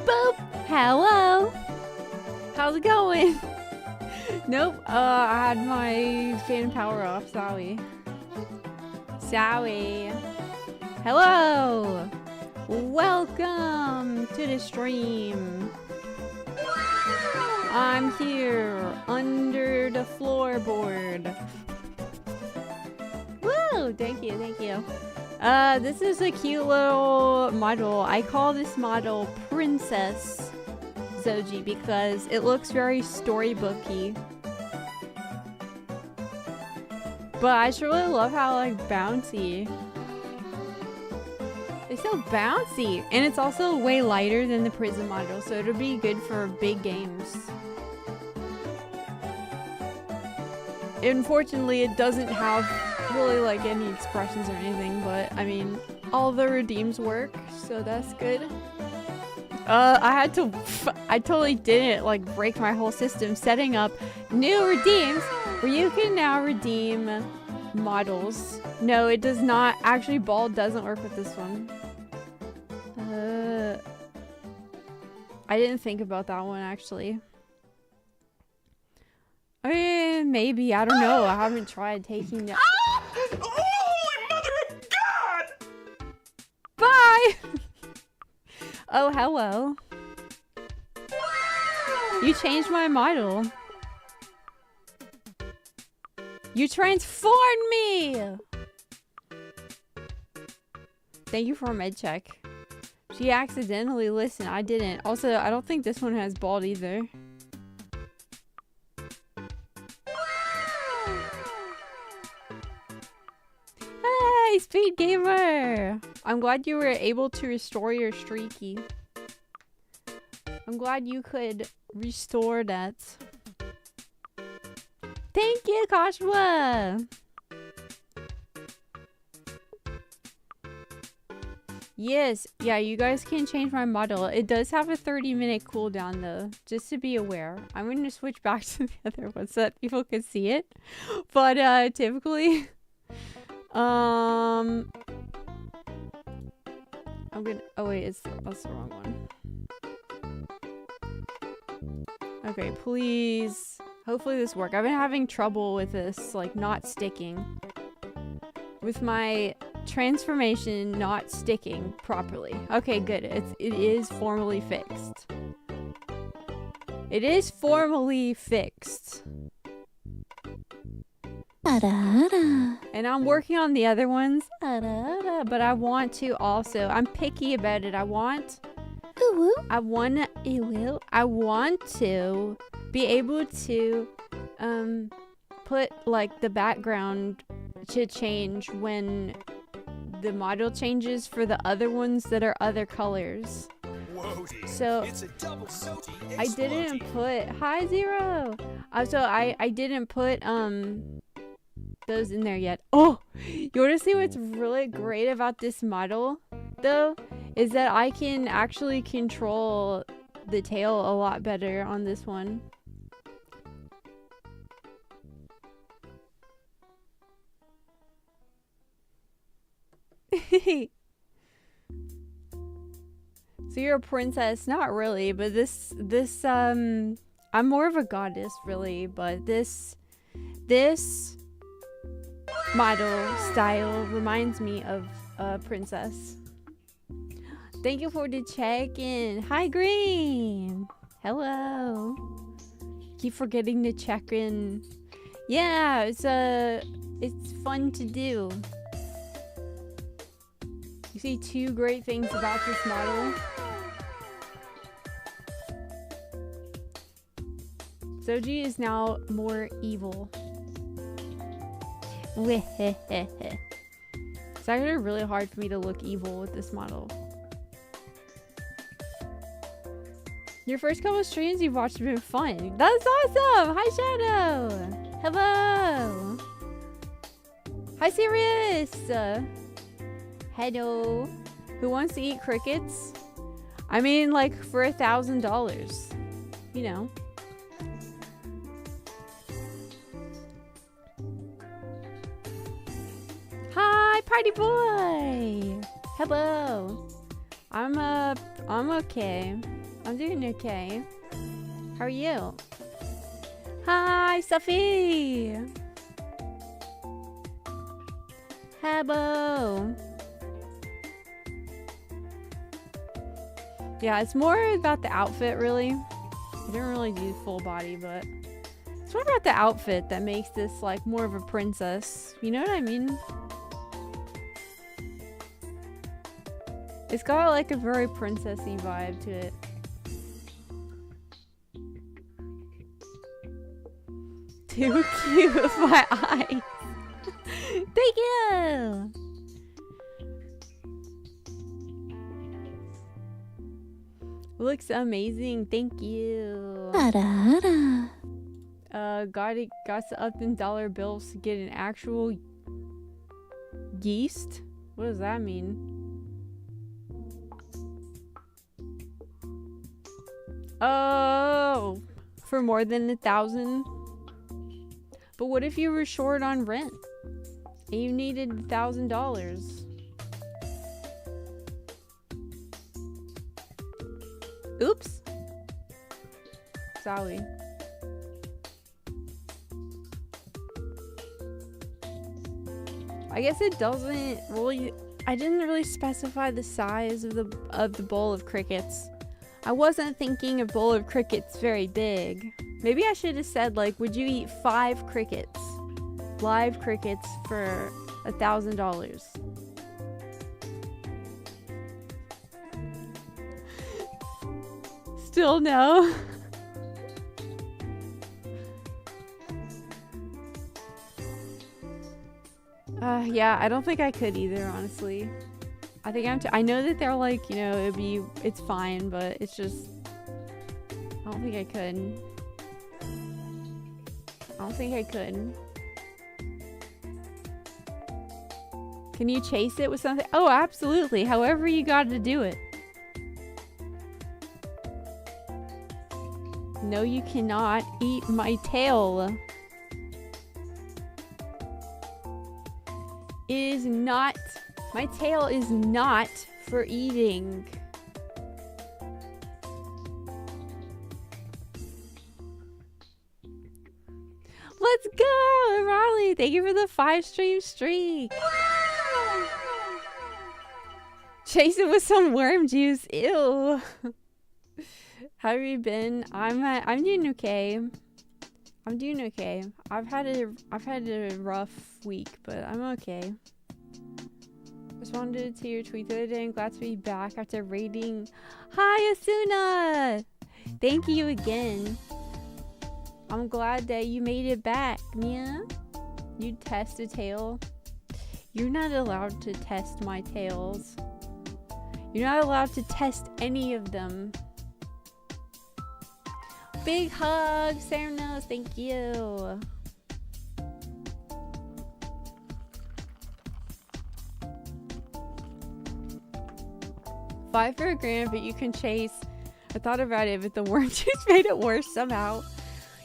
Boop! Hello! How's it going? Nope, I had my fan power off, sorry. Sorry. Hello! Welcome to the stream. I'm here under the floorboard. Woo! Thank you, thank you. This is a cute little model. I call this model Princess Zojie because it looks very storybooky. But I just really love how like bouncy. It's so bouncy, and it's also way lighter than the Prism model, so it'll be good for big games. Unfortunately, it doesn't have really like any expressions or anything, but I mean, all the redeems work, so that's good. I totally didn't like break my whole system setting up new redeems where you can now redeem models. No, it does not. Actually, bald doesn't work with this one. I didn't think about that one actually. Maybe, I don't know. I haven't tried taking that. Holy mother of God! Bye! Oh, hello. You changed my model. You transformed me! Thank you for medcheck. She accidentally listened. I didn't. Also, I don't think this one has bald either. Hey, Speed Gamer! I'm glad you were able to restore your streaky. I'm glad you could restore that. Thank you, Catchme! Yes, yeah, you guys can change my model. It does have a 30-minute cooldown though, just to be aware. I'm going to switch back to the other one so that people can see it. But typically, I'm gonna, oh wait, that's the wrong one. Okay, please. Hopefully this works. I've been having trouble with this, like, not sticking. With my transformation not sticking properly. Okay, good. It is formally fixed. It is formally fixed. Araara. And I'm working on the other ones. Araara. But I want to also, I'm picky about it. I want to be able to put like the background to change when the model changes for the other ones that are other colors. So I didn't put hi Zero. So I didn't put those in there yet. Oh, you want to see what's really great about this model though? Is that I can actually control the tail a lot better on this one. So you're a princess? Not really, but this I'm more of a goddess really, but this model style reminds me of a princess. Thank you for the check-in. Hi Green. Hello. Keep forgetting to check in. Yeah, it's fun to do. You see two great things about this model. Zojie is now more evil. It's actually really hard for me to look evil with this model. Your first couple of streams you've watched have been fun. That's awesome! Hi Shadow! Hello! Hi Sirius! Hello. Who wants to eat crickets? I mean, like, for $1,000. You know. Hi, party boy! Hello. I'm okay. I'm doing okay. How are you? Hi, Sophie! Hello! Yeah, it's more about the outfit, really. I didn't really do full body, but it's more about the outfit that makes this, like, more of a princess. You know what I mean? It's got, like, a very princessy vibe to it. Too cute with my eyes. Thank you! Looks amazing. Thank you. Araara. Got to up in dollar bills to get an actual yeast? What does that mean? Oh, for more than 1,000? But what if you were short on rent and you needed $1,000? Oops. Sorry. I guess it doesn't really. I didn't really specify the size of the bowl of crickets. I wasn't thinking a bowl of crickets very big. Maybe I should have said, like, would you eat 5 crickets? Live crickets for $1,000. Still no. Yeah, I don't think I could either, honestly. I think I know that they're like, you know, it's fine, but it's just, I don't think I could. I don't think I could. Can you chase it with something? Oh, absolutely. However you got to do it. No, you cannot eat my tail. It is not, my tail is not for eating. Let's go, Raleigh. Thank you for the 5-stream streak. Chase it with some worm juice. Ew. How have you been? I'm doing okay. I'm doing okay. I've had a rough week, but I'm okay. Responded to your tweet the other day and glad to be back after raiding. Hi, Asuna! Thank you again. I'm glad that you made it back, Mia. You test a tail. You're not allowed to test my tails. You're not allowed to test any of them. Big hug, Sarnos, thank you. $5 for a grand, but you can chase. I thought about it, but the worm juice made it worse somehow.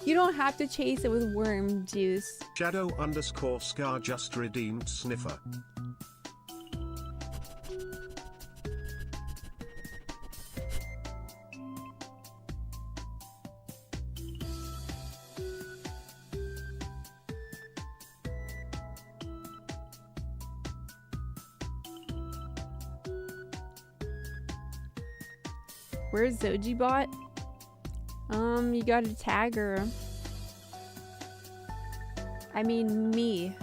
You don't have to chase it with worm juice. Shadow_Scar just redeemed Sniffa. Where's Zojie bot? You gotta tag her. I mean me.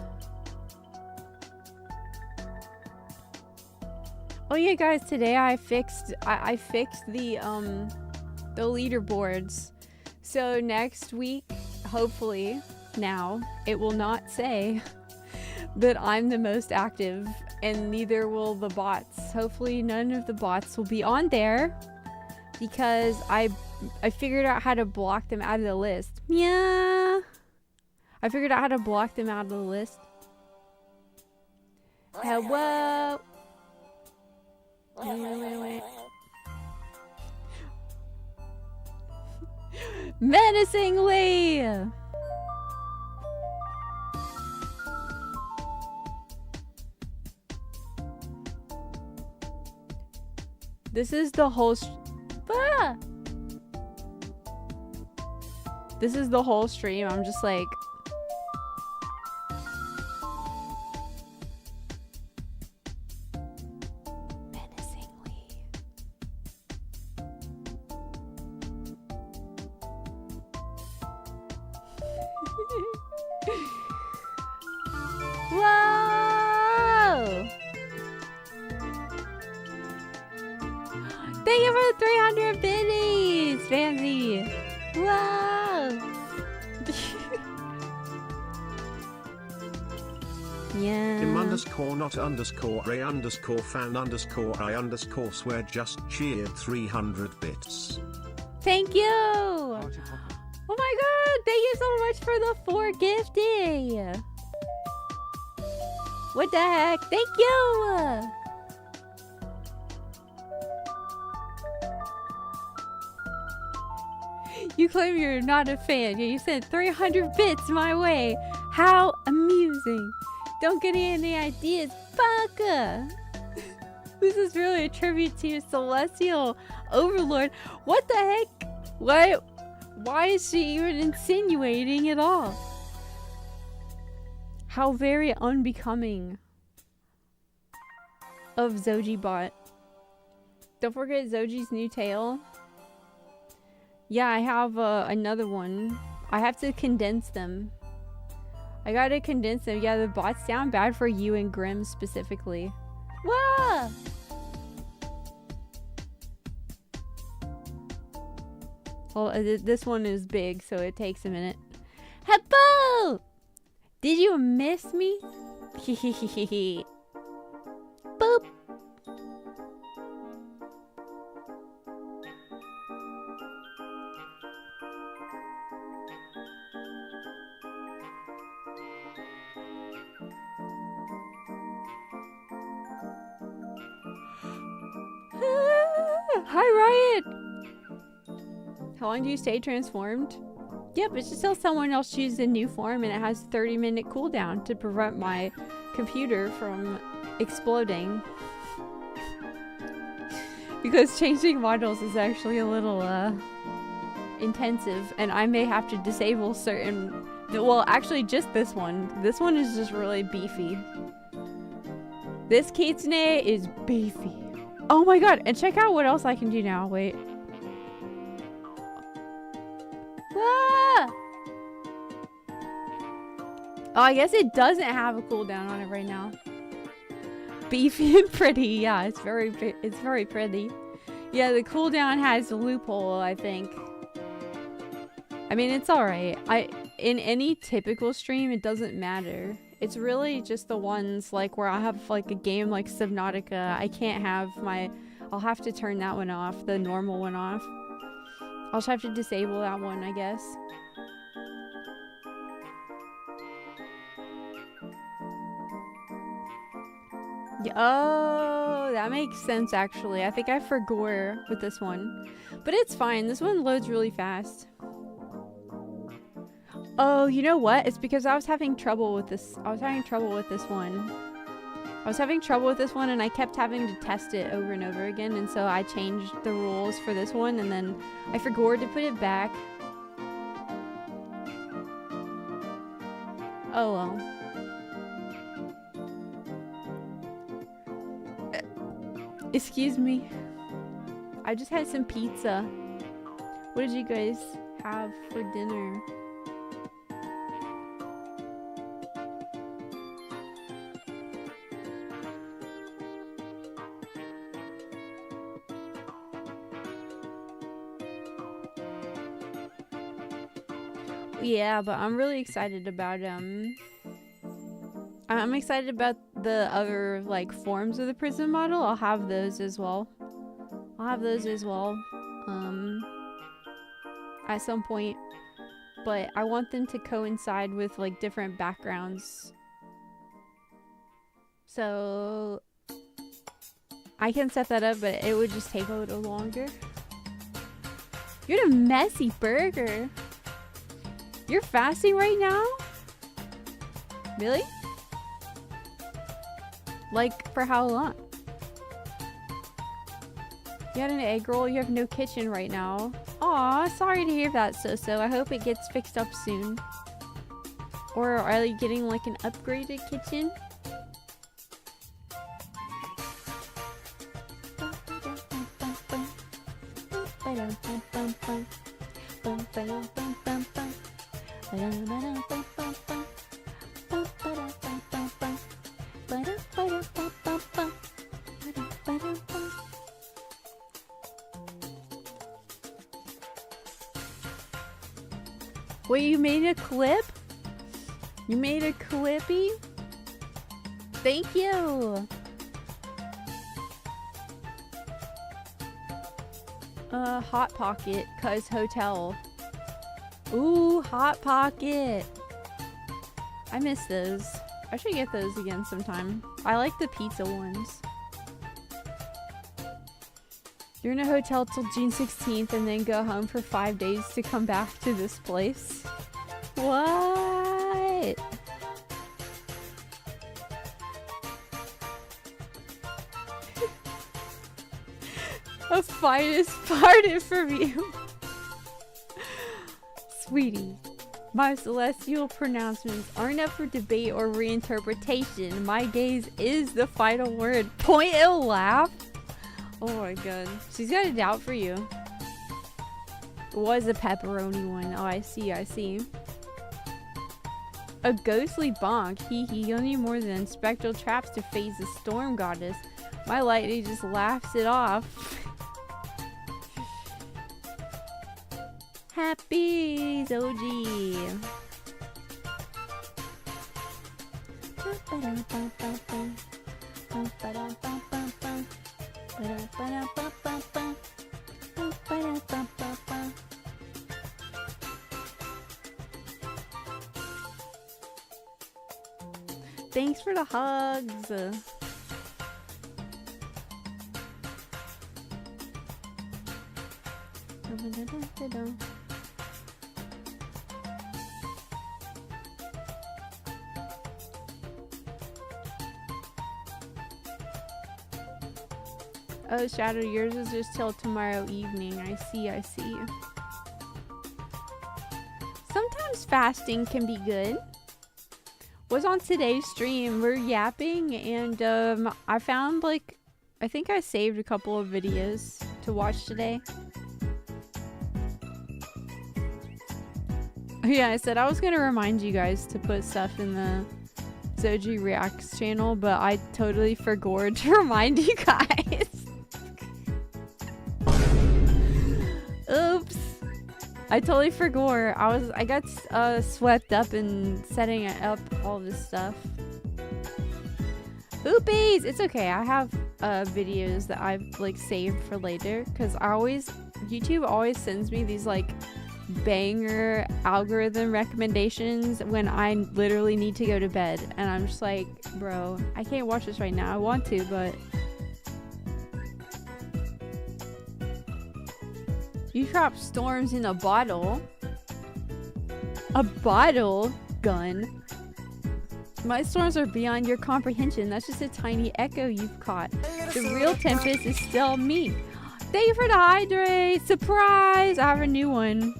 Oh yeah, guys, today I fixed the leaderboards. So next week, hopefully, now it will not say that I'm the most active, and neither will the bots. Hopefully none of the bots will be on there, because I figured out how to block them out of the list. Yeah. I figured out how to block them out of the list. Hello. Wait. Menacingly. This is the whole This is the whole stream. I'm just like... menacingly. Whoa! Thank you for the 300 biddies, Fancy. Whoa! Yeah. Im underscore not underscore a underscore fan underscore I underscore swear just cheered 300 bits. Thank you. Oh my god! Thank you so much for the 4 gifting. What the heck? Thank you. You claim you're not a fan, yet you sent 300 bits my way. How amusing. Don't get any ideas, BAKA. This is really a tribute to your celestial overlord. What the heck? What? Why is she even insinuating at all? How very unbecoming of Zojie bot. Don't forget Zojie's new tail. Yeah, I have another one. I have to condense them. I gotta condense them. Yeah, the bots sound bad for you and Grim specifically. Whoa! Well, this one is big, so it takes a minute. Heppo! Did you miss me? Hehehehe. Boop. Hi, Riot! How long do you stay transformed? Yep, it's just till someone else chooses a new form and it has 30-minute cooldown to prevent my computer from exploding. Because changing models is actually a little intensive, and I may have to disable certain... Well, actually just this one. This one is just really beefy. This kitsune is beefy. Oh my god, and check out what else I can do now. Wait. Ah! Oh, I guess it doesn't have a cooldown on it right now. Beefy and pretty. Yeah, it's very pretty. Yeah, the cooldown has a loophole, I think. I mean, it's alright. In any typical stream, it doesn't matter. It's really just the ones like where I have like a game like Subnautica. I can't have my... I'll have to turn that one off, the normal one off. I'll just have to disable that one, I guess. Yeah, oh, that makes sense actually. I think I forgot with this one. But it's fine. This one loads really fast. Oh, you know what? It's because I was having trouble with this. I was having trouble with this one and I kept having to test it over and over again, and so I changed the rules for this one and then I forgot to put it back. Oh well. Excuse me. I just had some pizza. What did you guys have for dinner? Yeah, but I'm really excited about I'm excited about the other like forms of the prison model. I'll have those as well. At some point, but I want them to coincide with like different backgrounds, so I can set that up, but it would just take a little longer. You're the messy burger. You're fasting right now? Really? Like, for how long? You had an egg roll? You have no kitchen right now. Aw, sorry to hear that, So. I hope it gets fixed up soon. Or are you getting like an upgraded kitchen? Wait, you made a clip? You made a clippy? Thank you! Hot Pocket, cuz hotel. Ooh, Hot Pocket! I miss those. I should get those again sometime. I like the pizza ones. You're in a hotel till June 16th and then go home for 5 days to come back to this place. What? A finest parted from you. Sweetie, my celestial pronouncements aren't up for debate or reinterpretation. My gaze is the final word. Point and laugh. Oh my god. She's got a doubt for you. It was a pepperoni one. Oh, I see, I see. A ghostly bonk. Hee hee. You'll need more than spectral traps to phase the storm goddess. My lightning just laughs it off. Happy Zojie. Thanks for the hugs. Oh, Shadow, yours is just till tomorrow evening. I see, I see. Sometimes fasting can be good. Was on today's stream, we're yapping, and I found, like, I think I saved a couple of videos to watch today. Yeah, I said I was gonna remind you guys to put stuff in the Zojie Reacts channel, but I totally forgot to remind you guys. Oops. I totally forgot. I got swept up in setting up all this stuff. Oopies! It's okay. I have videos that I've like saved for later, because YouTube always sends me these like banger algorithm recommendations when I literally need to go to bed, and I'm just like, bro, I can't watch this right now. I want to, but you drop storms in a bottle. A bottle gun. My storms are beyond your comprehension. That's just a tiny echo you've caught. The real tempest is still me. Thank you for the hydrate. Surprise! I have a new one.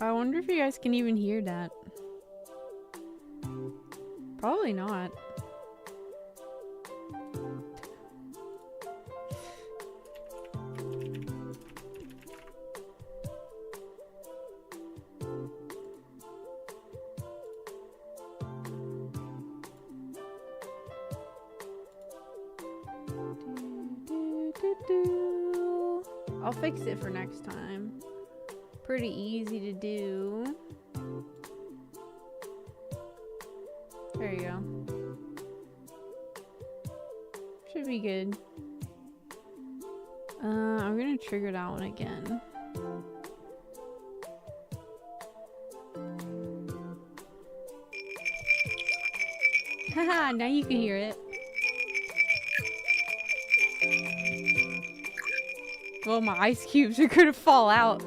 I wonder if you guys can even hear that. Probably not. I'll fix it for next time. Pretty easy to do. There you go. Should be good. I'm gonna trigger that one again. Haha, now you can hear it. Well, my ice cubes are gonna fall out.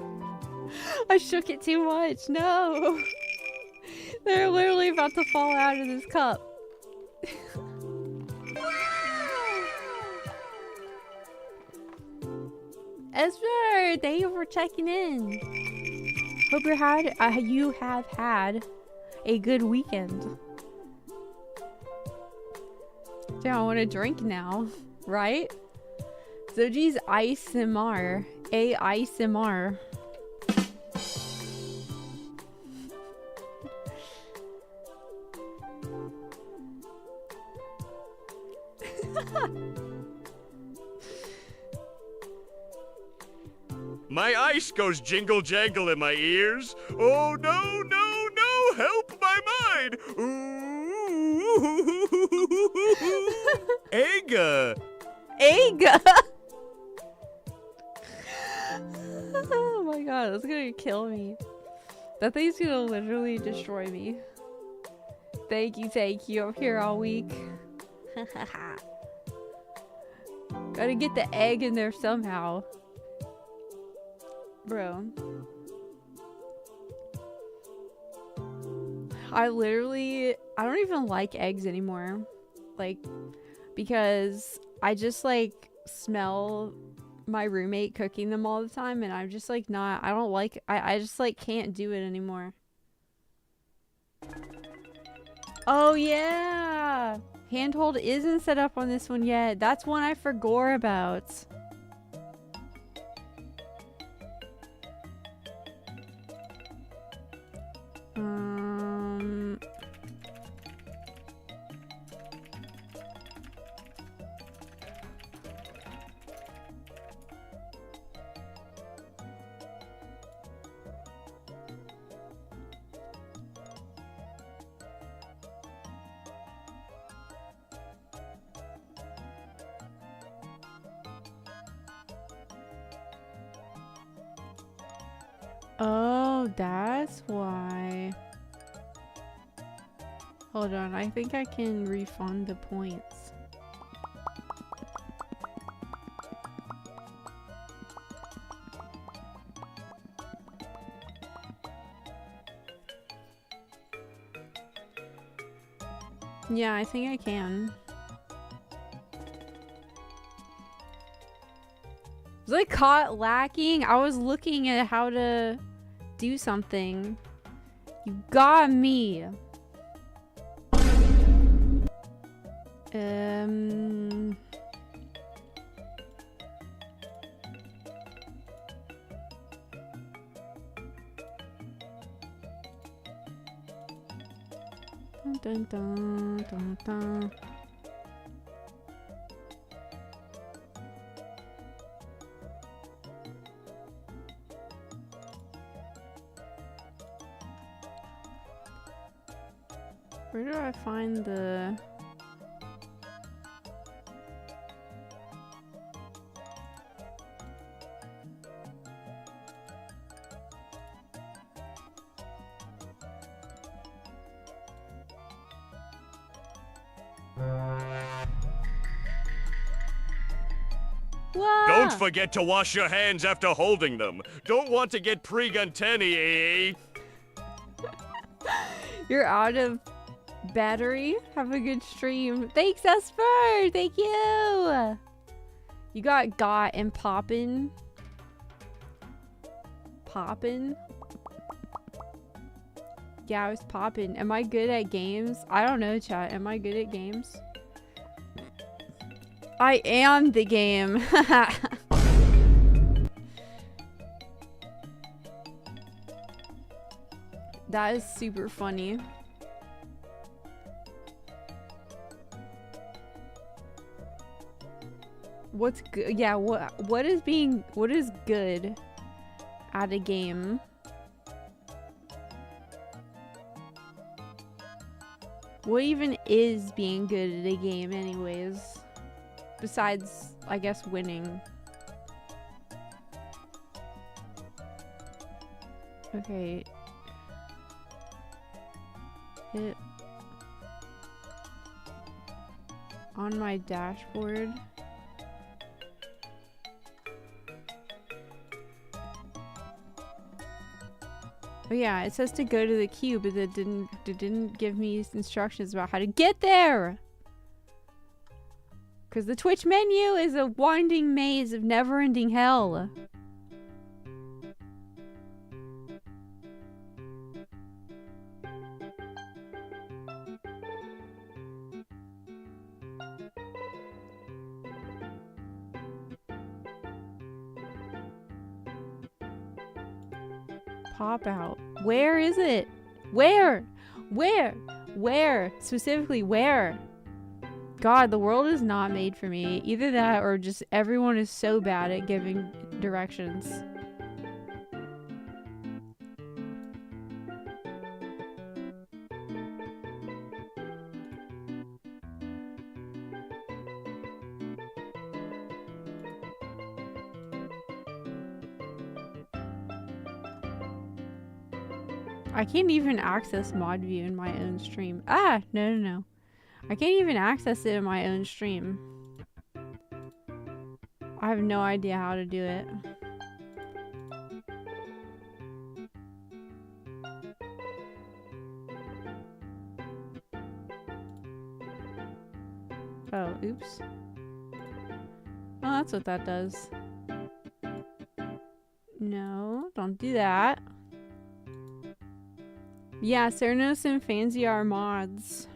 I shook it too much. No. They're literally about to fall out of this cup. Esper, thank you for checking in. Hope you have had a good weekend. Damn, I want to drink now, right? Zojie's ASMR. ASMR. My ice goes jingle jangle in my ears. Oh no, no, no, help my mind. Ooh. Aga. Aga. Oh my god, that's gonna kill me. That thing's gonna literally destroy me. Thank you. I'm here all week. Gotta get the egg in there somehow. Bro. I don't even like eggs anymore. Like, because I just like smell my roommate cooking them all the time, and I'm just like not, I just like can't do it anymore. Oh yeah! Handhold isn't set up on this one yet. That's one I forgot about. Oh, that's why. Hold on, I think I can refund the points. Yeah, I think I can. Was I caught lacking? I was looking at how to do something. You got me. Dun, dun, dun, dun. Where do I find the... Whoa! Don't forget to wash your hands after holding them. Don't want to get pre-guntenny, eh? You're out of battery. Have a good stream. Thanks, Esper. Thank you. You got and poppin'. Poppin'? Yeah, I was poppin'. Am I good at games? I don't know, chat. Am I good at games? I am the game. That is super funny. What's good? Yeah, what is good at a game? What even is being good at a game anyways? Besides, I guess, winning. Okay. Hit on my dashboard. Oh yeah, it says to go to the queue, but it didn't give me instructions about how to get there. Because the Twitch menu is a winding maze of never-ending hell. Pop out. Where is it? Where? Where? Where? Specifically, where? God, the world is not made for me. Either that or just everyone is so bad at giving directions. I can't even access mod view in my own stream. Ah, no. I can't even access it in my own stream. I have no idea how to do it. Oh, oops. Oh, that's what that does. No, don't do that. Yeah, Cernos and Fancy are mods.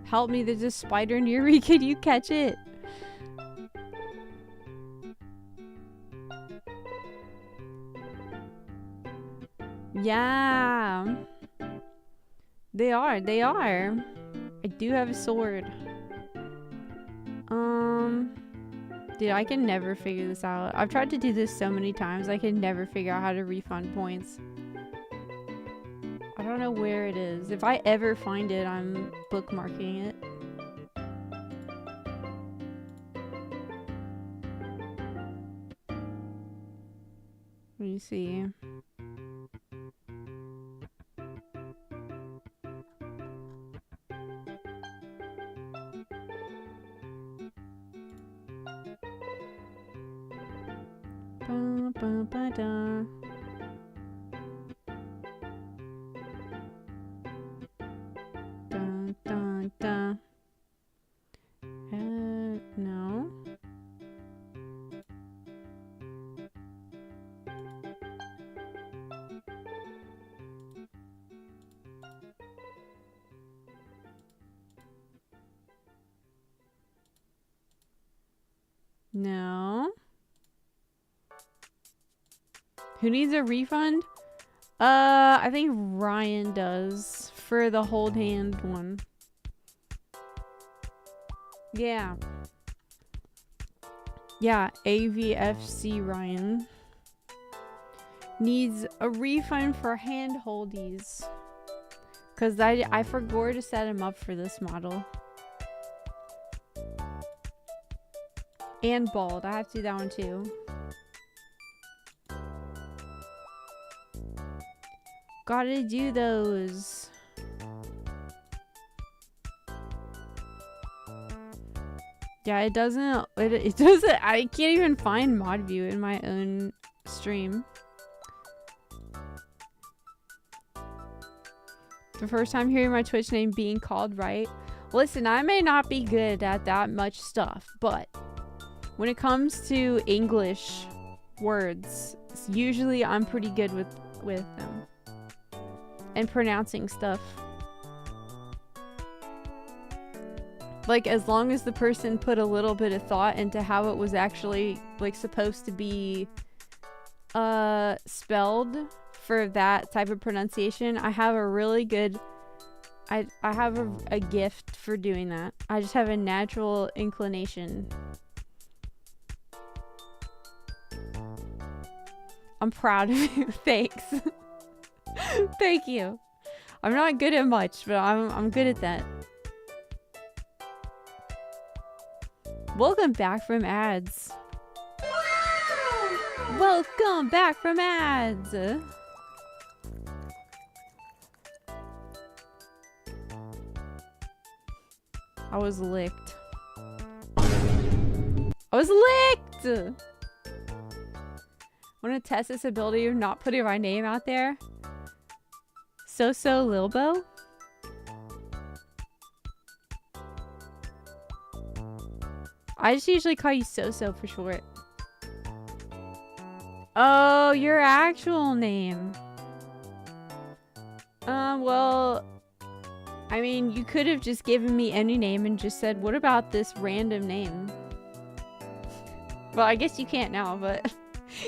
Help me, there's a spider near me. Can you catch it? Yeah. They are. I do have a sword. Dude, I can never figure this out. I've tried to do this so many times. I can never figure out how to refund points. I don't know where it is. If I ever find it, I'm bookmarking it. Let me see. Ba-ba-ba-da. Dun, dun, dun. No. No. Who needs a refund? I think Ryan does for the hold hand one. Yeah. Yeah, AVFC Ryan needs a refund for hand holdies. Cause I forgot to set him up for this model. And bald. I have to do that one too. Gotta do those. Yeah, it doesn't, I can't even find mod view in my own stream. The first time hearing my Twitch name being called right. Listen, I may not be good at that much stuff, but when it comes to English words, usually I'm pretty good with them. And pronouncing stuff. Like, as long as the person put a little bit of thought into how it was actually, like, supposed to be spelled for that type of pronunciation, I have a really good... I have a gift for doing that. I just have a natural inclination. I'm proud of you. Thanks. Thank you. I'm not good at much, but I'm good at that. Welcome back from ads. Welcome back from ads. I was licked. I was licked! Want to test this ability of not putting my name out there? Lilbo? I just usually call you So for short. Oh, your actual name. Well, I mean, you could have just given me any name and just said, what about this random name? Well, I guess you can't now, but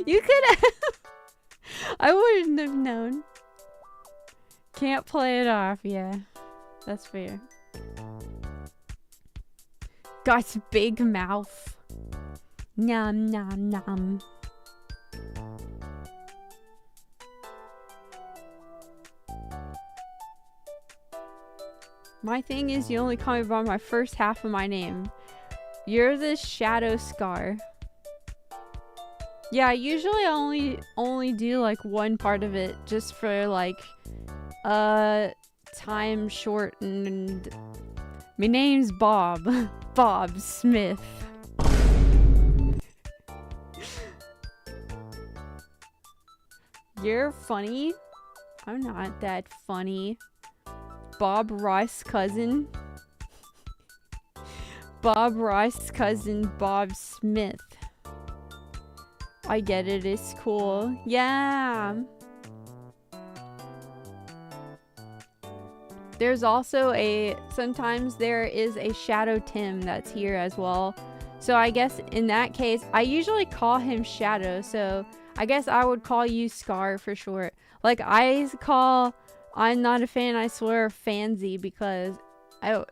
you could have. I wouldn't have known. Can't play it off, yeah. That's fair. Got a big mouth. Nom nom nom. My thing is, you only call me by my first half of my name. You're the Shadow Scar. Yeah, usually I only do like one part of it just for like time shortened. My name's Bob. Bob Smith. You're funny. I'm not that funny. Bob Rice's cousin. Bob Rice's cousin, Bob Smith. I get it, it's cool. Yeah. There's also sometimes there is a Shadow Tim that's here as well. So I guess in that case, I usually call him Shadow. So I guess I would call you Scar for short. Like I'm not a fan, I swear, Fansy, because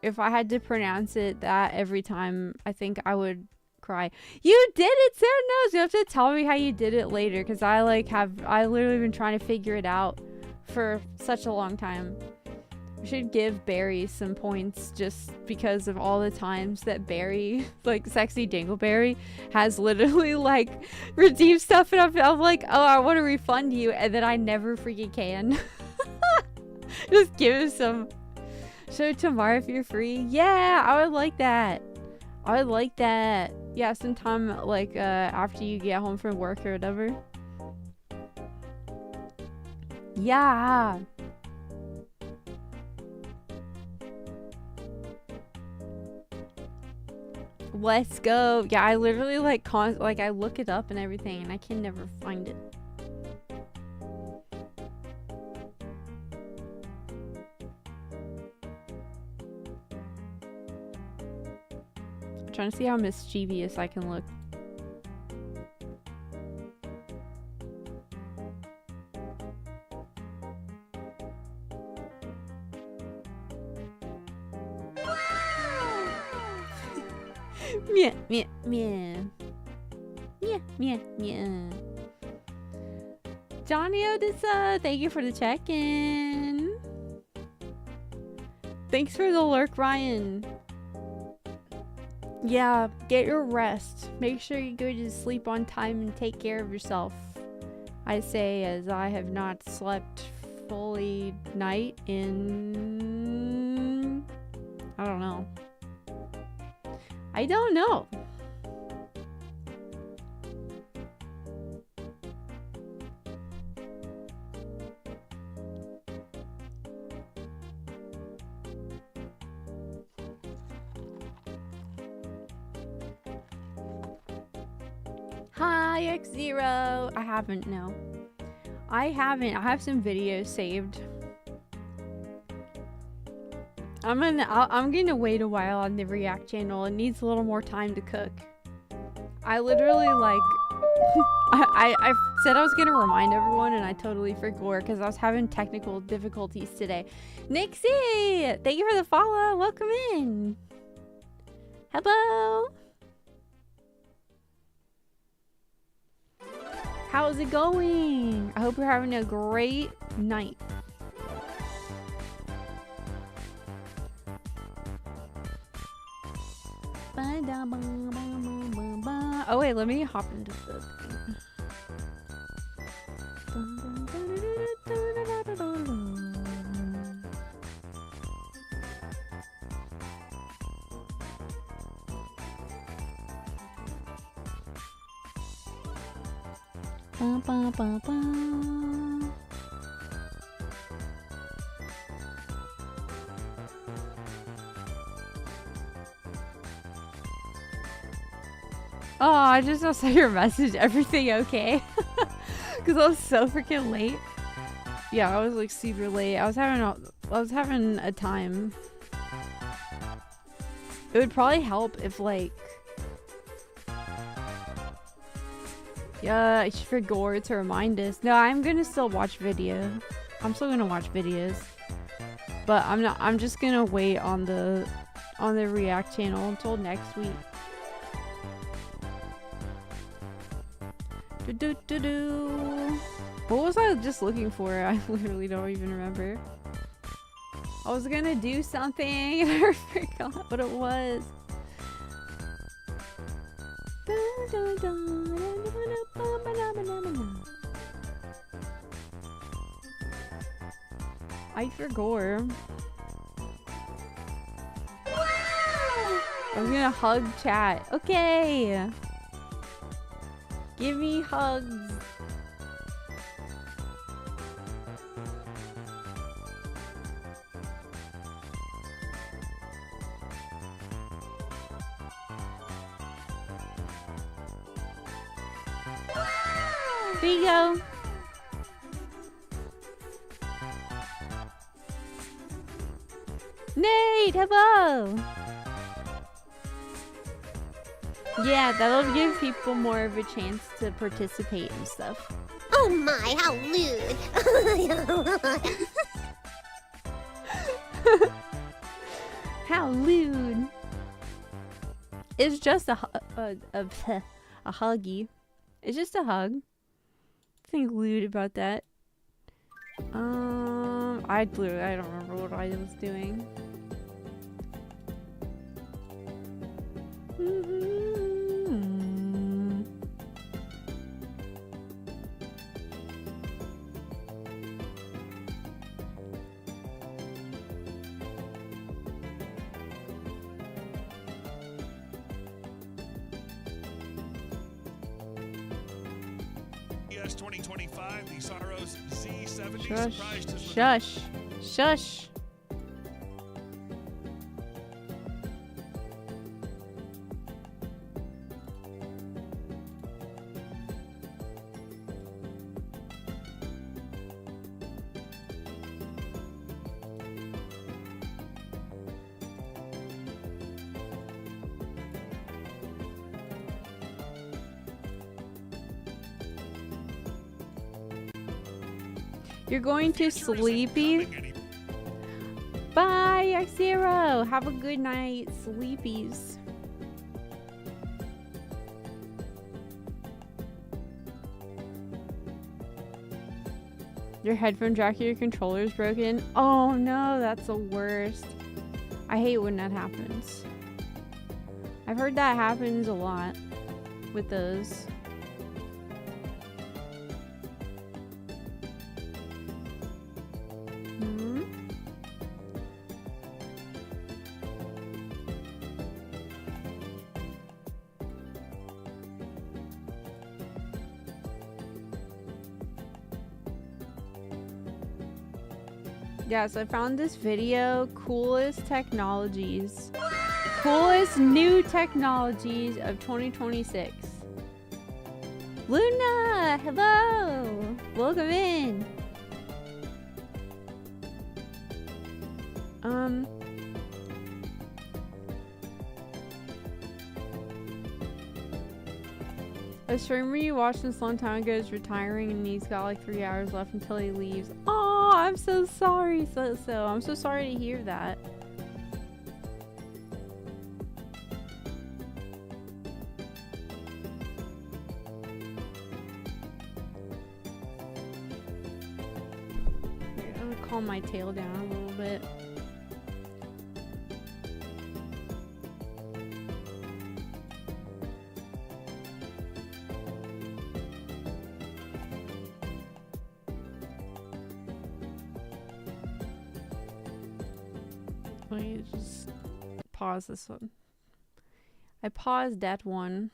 if I had to pronounce it that every time, I think I would cry. You did it, Sarah knows. You have to tell me how you did it later, because I literally been trying to figure it out for such a long time. We should give Barry some points just because of all the times that Barry, like Sexy Dingleberry, has literally like redeemed stuff, and I'm like, oh, I want to refund you, and then I never freaking can. Just give him some. Show tomorrow if you're free. Yeah, I would like that. I would like that. Yeah, sometime like after you get home from work or whatever. Yeah. Let's go. Yeah, I literally like I look it up and everything, and I can never find it. I'm trying to see how mischievous I can look. Meow, meow, meow. Meow, meow, meow. Johnny Odessa, thank you for the check-in. Thanks for the lurk, Ryan. Yeah, get your rest. Make sure you go to sleep on time and take care of yourself. I say, as I have not slept fully night in... I don't know. I don't know. Hi, X0. I haven't, no. I haven't. I have some videos saved. I'm gonna wait a while on the React channel. It needs a little more time to cook. I literally like I said I was gonna remind everyone, and I totally forgot because I was having technical difficulties today. Nixie, thank you for the follow. Welcome in. Hello. How's it going? I hope you're having a great night. Oh wait, let me hop into this. Ba, ba, ba, ba. Oh, I just saw your message. Everything okay? Because I was so freaking late. Yeah, I was like super late. I was having a time. It would probably help if like, yeah, I should forget to remind us. No, I'm gonna still watch video. I'm still gonna watch videos, but I'm not. I'm just gonna wait on the React channel until next week. What was I just looking for? I literally don't even remember. I was gonna do something and I forgot what it was. I forgot. I was gonna hug chat. Okay. Give me hugs. There you go. Nate, hello. Yeah, that'll give people more of a chance to participate and stuff. Oh my, how lewd! How lewd! It's just a huggy. It's just a hug. Nothing lewd about that. I don't remember what I was doing. Yes, 2025, the Saros Z70 Shush. surprised us with Shush. Shush. You're going to sleepy? Bye, Zero. Have a good night, sleepies. Your headphone jack or your controller's broken? Oh no, that's the worst. I hate when that happens. I've heard that happens a lot with those. Yes, I found this video, coolest technologies. Coolest new technologies of 2026. Luna, hello. Welcome in. A streamer you watched this long time ago is retiring and he's got like 3 hours left until he leaves. Oh, I'm so sorry, so I'm so sorry to hear that. Here, I'm gonna calm my tail down a little bit. Let me just pause this one. I paused that one.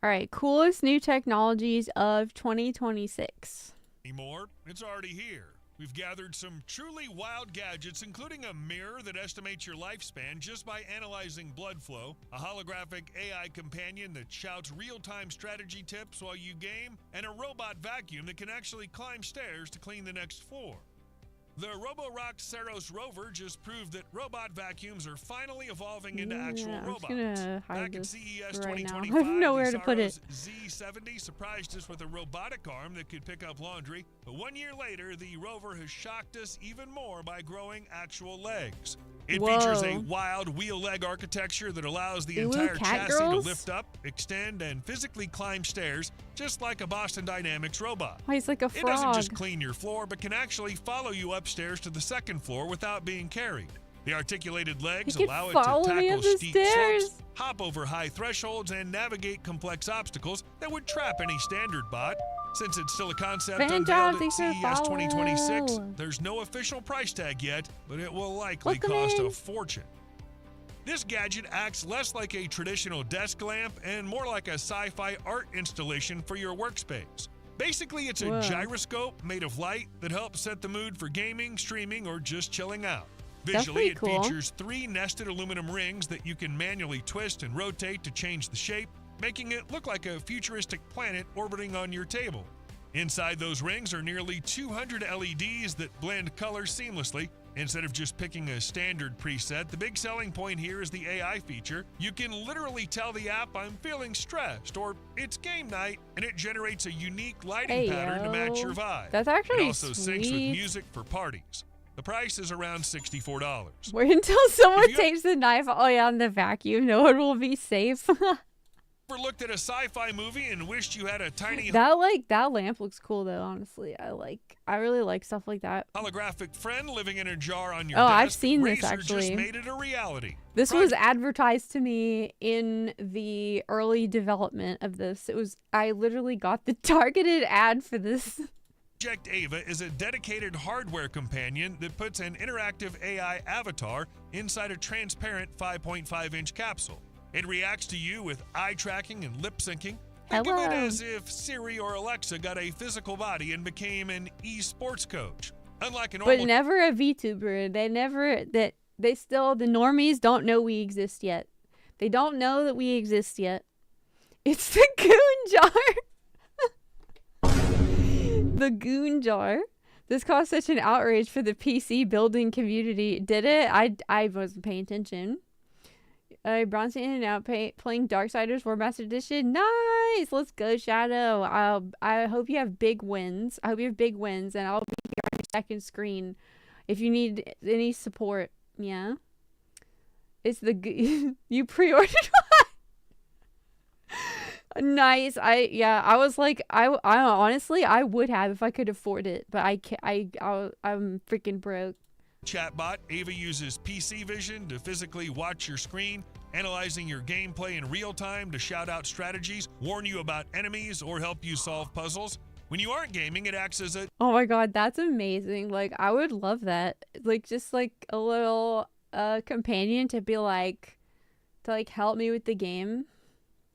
All right, coolest new technologies of 2026. Anymore, it's already here. We've gathered some truly wild gadgets, including a mirror that estimates your lifespan just by analyzing blood flow, a holographic AI companion that shouts real-time strategy tips while you game, and a robot vacuum that can actually climb stairs to clean the next floor. The Roborock Saros rover just proved that robot vacuums are finally evolving into actual I'm robots. just gonna hide Back at this CES right now. 2025, I have nowhere to put it. the Z70 surprised us with a robotic arm that could pick up laundry, but 1 year later, the rover has shocked us even more by growing actual legs. It features a wild wheel leg architecture that allows the entire chassis to lift up, extend, and physically climb stairs, just like a Boston Dynamics robot. Oh, he's like a frog. It doesn't just clean your floor, but can actually follow you upstairs to the second floor without being carried. The articulated legs allow it to tackle steep slopes, hop over high thresholds, and navigate complex obstacles that would trap any standard bot. Since it's still a concept unveiled at CES 2026, there's no official price tag yet, but it will likely cost a fortune. This gadget acts less like a traditional desk lamp and more like a sci-fi art installation for your workspace. Basically, it's a gyroscope made of light that helps set the mood for gaming, streaming, or just chilling out. Visually, it features 3 nested aluminum rings that you can manually twist and rotate to change the shape, making it look like a futuristic planet orbiting on your table. Inside those rings are nearly 200 LEDs that blend colors seamlessly. Instead of just picking a standard preset, the big selling point here is the AI feature. You can literally tell the app, I'm feeling stressed, or it's game night, and it generates a unique lighting pattern to match your vibe. That's actually It also syncs with music for parties. The price is around $64. Wait until someone takes the knife on the vacuum. No one will be safe. Ever looked at a sci-fi movie and wished you had a tiny that lamp looks cool though, honestly. I really like stuff like that. holographic friend living in a jar on your desk? I've seen this Razer actually. just made it a reality. This was advertised to me in the early development of this. I literally got the targeted ad for this. Project Ava is a dedicated hardware companion that puts an interactive AI avatar inside a transparent 5.5-inch capsule. It reacts to you with eye tracking and lip syncing. Think of it as if Siri or Alexa got a physical body and became an e-sports coach. Unlike an But never a VTuber. The normies don't know we exist yet. They don't know that we exist yet. It's the goon jar. The goon jar. This caused such an outrage for the PC building community. Did it? I wasn't paying attention. Bronson in and out playing Darksiders War Master Edition. Nice! Let's go, Shadow. I hope you have big wins. And I'll be here on your second screen if you need any support. Yeah. It's the you pre-ordered one. Nice. I was like, I honestly I would have if I could afford it, but I can't. I'm freaking broke. Chatbot Ava uses PC vision to physically watch your screen, analyzing your gameplay in real time to shout out strategies, warn you about enemies, or help you solve puzzles. When you aren't gaming, it acts as a oh my god, that's amazing. Like, I would love that. Like, just like a little companion to be like, to like help me with the game.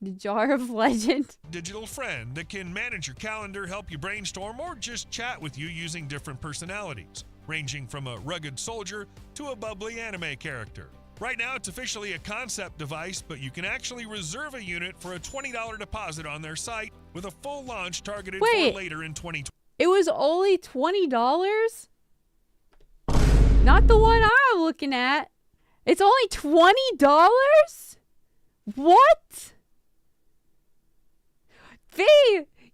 The Jar of Legend. digital friend that can manage your calendar, help you brainstorm, or just chat with you using different personalities, ranging from a rugged soldier to a bubbly anime character. Right now, it's officially a concept device, but you can actually reserve a unit for a $20 deposit on their site with a full launch targeted for later in 2020. It was only $20? Not the one I'm looking at. It's only $20? What?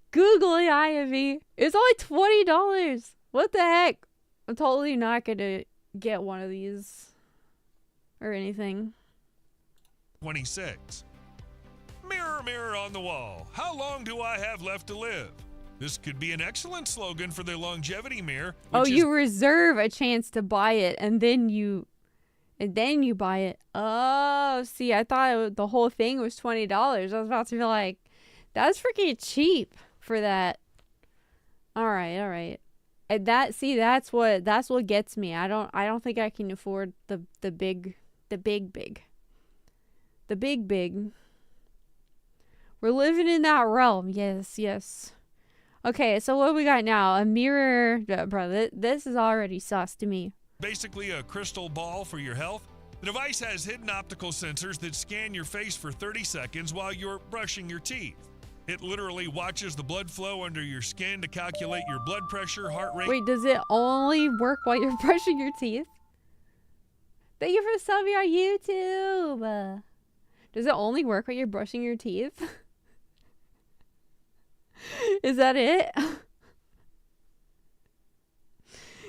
Googly eye of me. It's only $20. What the heck? I'm totally not gonna get one of these or anything. 26. Mirror, mirror on the wall, how long do I have left to live? This could be an excellent slogan for the longevity mirror. Oh, you reserve a chance to buy it and then you buy it. Oh, see, I thought the whole thing was $20. I was about to be like, that's freaking cheap for that. All right. And that's what gets me. I don't think I can afford the big. We're living in that realm. Yes, yes. Okay, so what we got now? A mirror. Bro, this is already sus to me. Basically a crystal ball for your health. The device has hidden optical sensors that scan your face for 30 seconds while you're brushing your teeth. It literally watches the blood flow under your skin to calculate your blood pressure, heart rate. Wait, does it only work while you're brushing your teeth? Thank you for subbing on YouTube. Does it only work when you're brushing your teeth? Is that it?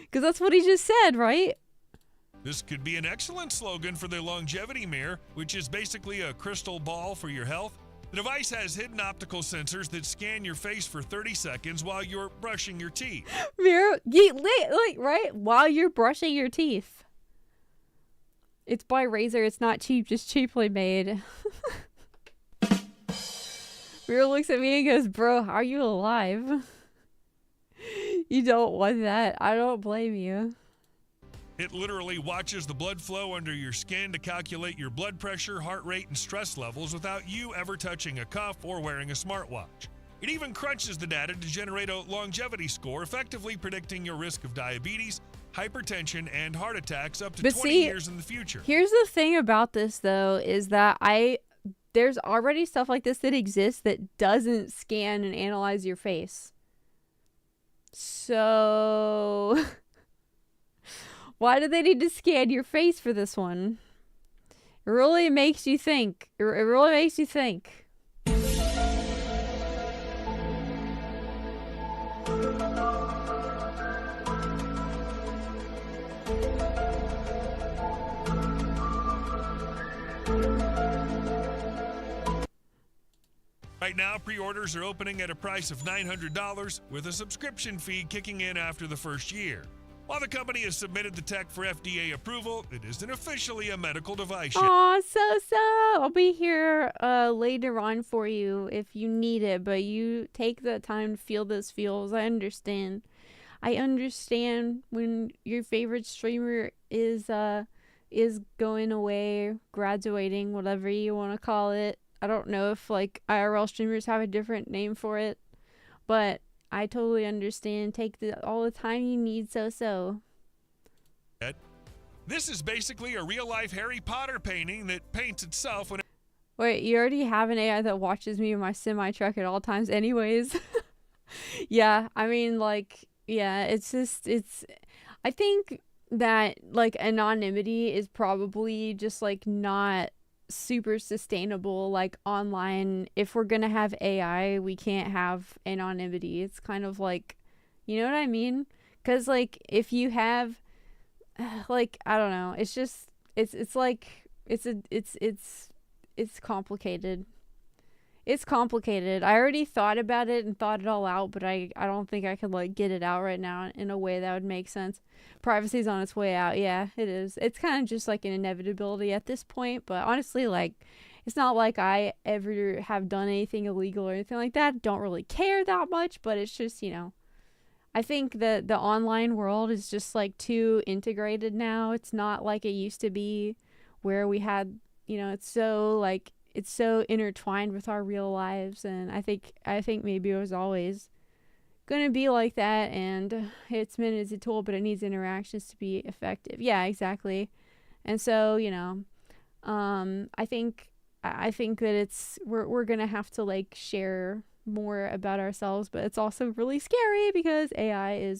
Because that's what he just said, right? This could be an excellent slogan for the longevity mirror, which is basically a crystal ball for your health. The device has hidden optical sensors that scan your face for 30 seconds while you're brushing your teeth. Mirror, right? While you're brushing your teeth. It's by Razer. It's not cheap, just cheaply made. Mirror looks at me and goes, bro, how are you alive? You don't want that. I don't blame you. It literally watches the blood flow under your skin to calculate your blood pressure, heart rate, and stress levels without you ever touching a cuff or wearing a smartwatch. It even crunches the data to generate a longevity score, effectively predicting your risk of diabetes, hypertension, and heart attacks up to 20 years in the future. Here's the thing about this, though, is that there's already stuff like this that exists that doesn't scan and analyze your face. So... why do they need to scan your face for this one? It really makes you think. It really makes you think. Right now, pre-orders are opening at a price of $900, with a subscription fee kicking in after the first year. While the company has submitted the tech for FDA approval, it isn't officially a medical device yet. Aw, so. I'll be here later on for you if you need it, but you take the time to feel those feels. I understand. I understand when your favorite streamer is going away, graduating, whatever you want to call it. I don't know if like IRL streamers have a different name for it, but I totally understand. Take all the time you need, so. This is basically a real-life Harry Potter painting that paints itself when... Wait, you already have an AI that watches me in my semi-truck at all times anyways. Yeah, I mean, like, yeah, I think that, like, anonymity is probably just, like, not super sustainable, like, online. If we're gonna have AI, we can't have anonymity. It's kind of like, you know what I mean? Because, like, if you have, like, I don't know, it's just, it's like, it's complicated. It's complicated. I already thought about it and thought it all out, but I don't think I could, like, get it out right now in a way that would make sense. Privacy's on its way out. Yeah, it is. It's kind of just like an inevitability at this point, but honestly, like, it's not like I ever have done anything illegal or anything like that. Don't really care that much, but it's just, you know, I think that the online world is just, like, too integrated now. It's not like it used to be where we had, you know, it's so intertwined with our real lives, and I think maybe it was always gonna be like that, and it's meant as a tool, but it needs interactions to be effective. Yeah, exactly. And so, you know, I think that we're gonna have to, like, share more about ourselves, but it's also really scary because AI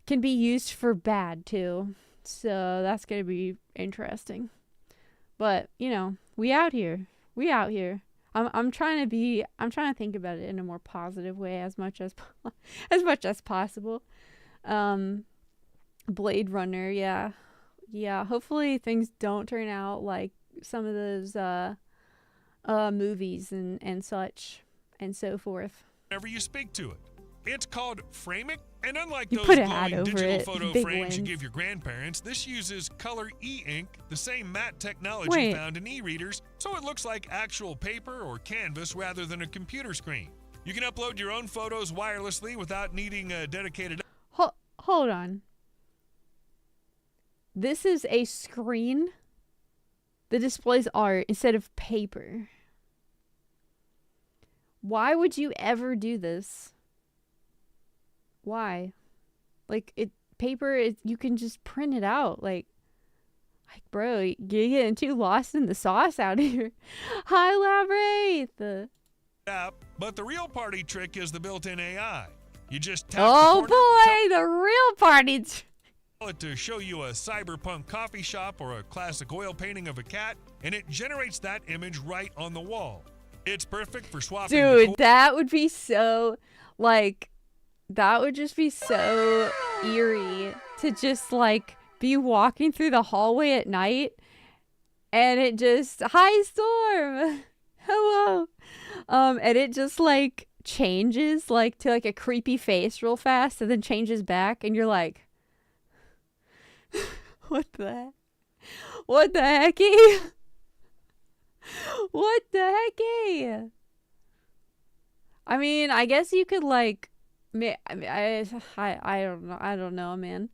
can be used for bad too. So that's gonna be interesting. But, you know, we out here. I'm trying to think about it in a more positive way as much as possible. Blade Runner, yeah. Hopefully things don't turn out like some of those movies and such and so forth. Whenever you speak to it, it's called Frame-It, and unlike you those put glowing digital photo frames wins. you give your grandparents, this uses color e-ink, the same matte technology found in e-readers, so it looks like actual paper or canvas rather than a computer screen. You can upload your own photos wirelessly without needing a dedicated... Hold on. This is a screen that displays art instead of paper. Why would you ever do this? Why? Like, you can just print it out. Like, bro, you're getting too lost in the sauce out here. Hi, Labyrinth. Yeah, but the real party trick is the built-in AI. You just tap the real party tell it to show you a cyberpunk coffee shop or a classic oil painting of a cat, and it generates that image right on the wall. It's perfect for swapping. Dude, that would be so, like, that would just be so eerie to just, like, be walking through the hallway at night and it just, hi, Storm, hello, and it just, like, changes, like, to, like, a creepy face real fast and then changes back and you're like, what the heck? What the hecky? What the hecky? I mean, I guess you could, like, I don't know, man.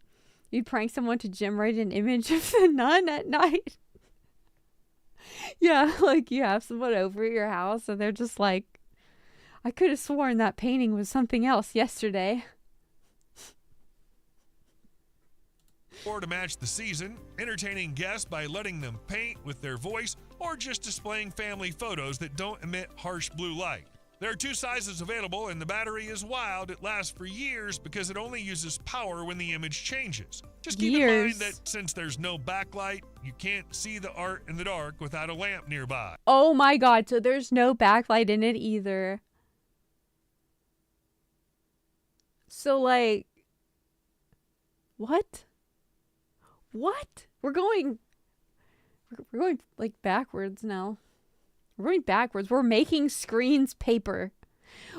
You'd prank someone to generate an image of the nun at night. Yeah, like, you have someone over at your house and they're just like, I could have sworn that painting was something else yesterday. Or to match the season, entertaining guests by letting them paint with their voice, or just displaying family photos that don't emit harsh blue light. There are 2 sizes available, and the battery is wild. It lasts for years because it only uses power when the image changes. Just keep in mind that since there's no backlight, you can't see the art in the dark without a lamp nearby. Oh my god, so there's no backlight in it either. So, like, what? What? We're going like backwards now. We're going backwards. We're making screens paper.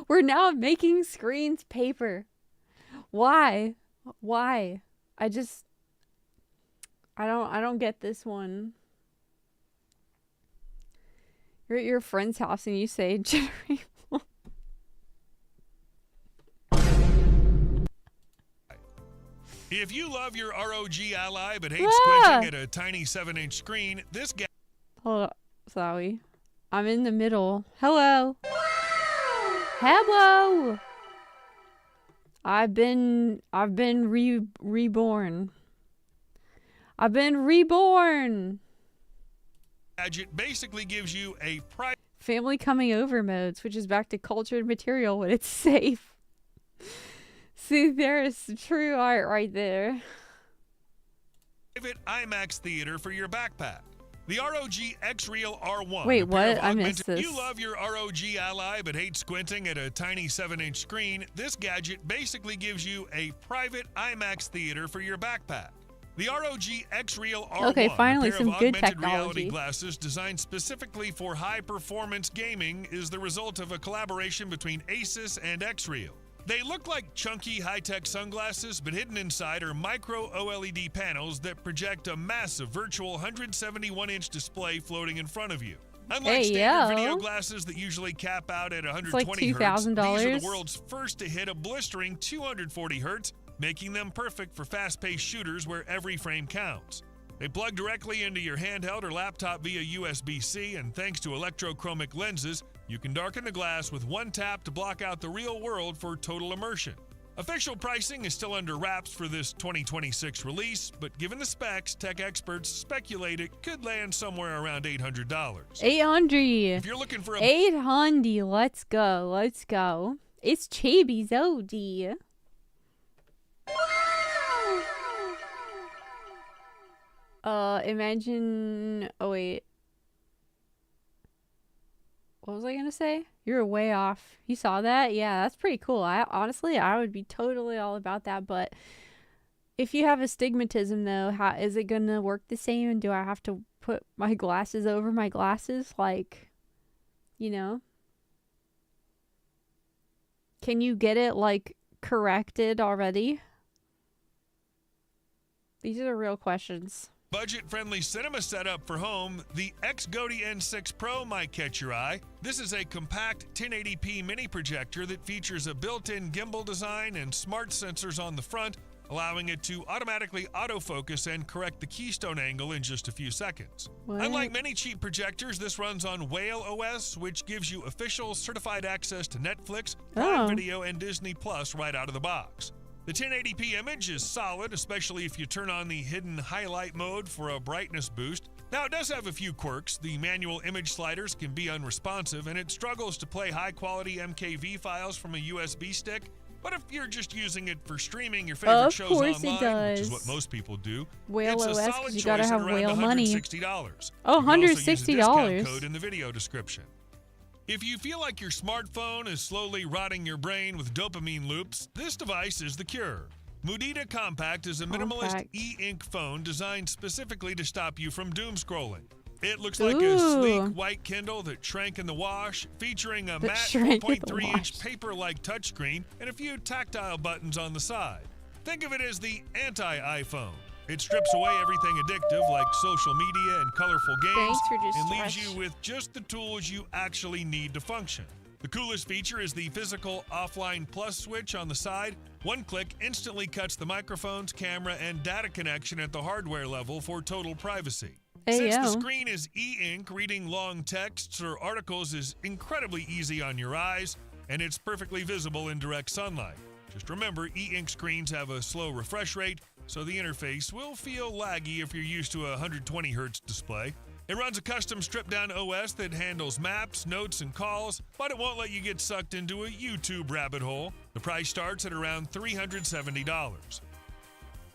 We're now making screens paper. Why? Why? I don't get this one. You're at your friend's house and you say generate. If you love your ROG ally but hate squinting at a tiny 7-inch screen, this guy. Hold up, sorry. I'm in the middle. Hello. Hello. I've been reborn. I've been reborn. Gadget basically gives you a private family coming over mode, switches back to cultured material when it's safe. See, there is true art right there. Private IMAX theater for your backpack. The ROG X-Real R1. Wait, what? I missed this. If you love your ROG ally but hate squinting at a tiny 7-inch screen, this gadget basically gives you a private IMAX theater for your backpack. The ROG X-Real R1, okay, finally, a pair some of good augmented technology. reality glasses designed specifically for high-performance gaming, is the result of a collaboration between Asus and X-Real. They look like chunky high-tech sunglasses, but hidden inside are micro OLED panels that project a massive virtual 171-inch display floating in front of you. Unlike standard video glasses that usually cap out at 120 like Hz, these are $2,000. the world's first to hit a blistering 240 Hz, making them perfect for fast-paced shooters where every frame counts. They plug directly into your handheld or laptop via USB-C, and thanks to electrochromic lenses, you can darken the glass with one tap to block out the real world for total immersion. Official pricing is still under wraps for this 2026 release, but given the specs, tech experts speculate it could land somewhere around $800. $800. If you're looking for a $800, let's go, let's go. It's Chibi Zojie. Imagine. Oh wait. What was I gonna say? You're way off. You saw that? Yeah, that's pretty cool. Honestly, I would be totally all about that. But if you have astigmatism, though, how is it gonna work the same? And do I have to put my glasses over my glasses? Like, you know? Can you get it, like, corrected already? These are the real questions. Budget-friendly cinema setup for home, the X-Goatee N6 Pro might catch your eye. This is a compact 1080p mini projector that features a built-in gimbal design and smart sensors on the front, allowing it to automatically autofocus and correct the keystone angle in just a few seconds. What? Unlike many cheap projectors, this runs on Whale OS, which gives you official certified access to Netflix, Prime Video, and Disney Plus right out of the box. The 1080p image is solid, especially if you turn on the hidden highlight mode for a brightness boost. Now, it does have a few quirks. The manual image sliders can be unresponsive, and it struggles to play high-quality MKV files from a USB stick. But if you're just using it for streaming your favorite shows online, which is what most people do, Whale it's a OS, solid you choice gotta at have around whale money. $160. Oh, You can also use the $160. discount code in the video description. If you feel like your smartphone is slowly rotting your brain with dopamine loops, this device is the cure. Mudita Compact is a minimalist e-ink phone designed specifically to stop you from doom scrolling. It looks like a sleek white Kindle that shrank in the wash, featuring a matte 4.3-inch paper-like touchscreen and a few tactile buttons on the side. Think of it as the anti-iPhone. It strips away everything addictive like social media and colorful games and leaves you with just the tools you actually need to function. The coolest feature is the physical offline plus switch on the side. One click instantly cuts the microphone's camera and data connection at the hardware level for total privacy. Since the screen is e-ink, reading long texts or articles is incredibly easy on your eyes, and it's perfectly visible in direct sunlight. Just remember, e-ink screens have a slow refresh rate, so the interface will feel laggy if you're used to a 120 Hz display. It runs a custom stripped-down OS that handles maps, notes, and calls, but it won't let you get sucked into a YouTube rabbit hole. The price starts at around $370.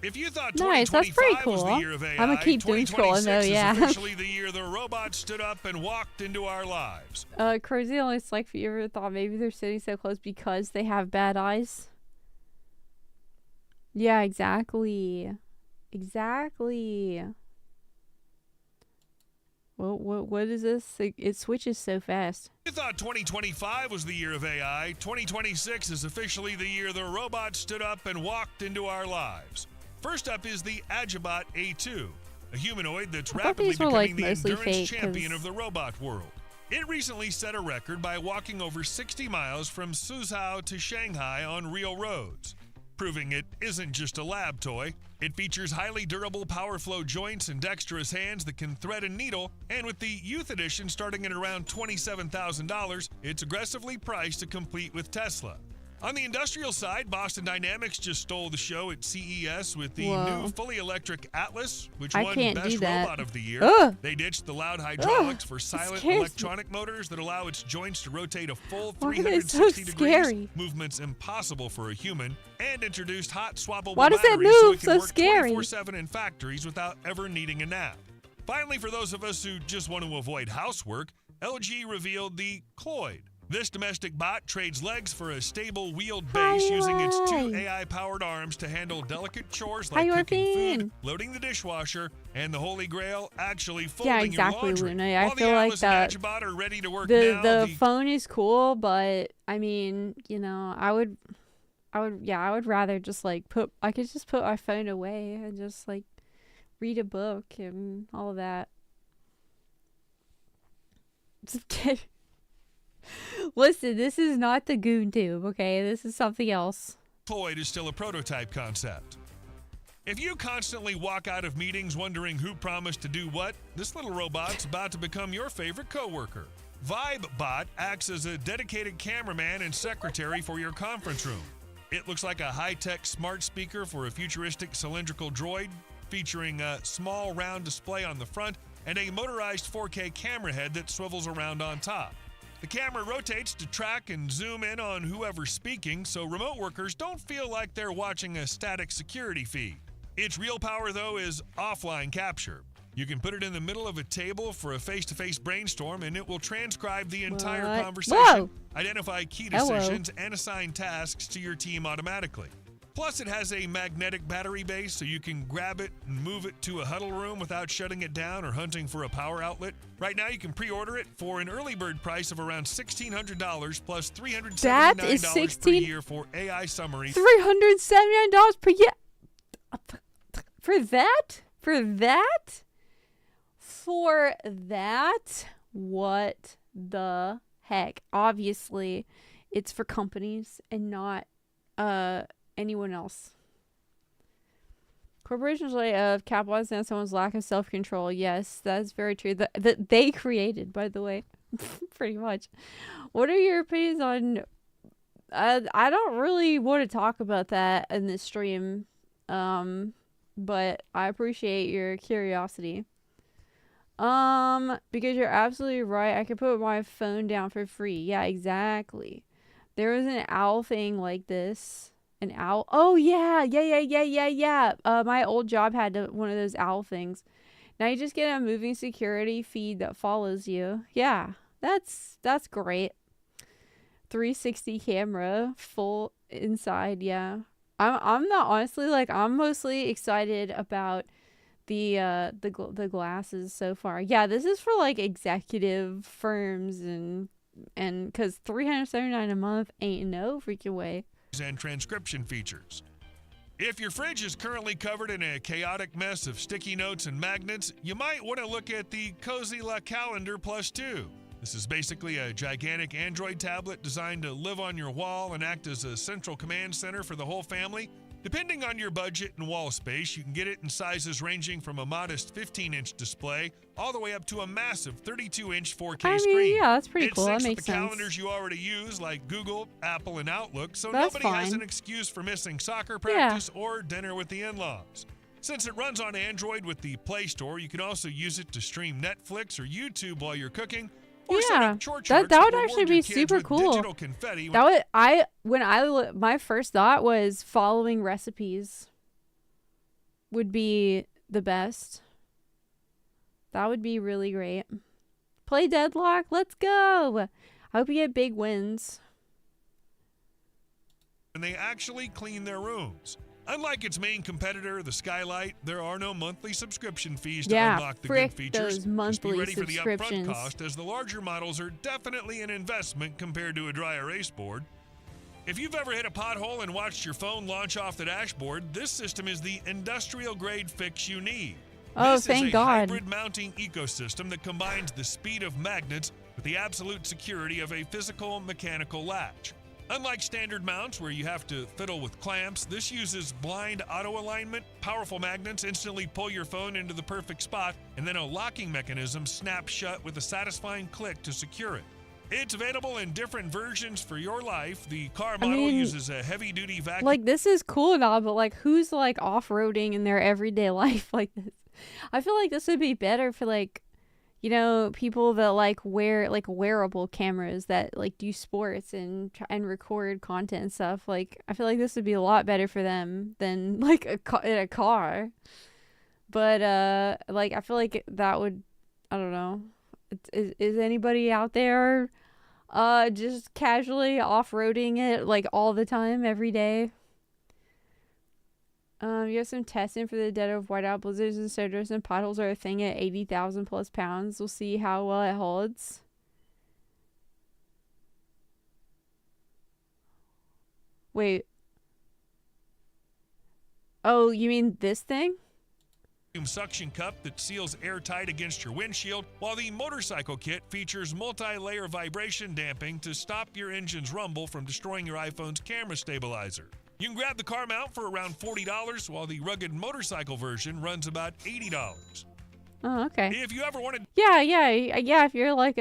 If you thought 2025 was the year of AI, I'm gonna keep doom scrolling though, is officially the year the robots stood up and walked into our lives. Crazy, it's like if you ever thought maybe they're sitting so close because they have bad eyes. Yeah, exactly. Exactly. What is this? It switches so fast. You thought 2025 was the year of AI. 2026 is officially the year the robots stood up and walked into our lives. First up is the Agibot A2, a humanoid that's rapidly becoming the endurance champion of the robot world. It recently set a record by walking over 60 miles from Suzhou to Shanghai on real roads, proving it isn't just a lab toy. It features highly durable power flow joints and dexterous hands that can thread a needle, and with the Youth Edition starting at around $27,000, it's aggressively priced to compete with Tesla. On the industrial side, Boston Dynamics just stole the show at CES with the new fully electric Atlas, which won Best Robot of the Year. They ditched the loud hydraulics for silent electronic motors that allow its joints to rotate a full 360 degrees, movements impossible for a human, and introduced hot swappable batteries so it can work 24/7 in factories without ever needing a nap. Finally, for those of us who just want to avoid housework, LG revealed the Cloyd. This domestic bot trades legs for a stable wheeled base using its two AI-powered arms to handle delicate chores like cooking food, loading the dishwasher, and the holy grail, actually folding your laundry. Luna. I feel like that are ready to work the phone is cool, but I mean, you know, I would rather just like I could just put my phone away and just like read a book and all of that. Just kidding. Listen, this is not the Goon Tube, okay? This is something else. Cloyd is still a prototype concept. If you constantly walk out of meetings wondering who promised to do what, this little robot's about to become your favorite coworker. VibeBot acts as a dedicated cameraman and secretary for your conference room. It looks like a high-tech smart speaker for a futuristic cylindrical droid, featuring a small round display on the front and a motorized 4K camera head that swivels around on top. The camera rotates to track and zoom in on whoever's speaking, so remote workers don't feel like they're watching a static security feed. Its real power, though, is offline capture. You can put it in the middle of a table for a face-to-face brainstorm, and it will transcribe the entire conversation, identify key decisions, and assign tasks to your team automatically. Plus, it has a magnetic battery base, so you can grab it and move it to a huddle room without shutting it down or hunting for a power outlet. Right now, you can pre-order it for an early bird price of around $1,600 plus $379 per year for AI summaries. $379 per year? For that? For that? For that? What the heck? Obviously, it's for companies and not anyone else. Corporations capitalize on someone's lack of self-control. Yes, that's very true. That they created, by the way, pretty much. What are your opinions on? I don't really want to talk about that in this stream, but I appreciate your curiosity. Because you're absolutely right. I could put my phone down for free. Yeah, exactly. There was an owl thing like this. An owl? Oh, yeah. My old job had one of those owl things. Now you just get a moving security feed that follows you. Yeah, that's great. 360 camera, full inside. Yeah, I'm not honestly like I'm mostly excited about the glasses so far. Yeah, this is for like executive firms and because $379 a month ain't no freaking way. And transcription features. If your fridge is currently covered in a chaotic mess of sticky notes and magnets, you might want to look at the Cozy La Calendar Plus 2. This is basically a gigantic Android tablet designed to live on your wall and act as a central command center for the whole family. Depending on your budget and wall space, you can get it in sizes ranging from a modest 15-inch display all the way up to a massive 32-inch 4K screen. Yeah, that's pretty cool. That makes the sense. calendars you already use, like Google, Apple, and Outlook, so that's nobody fine. has an excuse for missing soccer practice or dinner with the in-laws. Since it runs on Android with the Play Store, you can also use it to stream Netflix or YouTube while you're cooking. Yeah, that would actually be super cool. My first thought was following recipes would be the best. That would be really great. Play Deadlock, let's go. I hope you get big wins. And they actually clean their rooms. Unlike its main competitor, the Skylight, there are no monthly subscription fees to unlock the good features. Those monthly Just be ready for the subscriptions. upfront cost, as the larger models are definitely an investment compared to a dry erase board. If you've ever hit a pothole and watched your phone launch off the dashboard, this system is the industrial-grade fix you need. Oh, thank God. This is a hybrid mounting ecosystem that combines the speed of magnets with the absolute security of a physical mechanical latch. Unlike standard mounts where you have to fiddle with clamps, this uses blind auto alignment. Powerful magnets instantly pull your phone into the perfect spot, and then a locking mechanism snaps shut with a satisfying click to secure it. It's available in different versions for your life. The car model uses a heavy-duty vacuum. Like, this is cool and all, but like, who's like off-roading in their everyday life like this? I feel like this would be better for like, you know, people that like wear like wearable cameras that like do sports and record content and stuff. Like, I feel like this would be a lot better for them than like in a car. But like, I feel like that would, I don't know. Is anybody out there just casually off-roading it like all the time, every day? You have some testing for the dead of whiteout blizzards and surges and potholes are a thing at 80,000 plus pounds. We'll see how well it holds. Wait. Oh, you mean this thing? Suction cup that seals airtight against your windshield, while the motorcycle kit features multi-layer vibration damping to stop your engine's rumble from destroying your iPhone's camera stabilizer. You can grab the car mount for around $40, while the rugged motorcycle version runs about $80. Oh, okay. If you ever wanted... Yeah, if you're like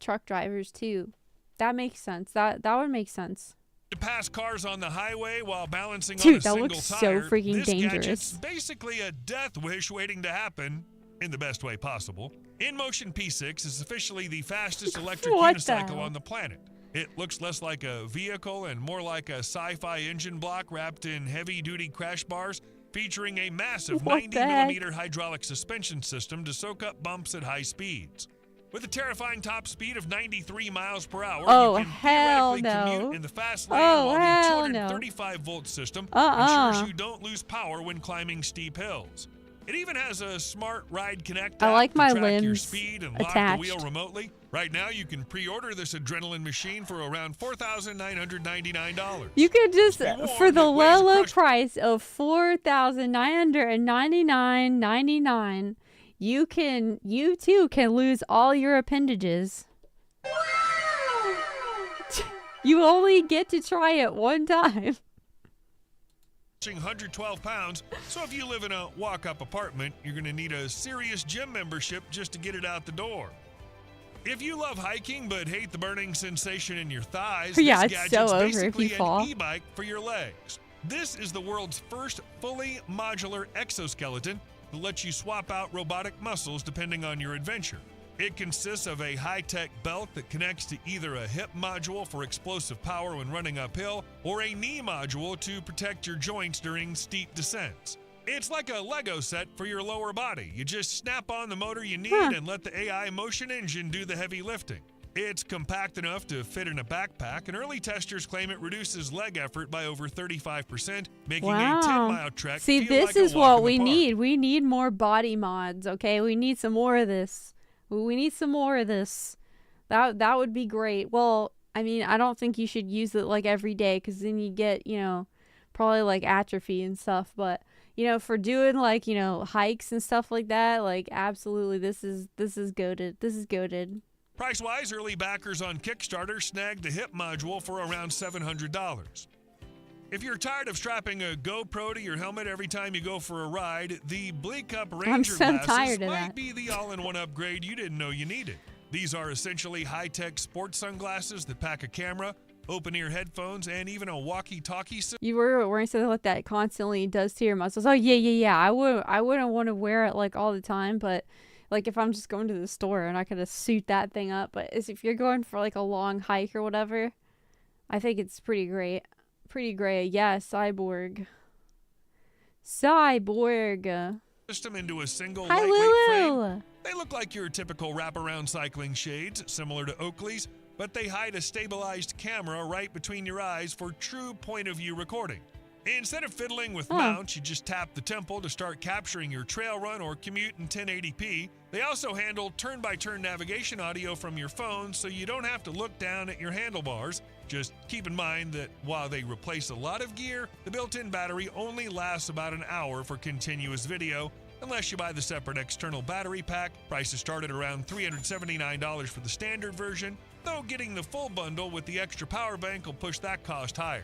truck drivers too. That makes sense. That would make sense. To pass cars on the highway while balancing Dude, on a single tire, that looks so freaking dangerous. Gadget's basically a death wish waiting to happen in the best way possible. InMotion P6 is officially the fastest electric unicycle on the planet. It looks less like a vehicle and more like a sci-fi engine block wrapped in heavy-duty crash bars, featuring a massive 90mm hydraulic suspension system to soak up bumps at high speeds. With a terrifying top speed of 93 miles per hour, you can theoretically commute in the fast lane, while the 235-volt system ensures you don't lose power when climbing steep hills. It even has a smart Ride Connect app to track your speed and lock the wheel remotely. Right now, you can pre-order this adrenaline machine for around $4,999. You could just, for the low price of $4,999.99, you too can lose all your appendages. You only get to try it one time. approaching 112 pounds, so if you live in a walk-up apartment, you're going to need a serious gym membership just to get it out the door. If you love hiking but hate the burning sensation in your thighs, yeah, this it's gadget's so over if basically you fall. an e-bike for your legs. This is the world's first fully modular exoskeleton that lets you swap out robotic muscles depending on your adventure. It consists of a high-tech belt that connects to either a hip module for explosive power when running uphill or a knee module to protect your joints during steep descents. It's like a Lego set for your lower body. You just snap on the motor you need and let the AI motion engine do the heavy lifting. It's compact enough to fit in a backpack, and early testers claim it reduces leg effort by over 35%, making a 10-mile trek See, feel this like a is walk what in the we park. need. We need more body mods, okay? We need some more of this. We need some more of this. That would be great. Well, I mean, I don't think you should use it like every day, because then you get, you know, probably like atrophy and stuff. But, you know, for doing like, you know, hikes and stuff like that, like absolutely, this is goated. This is goated. Price-wise, early backers on Kickstarter snagged the hip module for around $700. If you're tired of strapping a GoPro to your helmet every time you go for a ride, the Bleak Up Ranger glasses might be the all-in-one upgrade you didn't know you needed. These are essentially high-tech sports sunglasses that pack a camera, open-ear headphones, and even a walkie-talkie system. You were wearing something like that constantly does to your muscles. Oh yeah. I wouldn't want to wear it like all the time, but like if I'm just going to the store and I could suit that thing up. But if you're going for like a long hike or whatever, I think it's pretty great. Pretty great. Yeah, cyborg. System into a single Hi, lightweight Lulu. frame. They look like your typical wraparound cycling shades, similar to Oakley's, but they hide a stabilized camera right between your eyes for true point-of-view recording. Instead of fiddling with mounts, you just tap the temple to start capturing your trail run or commute in 1080p. They also handle turn-by-turn navigation audio from your phone, so you don't have to look down at your handlebars. Just keep in mind that while they replace a lot of gear, the built-in battery only lasts about an hour for continuous video, unless you buy the separate external battery pack. Prices start at around $379 for the standard version, though getting the full bundle with the extra power bank will push that cost higher.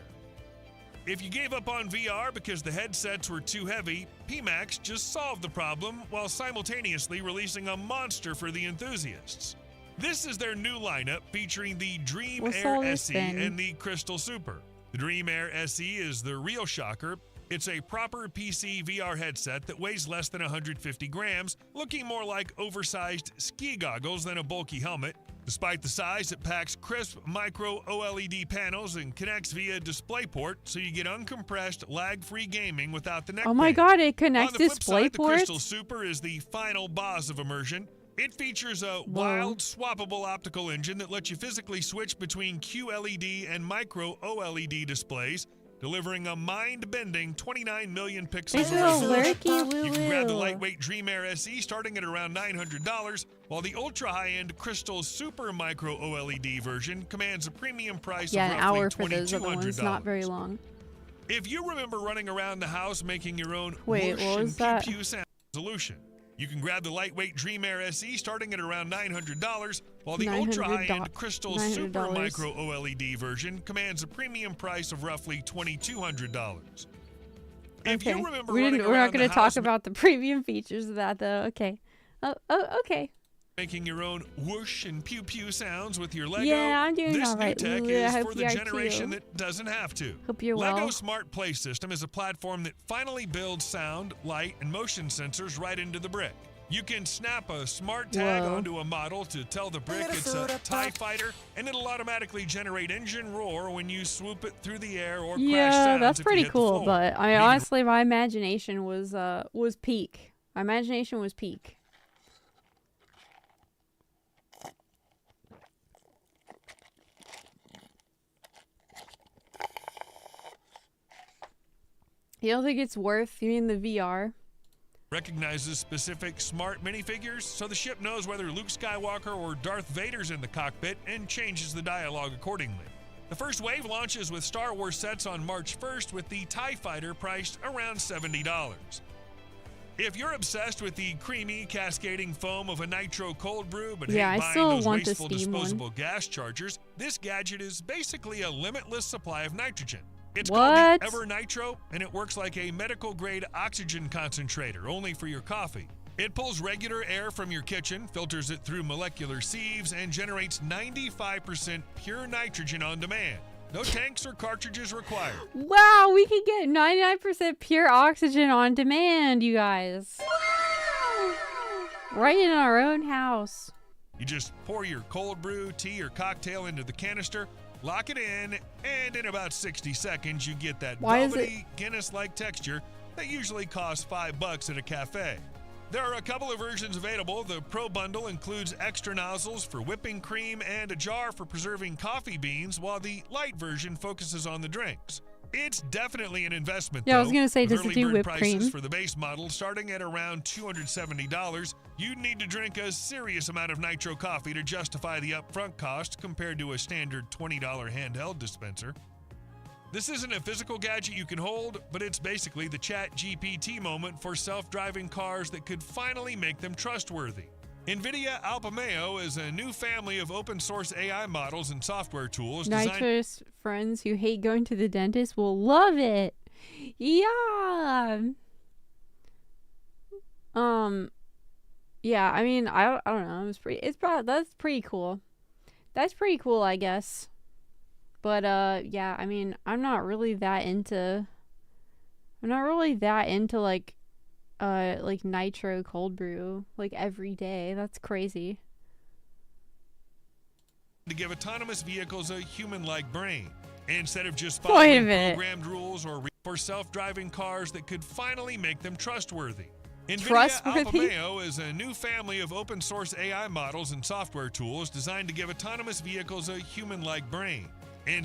If you gave up on VR because the headsets were too heavy, Pimax just solved the problem while simultaneously releasing a monster for the enthusiasts. This is their new lineup featuring the Dream Air SE and the Crystal Super. The Dream Air SE is the real shocker. It's a proper PC VR headset that weighs less than 150 grams, looking more like oversized ski goggles than a bulky helmet. Despite the size, it packs crisp micro OLED panels and connects via DisplayPort, so you get uncompressed, lag-free gaming without the neck Oh my pain. god, it connects On the flip side, the DisplayPort? Crystal Super is the final boss of immersion. It features a wild, swappable optical engine that lets you physically switch between QLED and micro OLED displays, delivering a mind-bending 29 million pixels It's of a resolution. lurky You can grab the woo-woo. lightweight Dream Air SE starting at around $900, while the ultra-high-end Crystal Super Micro OLED version commands a premium price Yeah, of an roughly hour for those other ones, $2,200. not very long. If you remember running around the house making your own Wait, whoosh what was and that? pew-pew sound resolution, you can grab the lightweight Dream Air SE starting at around $900, while the ultra-high-end Crystal Super $900. Micro OLED version commands a premium price of roughly $2,200. If you remember we're running not around going the to talk house about the premium features of that, though. Okay. Oh, okay. making your own whoosh and pew-pew sounds with your Lego, Yeah, I'm doing this all right, new tech Lulu. I is hope for you the are generation too. that doesn't have to. Hope you're Lego well. Smart Play System is a platform that finally builds sound, light, and motion sensors right into the brick. You can snap a smart tag onto a model to tell the brick it's a TIE fighter, and it'll automatically generate engine roar when you swoop it through the air or crash sounds That's if you pretty hit the cool. floor. But I mean, honestly, my imagination was peak. My imagination was peak. You don't think it's worth? You mean the VR? Recognizes specific smart minifigures, so the ship knows whether Luke Skywalker or Darth Vader's in the cockpit and changes the dialogue accordingly. The first wave launches with Star Wars sets on March 1st, with the TIE Fighter priced around $70. If you're obsessed with the creamy, cascading foam of a nitro cold brew but hate I buying still those want the wasteful Steam one. disposable gas chargers, this gadget is basically a limitless supply of nitrogen. It's called the Ever Nitro, and it works like a medical-grade oxygen concentrator, only for your coffee. It pulls regular air from your kitchen, filters it through molecular sieves, and generates 95% pure nitrogen on demand. No tanks or cartridges required. Wow, we can get 99% pure oxygen on demand, you guys. Right in our own house. You just pour your cold brew, tea, or cocktail into the canister, lock it in, and in about 60 seconds, you get that velvety, Guinness-like texture that usually costs $5 at a cafe. There are a couple of versions available. The Pro Bundle includes extra nozzles for whipping cream and a jar for preserving coffee beans, while the light version focuses on the drinks. It's definitely an investment, yeah, though. I was going to say, does it do whipped prices cream? For the base model starting at around $270, you'd need to drink a serious amount of nitro coffee to justify the upfront cost compared to a standard $20 handheld dispenser. This isn't a physical gadget you can hold, but it's basically the ChatGPT moment for self-driving cars that could finally make them trustworthy. NVIDIA Alpamayo is a new family of open-source AI models and software tools Nitrous friends who hate going to the dentist will love it. Yeah. Yeah, I mean, I don't know. That's pretty cool. That's pretty cool, I guess. But yeah, I mean, I'm not really that into like nitro cold brew like every day. That's crazy. To give autonomous vehicles a human-like brain instead of just following programmed rules or for self-driving cars that could finally make them trustworthy. NVIDIA Alpamayo is a new family of open-source AI models and software tools designed to give autonomous vehicles a human-like brain.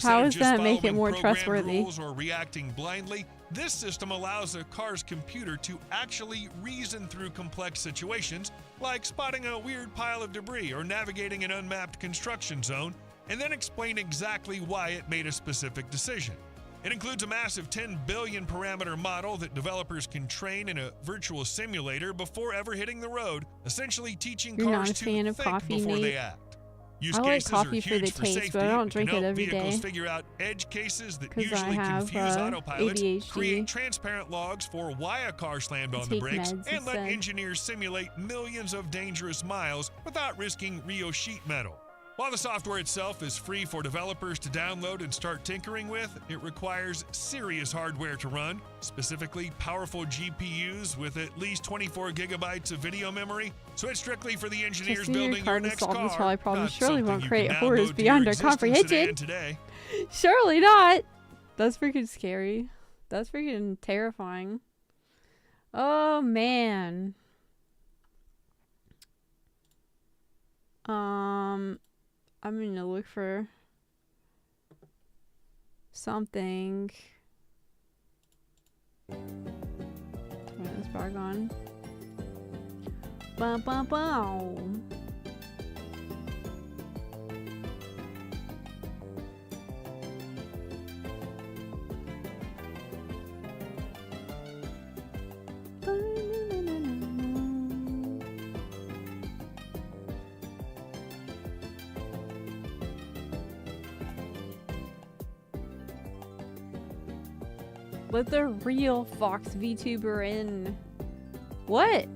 How does that make it more trustworthy? Rules or reacting blindly, this system allows a car's computer to actually reason through complex situations, like spotting a weird pile of debris or navigating an unmapped construction zone, and then explain exactly why it made a specific decision. It includes a massive 10 billion parameter model that developers can train in a virtual simulator before ever hitting the road, essentially teaching cars to think before they act. Use I like cases coffee are for the huge taste, safety. but I don't drink it every vehicles day. Figure out edge cases that 'Cause usually I have, confuse autopilots, ADHD. create transparent logs for why a car slammed on the brakes, and let engineers simulate millions of dangerous miles without risking real sheet metal. While the software itself is free for developers to download and start tinkering with, it requires serious hardware to run, specifically powerful GPUs with at least 24 gigabytes of video memory. So it's strictly for the engineers building your next car. Problem surely won't create horrors beyond our comprehension. Today. Surely not. That's freaking scary. That's freaking terrifying. Oh man. I'm gonna look for something. Turn this back on. Bum, bum, bum. Let the real Fox VTuber in. What?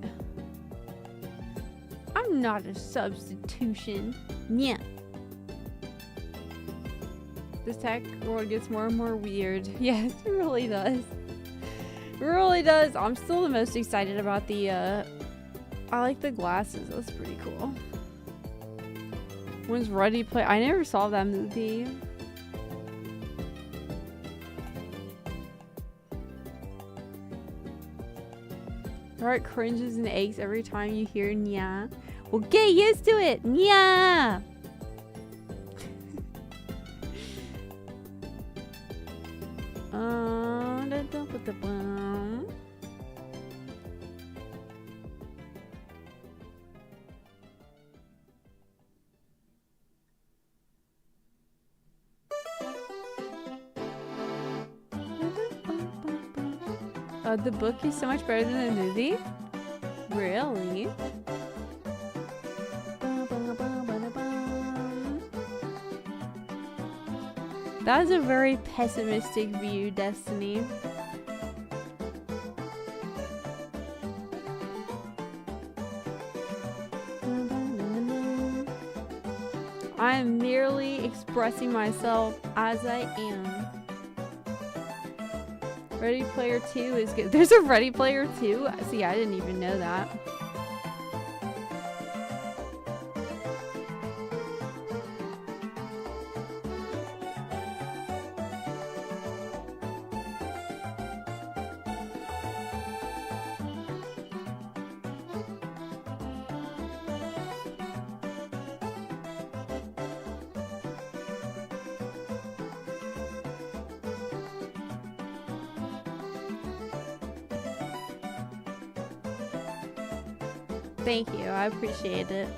I'm not a substitution. Yeah. This tech world gets more and more weird. Yes, it really does. It really does. I'm still the most excited about the, I like the glasses. That's pretty cool. When's Ready Play? I never saw that movie. Heart cringes and aches every time you hear nya. Well, get used to it. Nya. The book is so much better than the movie? Really? That is a very pessimistic view, Destiny. I am merely expressing myself as I am. Ready Player 2 is good. There's a Ready Player 2? See, I didn't even know that. Thank you, I appreciate it.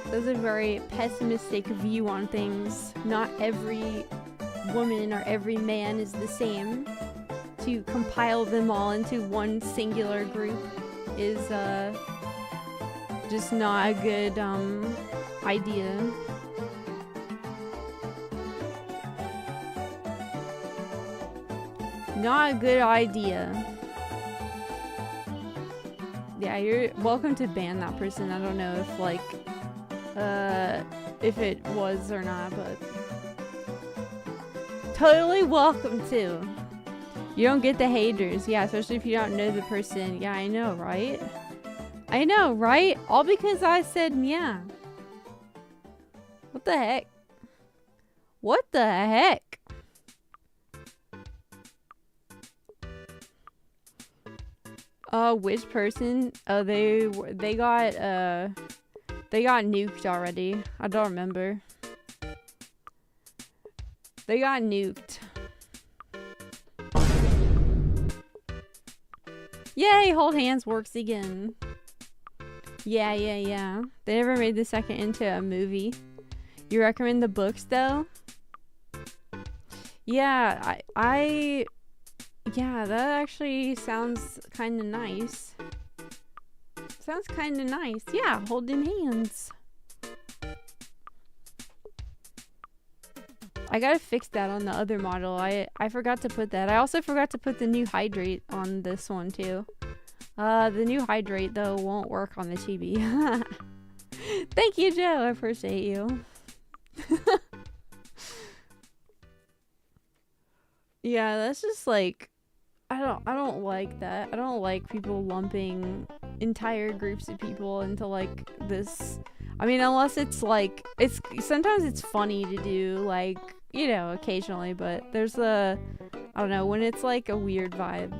That's a very pessimistic view on things. Not every woman or every man is the same. To compile them all into one singular group is just not a good idea. Not a good idea. Yeah, you're welcome to ban that person. I don't know if like if it was or not, but totally welcome to. You don't get the haters, yeah, especially if you don't know the person. Yeah, I know, right? I know, right? All because I said yeah. What the heck? What the heck? Which person? Oh, they got nuked already. I don't remember. They got nuked. Yay, hold hands works again. Yeah. They never made the second into a movie. You recommend the books though? Yeah, yeah, that actually sounds kind of nice. Sounds kind of nice. Yeah, holding hands. I gotta fix that on the other model. I forgot to put that. I also forgot to put the new hydrate on this one too. The new hydrate though won't work on the chibi. Thank you, Joe. I appreciate you. Yeah, that's just like I don't like that. I don't like people lumping entire groups of people into like this. I mean, unless it's like sometimes it's funny to do, like, you know, occasionally, but there's I don't know, when it's like a weird vibe.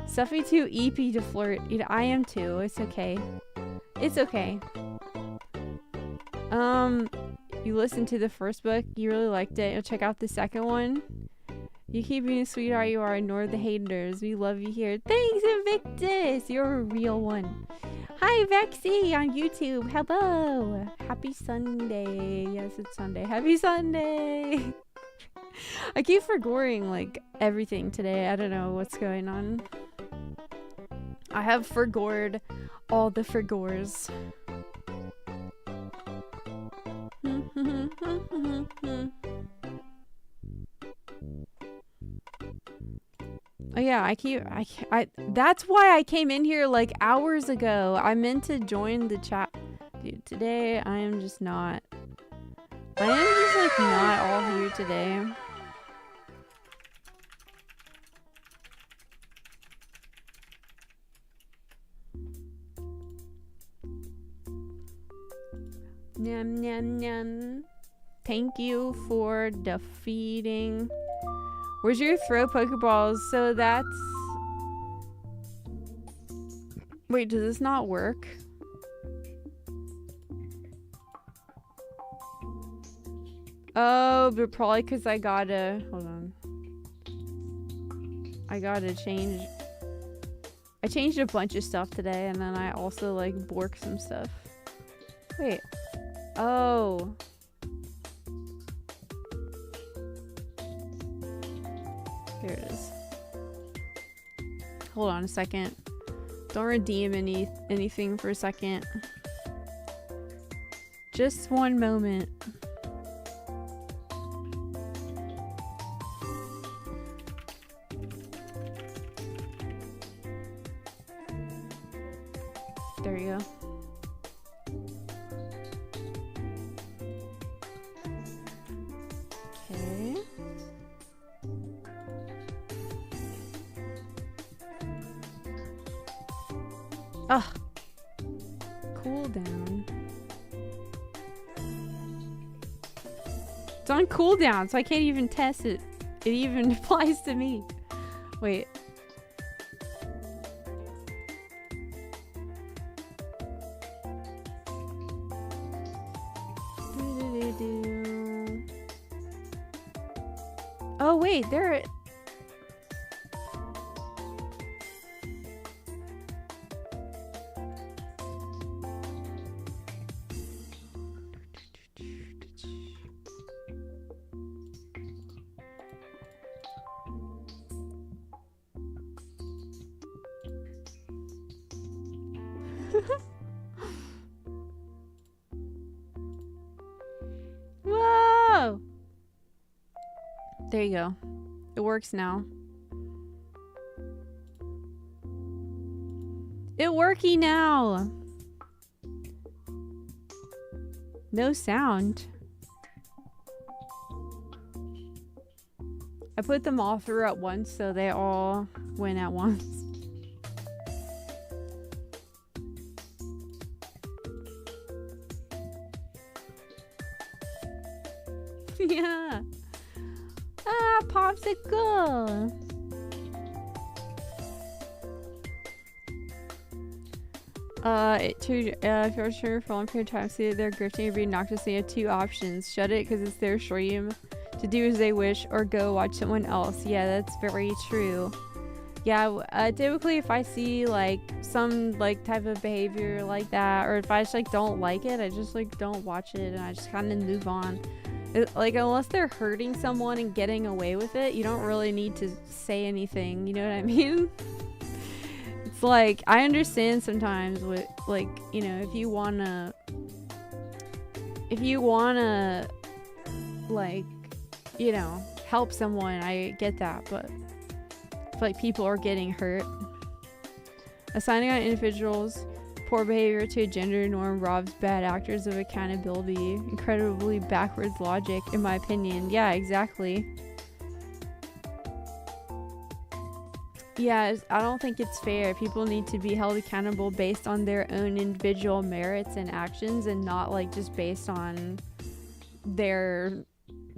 Stuffy too EP to flirt. You know, I am too. It's okay. It's okay. You listened to the first book, you really liked it. You'll check out the second one. You keep being a sweetheart you are. Ignore the haters. We love you here. Thanks, Invictus. You're a real one. Hi, Vexy on YouTube. Hello. Happy Sunday. Yes, it's Sunday. Happy Sunday. I keep forgoing like everything today. I don't know what's going on. I have forgored all the forgores. Oh yeah, I that's why I came in here like hours ago. I meant to join the chat. Dude, today I am just not. I am just like not all here today. Nyam nyam nyam. Thank you for defeating. Where's your throw Pokeballs? So that's... Wait, does this not work? Oh, but probably because I gotta... Hold on. I gotta change... I changed a bunch of stuff today, and then I also, like, borked some stuff. Wait. Oh. Here it is. Hold on a second. Don't redeem anything for a second. Just one moment. There you go. Okay. Ugh. Cool down. It's on cooldown, so I can't even test it. It even applies to me. Wait. Oh wait, there. Whoa! There you go. It works now. It working now. No sound. I put them all through at once so they all went at once. Yeah. Ah, popsicle. If you're sure for a long period of time, see they're grifting or being obnoxious, you have two options. Shut it because it's their stream to do as they wish, or go watch someone else. Yeah, that's very true. Yeah, typically if I see like some like type of behavior like that, or if I just like don't like it, I just like don't watch it and I just kind of move on. Like, unless they're hurting someone and getting away with it, you don't really need to say anything, you know what I mean? It's like, I understand sometimes with, like, you know, if you wanna, like, you know, help someone, I get that, but if, like, people are getting hurt. Assigning on individuals poor behavior to a gender norm robs bad actors of accountability. Incredibly backwards logic, in my opinion. Yeah, exactly. Yeah, I don't think it's fair. People need to be held accountable based on their own individual merits and actions, and not like just based on their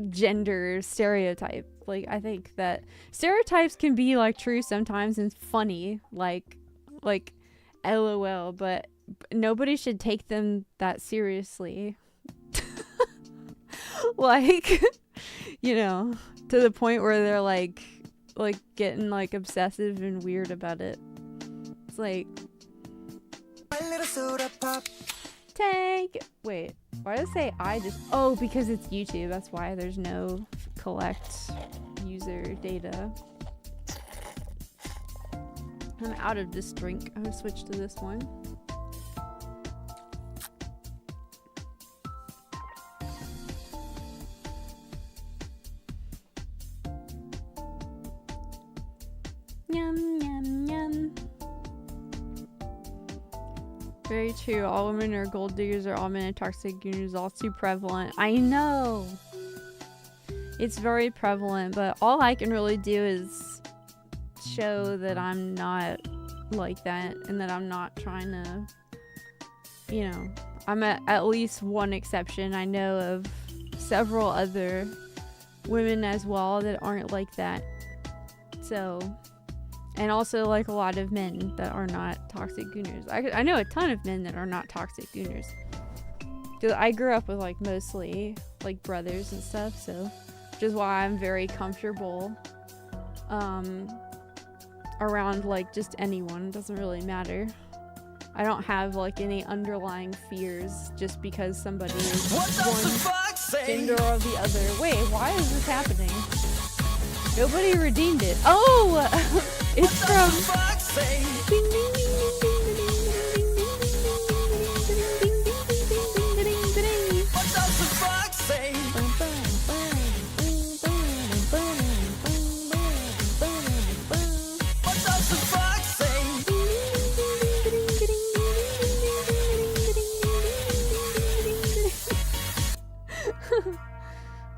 gender stereotype. Like, I think that stereotypes can be like true sometimes and funny, like LOL, but nobody should take them that seriously. Like, you know, to the point where they're like getting like obsessive and weird about it. It's like, my little soda pop. Tank. Wait, why did I say I just? Oh, because it's YouTube. That's why there's no collect user data. I'm out of this drink. I'm gonna switch to this one. Yum, yum, yum. Very true. All women are gold diggers, or all men are toxic unions. All too prevalent. I know. It's very prevalent, but all I can really do is show that I'm not like that, and that I'm not trying to, you know, I'm at least one exception. I know of several other women as well that aren't like that. So, and also like a lot of men that are not toxic gooners. I know a ton of men that are not toxic gooners. Because I grew up with like mostly like brothers and stuff, so which is why I'm very comfortable around like just anyone. It doesn't really matter. I don't have like any underlying fears just because somebody is one gender or the other. Wait, why is this happening? Nobody redeemed it. Oh, it's from. Ding, ding, ding, ding, ding, ding, ding, ding, ding, ding, ding, ding, ding, ding, ding, ding, ding, ding.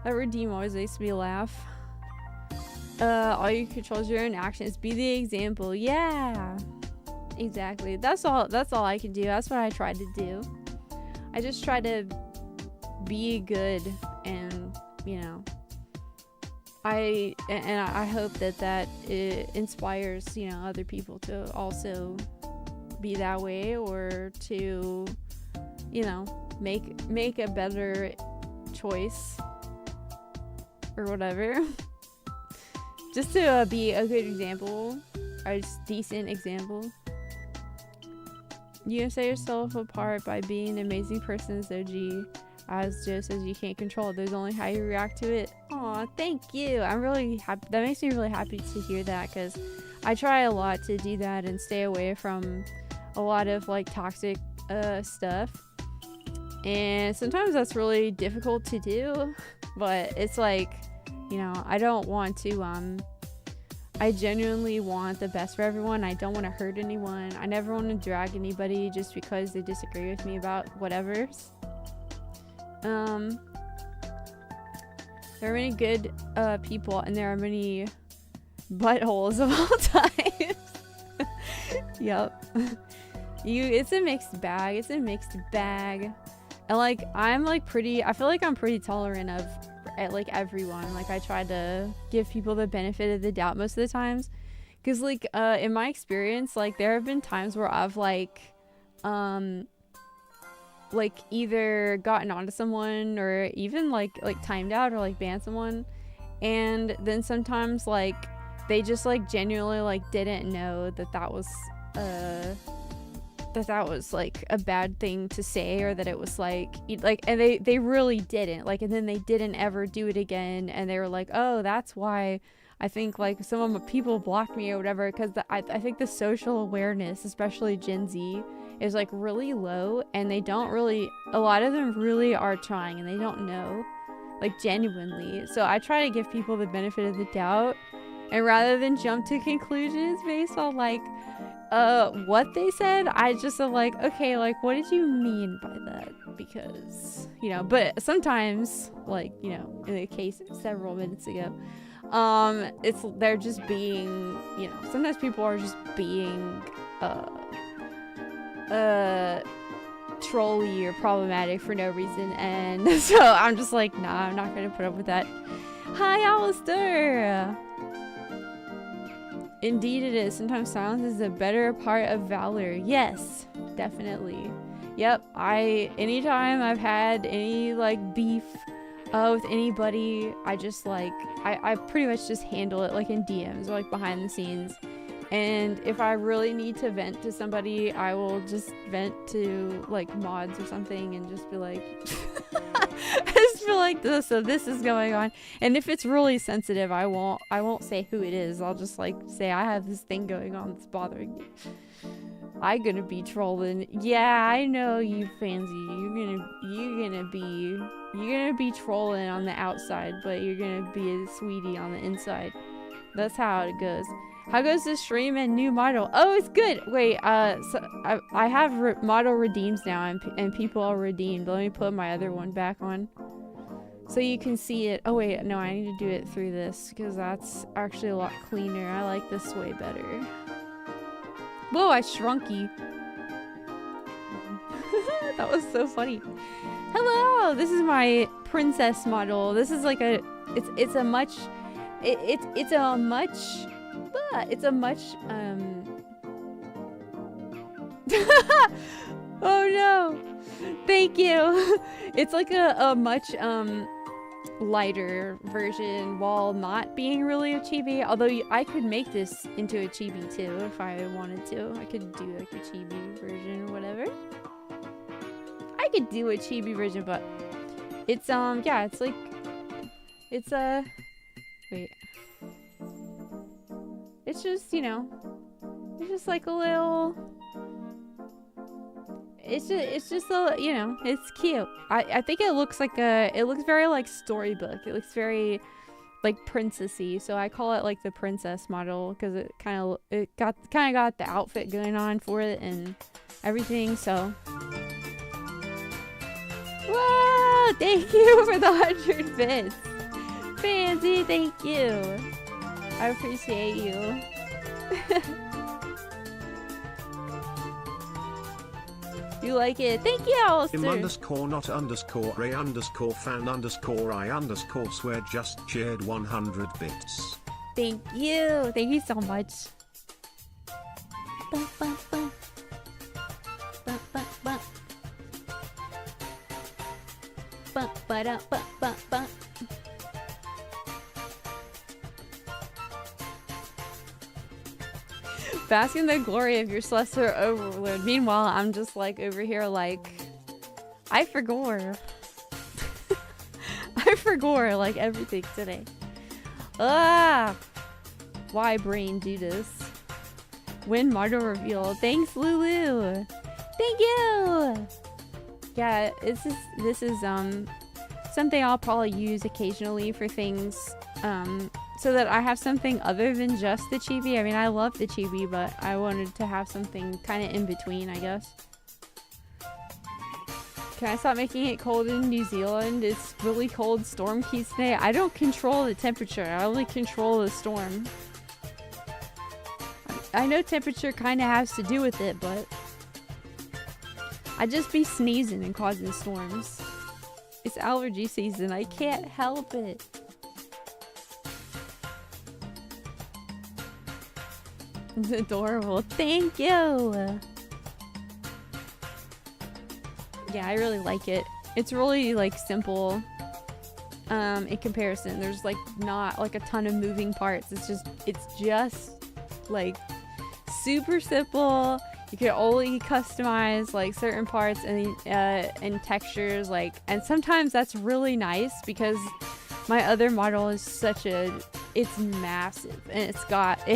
That redeem always makes me laugh. All you control is your own actions. Be the example. Yeah. Exactly. That's all I can do. That's what I try to do. I just try to be good, and you know, I hope that it inspires, you know, other people to also be that way, or to, you know, make a better choice or whatever. Just to be a good example, or just decent example. You set yourself apart by being an amazing person, Zojie. As Joe says, you can't control it. There's only how you react to it. Aw, thank you. I'm really happy. That makes me really happy to hear that, because I try a lot to do that and stay away from a lot of like toxic stuff. And sometimes that's really difficult to do, but it's like, you know, I don't want to I genuinely want the best for everyone. I don't want to hurt anyone. I never want to drag anybody just because they disagree with me about whatever. There are many good people, and there are many buttholes of all times. Yep. It's a mixed bag. It's a mixed bag. And like, I feel like I'm pretty tolerant of like everyone. Like, I try to give people the benefit of the doubt most of the times, because like in my experience, like there have been times where I've like either gotten onto someone, or even like timed out, or like banned someone, and then sometimes like they just like genuinely like didn't know that was like a bad thing to say, or that it was like and they really didn't like, and then they didn't ever do it again, and they were like, oh, that's why I think like some of my people blocked me or whatever, because I think the social awareness, especially Gen Z, is like really low, and they don't really, a lot of them really are trying, and they don't know, like genuinely. So I try to give people the benefit of the doubt, and rather than jump to conclusions based on like what they said, I just am like, okay, like what did you mean by that? Because, you know, but sometimes, like, you know, in the case several minutes ago, they're just being, you know, sometimes people are just being trolly or problematic for no reason, and so I'm just like, nah, I'm not gonna put up with that. Hi, Alistair. Indeed it is. Sometimes silence is a better part of valor. Yes, definitely. Yep, anytime I've had any like beef with anybody, I just like, I pretty much just handle it like in DMs or like behind the scenes. And if I really need to vent to somebody, I will just vent to like mods or something, and just be like, I just feel like this, so this is going on. And if it's really sensitive, I won't say who it is. I'll just like say, I have this thing going on that's bothering me. I'm gonna be trolling. Yeah, I know you, Fancy. You're gonna be trolling on the outside, but you're gonna be a sweetie on the inside. That's how it goes. How goes the stream and new model? Oh, it's good. Wait, so I have model redeems now, and people are redeemed. Let me put my other one back on so you can see it. Oh wait, no, I need to do it through this, because that's actually a lot cleaner. I like this way better. Whoa, I shrunk you. That was so funny. Hello, this is my princess model. This is like it's a much oh no, thank you. It's like a much lighter version, while not being really a chibi, although I could make this into a chibi too if I wanted to. I could do like a chibi version or whatever. I could do a chibi version, but it's yeah, it's like, it's wait, it's just, you know, it's just like a little, it's just a, you know, it's cute. I think it looks like it looks very like storybook. It looks very like princessy, so I call it like the princess model, because it kind of got the outfit going on for it and everything. So whoa, thank you for the 100 bits. Fancy, thank you. I appreciate you. You like it? Thank you, Alistair. _not_ray_fan_I_swear just cheered 100 bits. Thank you. Thank you so much. Bum, bum, bum. Bum, bum, bum. Bum, ba-da, bum, bum, bum. Bask in the glory of your celestial overlord. Meanwhile, I'm just like over here like I forgot. I forgot like everything today. Ah, why brain do this? Win model reveal. Thanks, Lulu. Thank you. Yeah, this is something I'll probably use occasionally for things so that I have something other than just the chibi. I mean, I love the chibi, but I wanted to have something kind of in between, I guess. Can I stop making it cold in New Zealand? It's really cold storm keys today. I don't control the temperature. I only control the storm. I know temperature kind of has to do with it, but I just be sneezing and causing storms. It's allergy season. I can't help it. It's adorable. Thank you. Yeah, I really like it. It's really like simple in comparison. There's like not like a ton of moving parts. It's just like super simple. You can only customize like certain parts and textures, like, and sometimes that's really nice because my other model is it's massive and it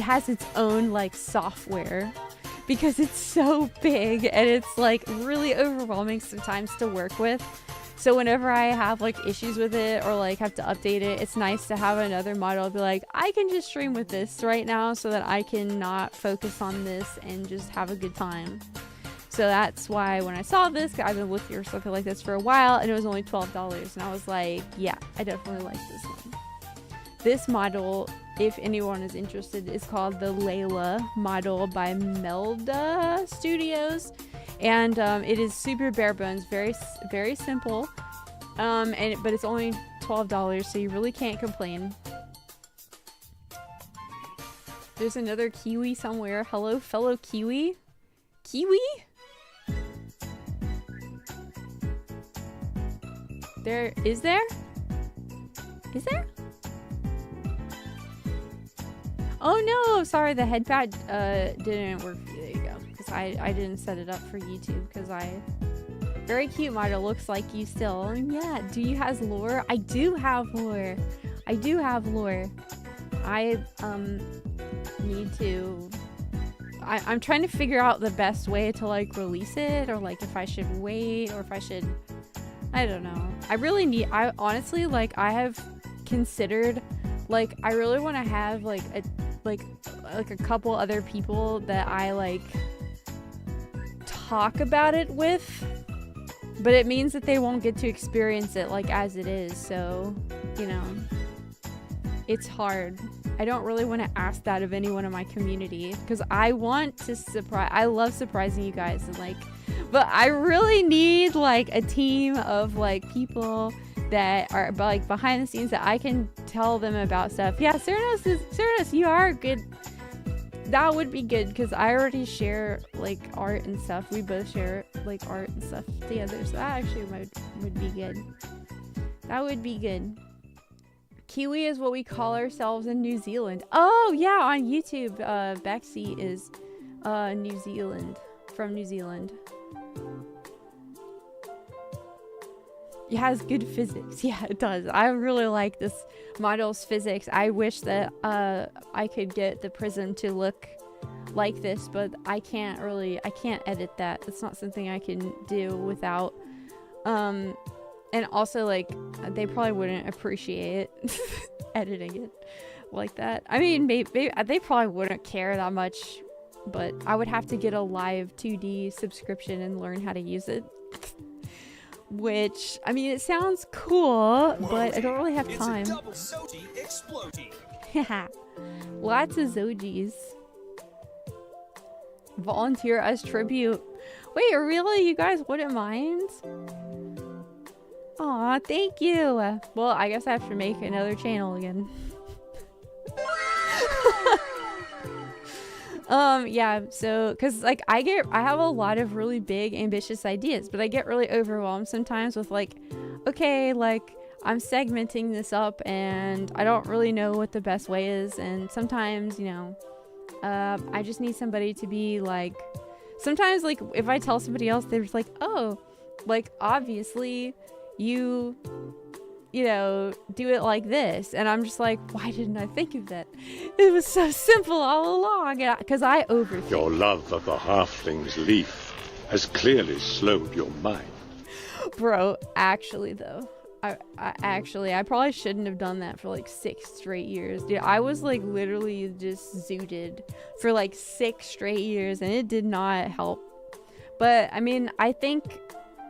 has its own like software because it's so big and it's like really overwhelming sometimes to work with. So whenever I have like issues with it or like have to update it, it's nice to have another model be like, I can just stream with this right now so that I can not focus on this and just have a good time. So that's why when I saw this, I've been looking for something like this for a while and it was only $12 and I was like, yeah, I definitely like this one. This model, if anyone is interested, is called the Layla model by Melda Studios. And it is super bare bones, very very simple, but it's only $12, so you really can't complain. There's another Kiwi somewhere. Hello, fellow Kiwi. Kiwi? Is there? Oh no, sorry, the headpat didn't work. There you go. I didn't set it up for YouTube because very cute model, looks like you still. Yeah, do you have lore? I do have lore. I need to I'm trying to figure out the best way to like release it, or like if I should wait, or if I should, I don't know. I honestly, like, I have considered, like, I really want to have like a couple other people that I like talk about it with, but it means that they won't get to experience it like as it is, so you know, it's hard. I don't really want to ask that of anyone in my community because I want to I love surprising you guys, and like, but I really need like a team of like people that are like behind the scenes that I can tell them about stuff. Yeah, Cyrnos, you are good. That would be good because I already share like art and stuff. We both share like art and stuff together, so that actually would be good. That would be good. Kiwi is what we call ourselves in New Zealand. Oh yeah, on YouTube, Bexy is New Zealand, from New Zealand. It has good physics. Yeah, it does. I really like this model's physics. I wish that I could get the prism to look like this, but I can't edit that. It's not something I can do without and also, like, they probably wouldn't appreciate it editing it like that. I mean, maybe they probably wouldn't care that much, but I would have to get a live 2D subscription and learn how to use it. which, I mean, it sounds cool, but I don't really have time. It's a double Zojieexplojie. Yeah, lots of Zojies. Volunteer as tribute. Wait, really? You guys wouldn't mind? Aw, thank you. Well, I guess I have to make another channel again. Yeah, so, cause like I have a lot of really big ambitious ideas, but I get really overwhelmed sometimes with like, okay, like I'm segmenting this up and I don't really know what the best way is. And sometimes, you know, I just need somebody to be like, sometimes like if I tell somebody else, they're just like, oh, like obviously you know, do it like this. And I'm just like, why didn't I think of that? It was so simple all along. Because I overthink. Your love of the halfling's leaf has clearly slowed your mind. Bro, actually though, I probably shouldn't have done that for like 6 straight years. Dude, I was like literally just zooted for like 6 straight years and it did not help. But I mean, I think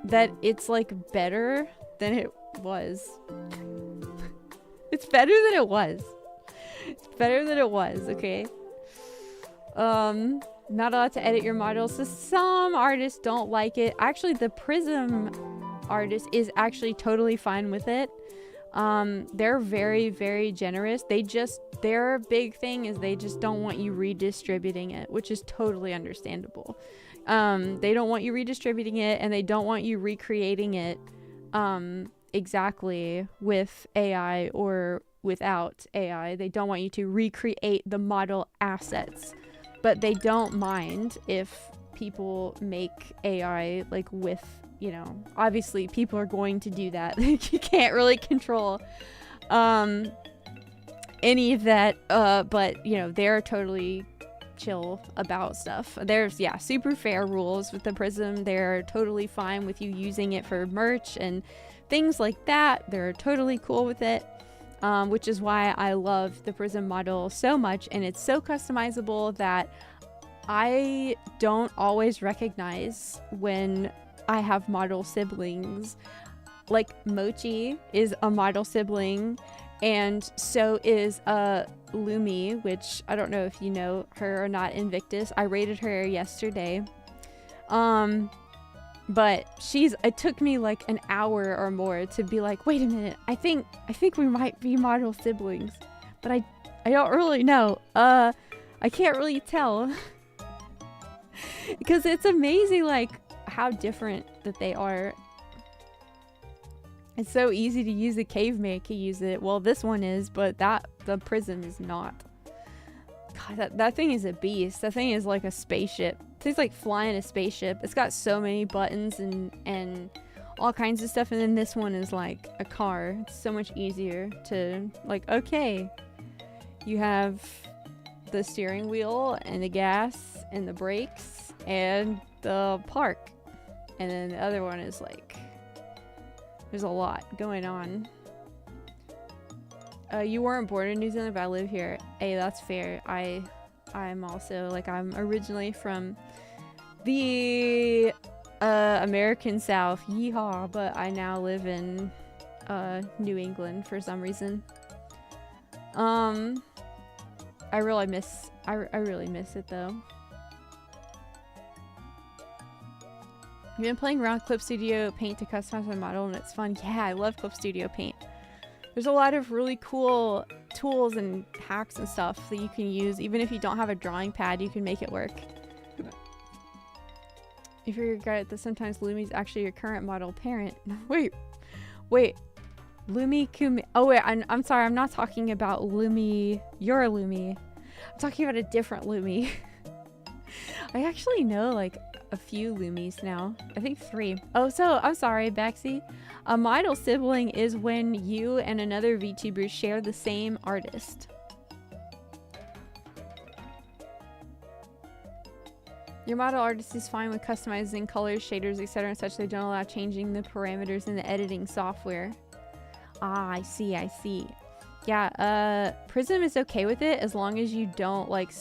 that it's like better than it was. It's better than it was. It's better than it was, okay? Not allowed to edit your models. So some artists don't like it. Actually, the Prism artist is actually totally fine with it. They're very, very generous. Their big thing is they just don't want you redistributing it, which is totally understandable. They don't want you redistributing it and they don't want you recreating it exactly with AI or without AI. They don't want you to recreate the model assets, but they don't mind if people make AI like with, you know, obviously people are going to do that. You can't really control any of that, but you know, they're totally chill about stuff. There's, yeah, super fair rules with the Prism. They're totally fine with you using it for merch and things like that. They're totally cool with it, which is why I love the Prism model so much, and it's so customizable that I don't always recognize when I have model siblings. Like Mochi is a model sibling, and so is Lumi, which I don't know if you know her or not, Invictus. I rated her yesterday. But it took me like an hour or more to be like, wait a minute, I think we might be model siblings, but I don't really know. I can't really tell. Because it's amazing like how different that they are. It's so easy to use. A caveman can use it. Well, this one is, but the Prism is not. God, that thing is a beast. That thing is like a spaceship. It's like flying a spaceship. It's got so many buttons and all kinds of stuff. And then this one is like a car. It's so much easier to like, okay, you have the steering wheel and the gas and the brakes and the park. And then the other one is like, there's a lot going on. You weren't born in New Zealand, but I live here. Hey, that's fair. I'm also, like, I'm originally from the American South. Yeehaw. But I now live in New England for some reason. I really miss it though. You've been playing around Clip Studio Paint to customize my model and it's fun. Yeah, I love Clip Studio Paint. There's a lot of really cool tools and hacks and stuff that you can use. Even if you don't have a drawing pad, you can make it work. If you regret that sometimes Lumi's actually your current model parent. Wait. Lumi Kumi. Oh wait, I'm sorry, I'm not talking about Lumi, your Lumi. I'm talking about a different Lumi. I actually know like a few Lumis now. I think 3. Oh, so I'm sorry, Baxi. A model sibling is when you and another VTuber share the same artist. Your model artist is fine with customizing colors, shaders, etc. and such. They don't allow changing the parameters in the editing software. Ah, I see. yeah, Prism is okay with it as long as you don't like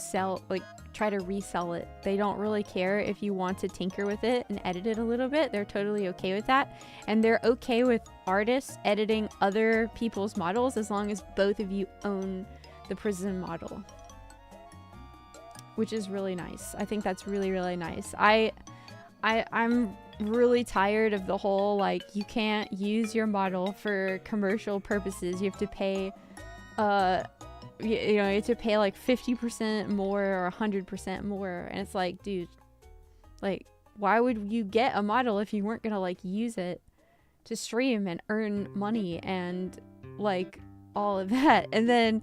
try to resell it. They don't really care if you want to tinker with it and edit it a little bit. They're totally okay with that. And they're okay with artists editing other people's models as long as both of you own the Prism model, which is really nice. I think that's really, really nice. I'm really tired of the whole like you can't use your model for commercial purposes. You have to pay you have to pay like 50% more or 100% more, and it's like, dude, like why would you get a model if you weren't gonna like use it to stream and earn money and like all of that? And then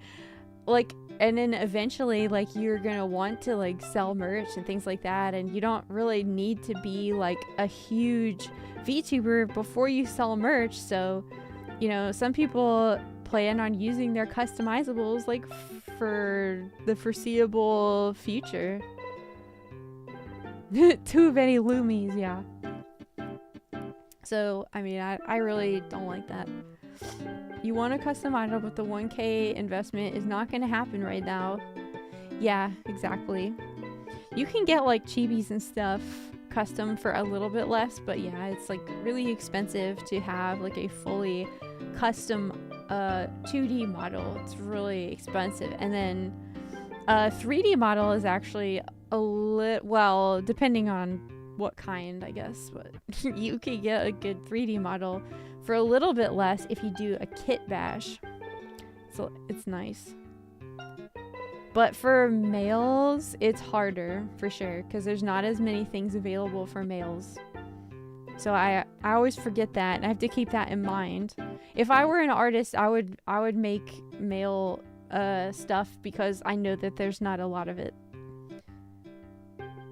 eventually like you're gonna want to like sell merch and things like that, and you don't really need to be like a huge VTuber before you sell merch. So you know, some people plan on using their customizables like for the foreseeable future. Too many loomies, yeah. So I mean, I really don't like that. You want a custom model, but the 1K investment is not going to happen right now. Yeah, exactly. You can get like chibis and stuff custom for a little bit less, but yeah, it's like really expensive to have like a fully custom 2D model. It's really expensive. And then a 3D model is actually a little, well, depending on what kind, I guess, but you can get a good 3D model for a little bit less if you do a kit bash. So it's nice. But for males, it's harder for sure because there's not as many things available for males. So I always forget that, and I have to keep that in mind. If I were an artist, I would make male stuff because I know that there's not a lot of it.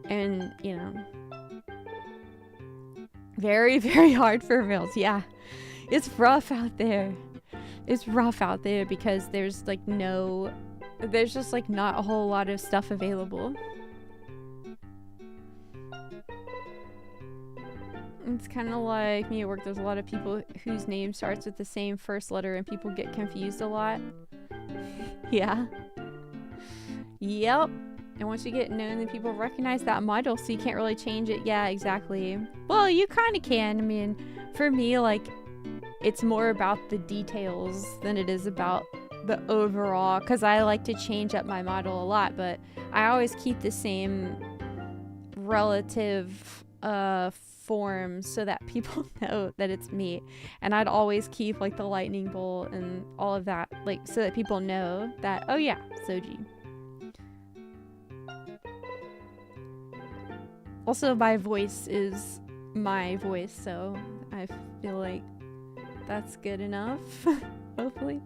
And, you know, very, very hard for males. Yeah, it's rough out there. It's rough out there because there's like there's just like not a whole lot of stuff available. It's kind of like me at work. There's a lot of people whose name starts with the same first letter and people get confused a lot. Yeah. Yep. And once you get known, then people recognize that model, so you can't really change it. Yeah, exactly. Well, you kind of can. I mean, for me, like, it's more about the details than it is about the overall, because I like to change up my model a lot, but I always keep the same relative form so that people know that it's me. And I'd always keep like the lightning bolt and all of that, like, so that people know that, oh yeah, Zojie. Also, my voice is my voice, so I feel like that's good enough. Hopefully.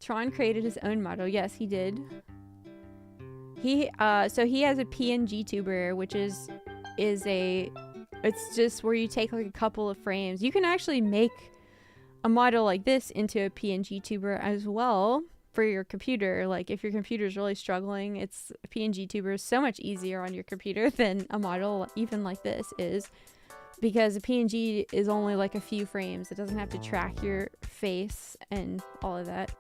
Tron created his own model. Yes, he did. So he has a PNG tuber, which is it's just where you take like a couple of frames. You can actually make a model like this into a PNG tuber as well for your computer. Like if your computer is really struggling, a PNG tuber is so much easier on your computer than a model even like this is, because a PNG is only like a few frames. It doesn't have to track your face and all of that.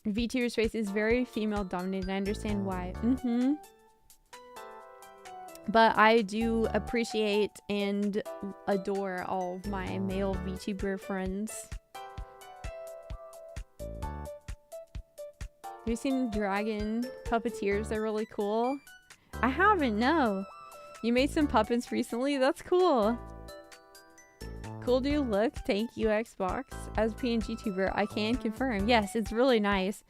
VTuber's face is very female dominated. I understand why. But I do appreciate and adore all of my male VTuber friends. Have you seen dragon puppeteers? They're really cool. I haven't, no. You made some puppets recently? That's cool. Cool dude look. Thank you, Xbox. As PNG tuber, I can confirm. Yes, it's really nice.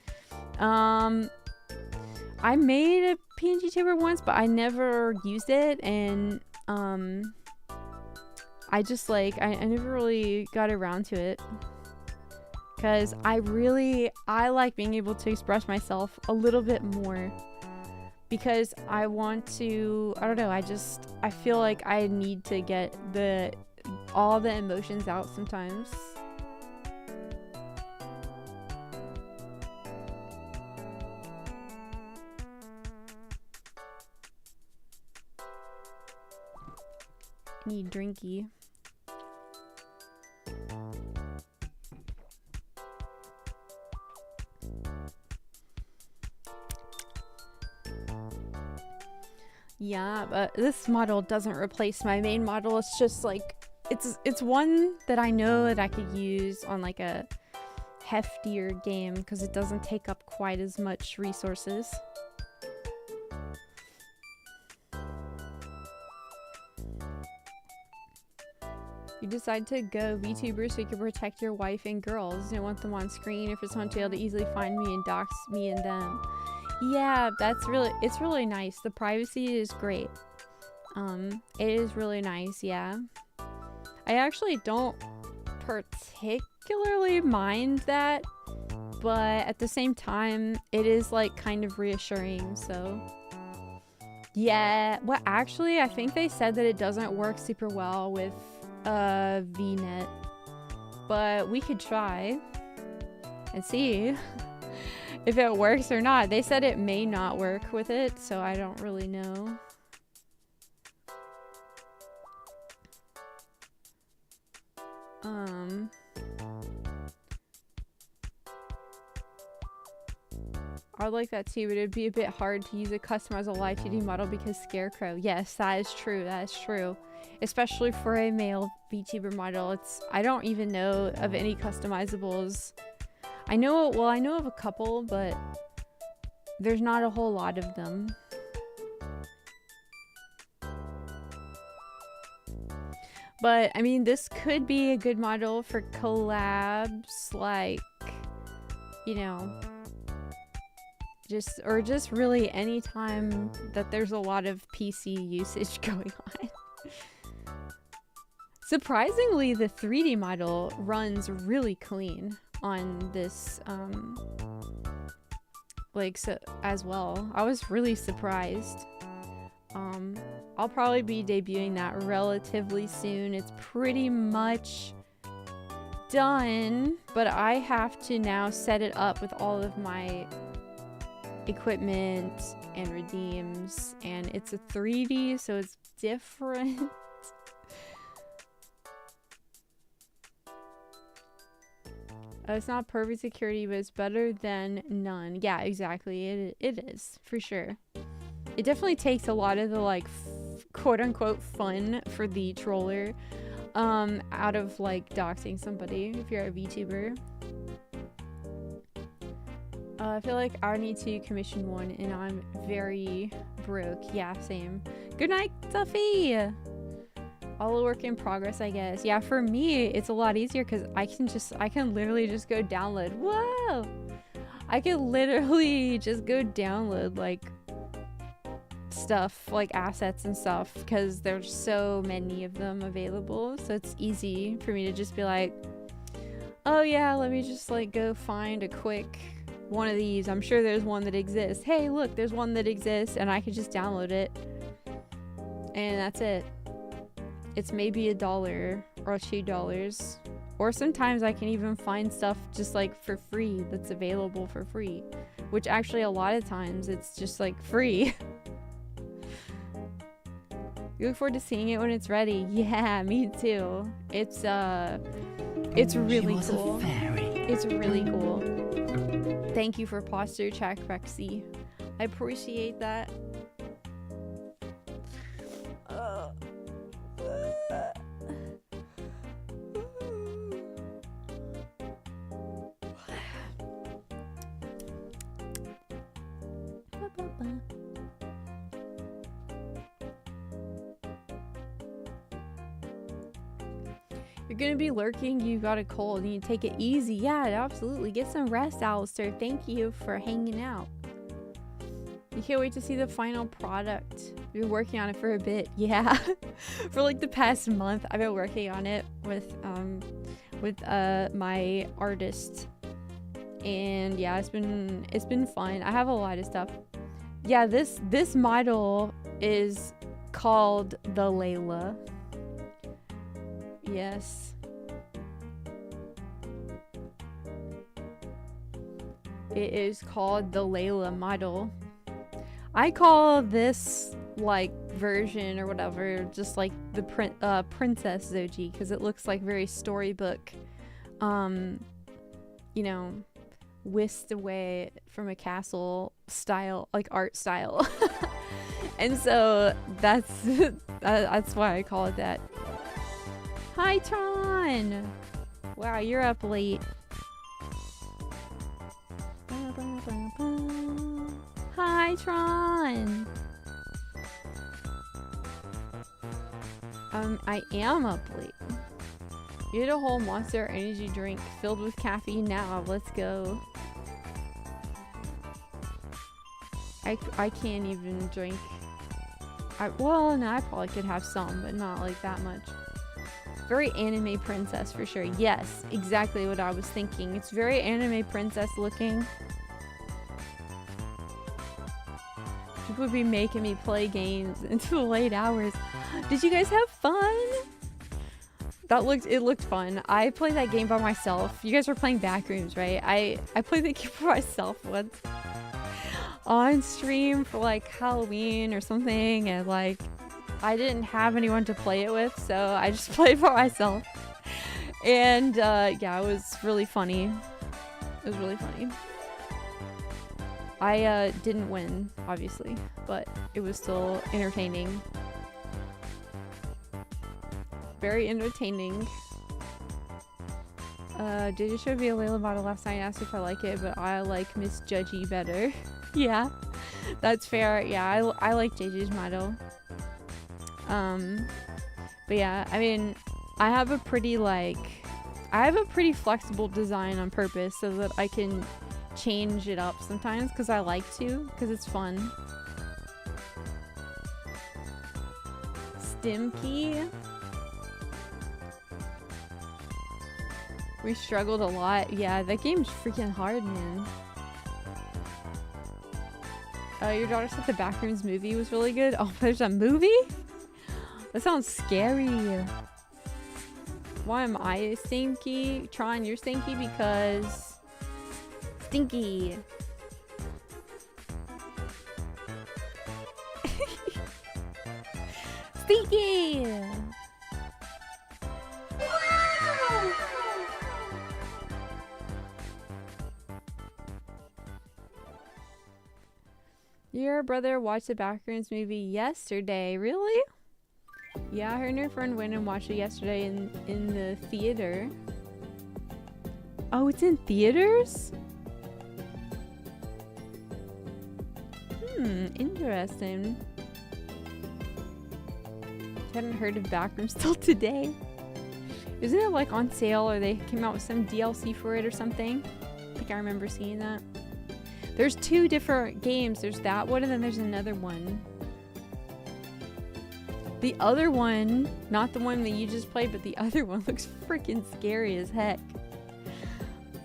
I made a PNG tuber once, but I never used it, and I just like I never really got around to it. Because I like being able to express myself a little bit more. Because I want to, I don't know, I feel like I need to get all the emotions out sometimes. Need drinky. Yeah, but this model doesn't replace my main model. It's just like, it's one that I know that I could use on like a heftier game because it doesn't take up quite as much resources. You decide to go VTuber so you can protect your wife and girls. You don't want them on screen or for someone to be able to easily find me and dox me and them. Yeah, it's really nice. The privacy is great. It is really nice, yeah. I actually don't particularly mind that, but at the same time, it is like kind of reassuring, so. Yeah, well actually, I think they said that it doesn't work super well with VNet, but we could try and see if it works or not. They said it may not work with it, so I don't really know. I would like that too, but it'd be a bit hard to use a customizable live 2D model because Scarecrow. Yes, that is true. That is true. Especially for a male VTuber model. I don't even know of any customizables. I know of a couple, but there's not a whole lot of them. But I mean, this could be a good model for collabs, like, you know, just really any time that there's a lot of PC usage going on. Surprisingly, the 3D model runs really clean on this, like, so as well. I was really surprised. I'll probably be debuting that relatively soon. It's pretty much done, but I have to now set it up with all of my equipment and redeems, and it's a 3D, so it's different. It's not perfect security, but it's better than none. Yeah, exactly. It is, for sure. It definitely takes a lot of the, like, quote-unquote fun for the troller out of, like, doxing somebody if you're a VTuber. I feel like I need to commission one, and I'm very broke. Yeah, same. Good night, Tuffy! All a work in progress, I guess. Yeah, for me, it's a lot easier because I can literally just go download. Whoa! I can literally just go download, like, stuff, like assets and stuff, because there's so many of them available. So it's easy for me to just be like, oh yeah, let me just, like, go find a quick one of these. I'm sure there's one that exists. Hey, look, there's one that exists, and I could just download it. And that's it. It's maybe $1 or $2. Or sometimes I can even find stuff just, like, for free that's available for free. Which actually a lot of times it's just, like, free. You look forward to seeing it when it's ready. Yeah, me too. It's really cool. It's really cool. Thank you for posture check, Rexy. I appreciate that. You're gonna be lurking, you got a cold, and you take it easy. Yeah, absolutely. Get some rest, Alistair. Thank you for hanging out. You can't wait to see the final product. You've been working on it for a bit. Yeah. For like the past month, I've been working on it with my artist. And yeah, it's been fun. I have a lot of stuff. Yeah, this model is called the Layla. Yes. It is called the Layla model. I call this, like, version or whatever just like the Princess Zojie, because it looks like very storybook, you know, whisked away from a castle style, like art style. And so that's that's why I call it that. Hi, Tron. Wow, you're up late. Hi, Tron. I am up late. You had a whole Monster Energy drink filled with caffeine. Now let's go. I can't even drink. Well, no, I probably could have some, but not like that much. Very anime princess for sure. Yes, exactly what I was thinking. It's very anime princess looking. People would be making me play games into the late hours. Did you guys have fun? It looked fun. I played that game by myself. You guys were playing Backrooms, right? I played that game by myself once on stream for like Halloween or something, and like I didn't have anyone to play it with, so I just played by myself. And yeah, it was really funny. It was really funny. I didn't win, obviously, but it was still entertaining. Very entertaining. Did showed me a Layla model last night, asked if I like it, but I like Miss Zojie better. Yeah, that's fair. Yeah, I like JJ's model. But yeah, I mean, I have a pretty flexible design on purpose so that I can change it up sometimes because I like to, because it's fun. Stimkey. We struggled a lot. Yeah, that game's freaking hard, man. Your daughter said the Backrooms movie was really good. Oh, there's a movie? That sounds scary. Why am I stinky? Tron, you're stinky because... Stinky. Stinky! Your brother watched the Backrooms movie yesterday. Really? Yeah, her and her friend went and watched it yesterday in the theater. Oh, it's in theaters? Interesting. Hadn't heard of Backrooms till today. Isn't it like on sale, or they came out with some DLC for it or something? I think I remember seeing that. There's two different games. There's that one and then there's another one. The other one, not the one that you just played, but the other one looks freaking scary as heck.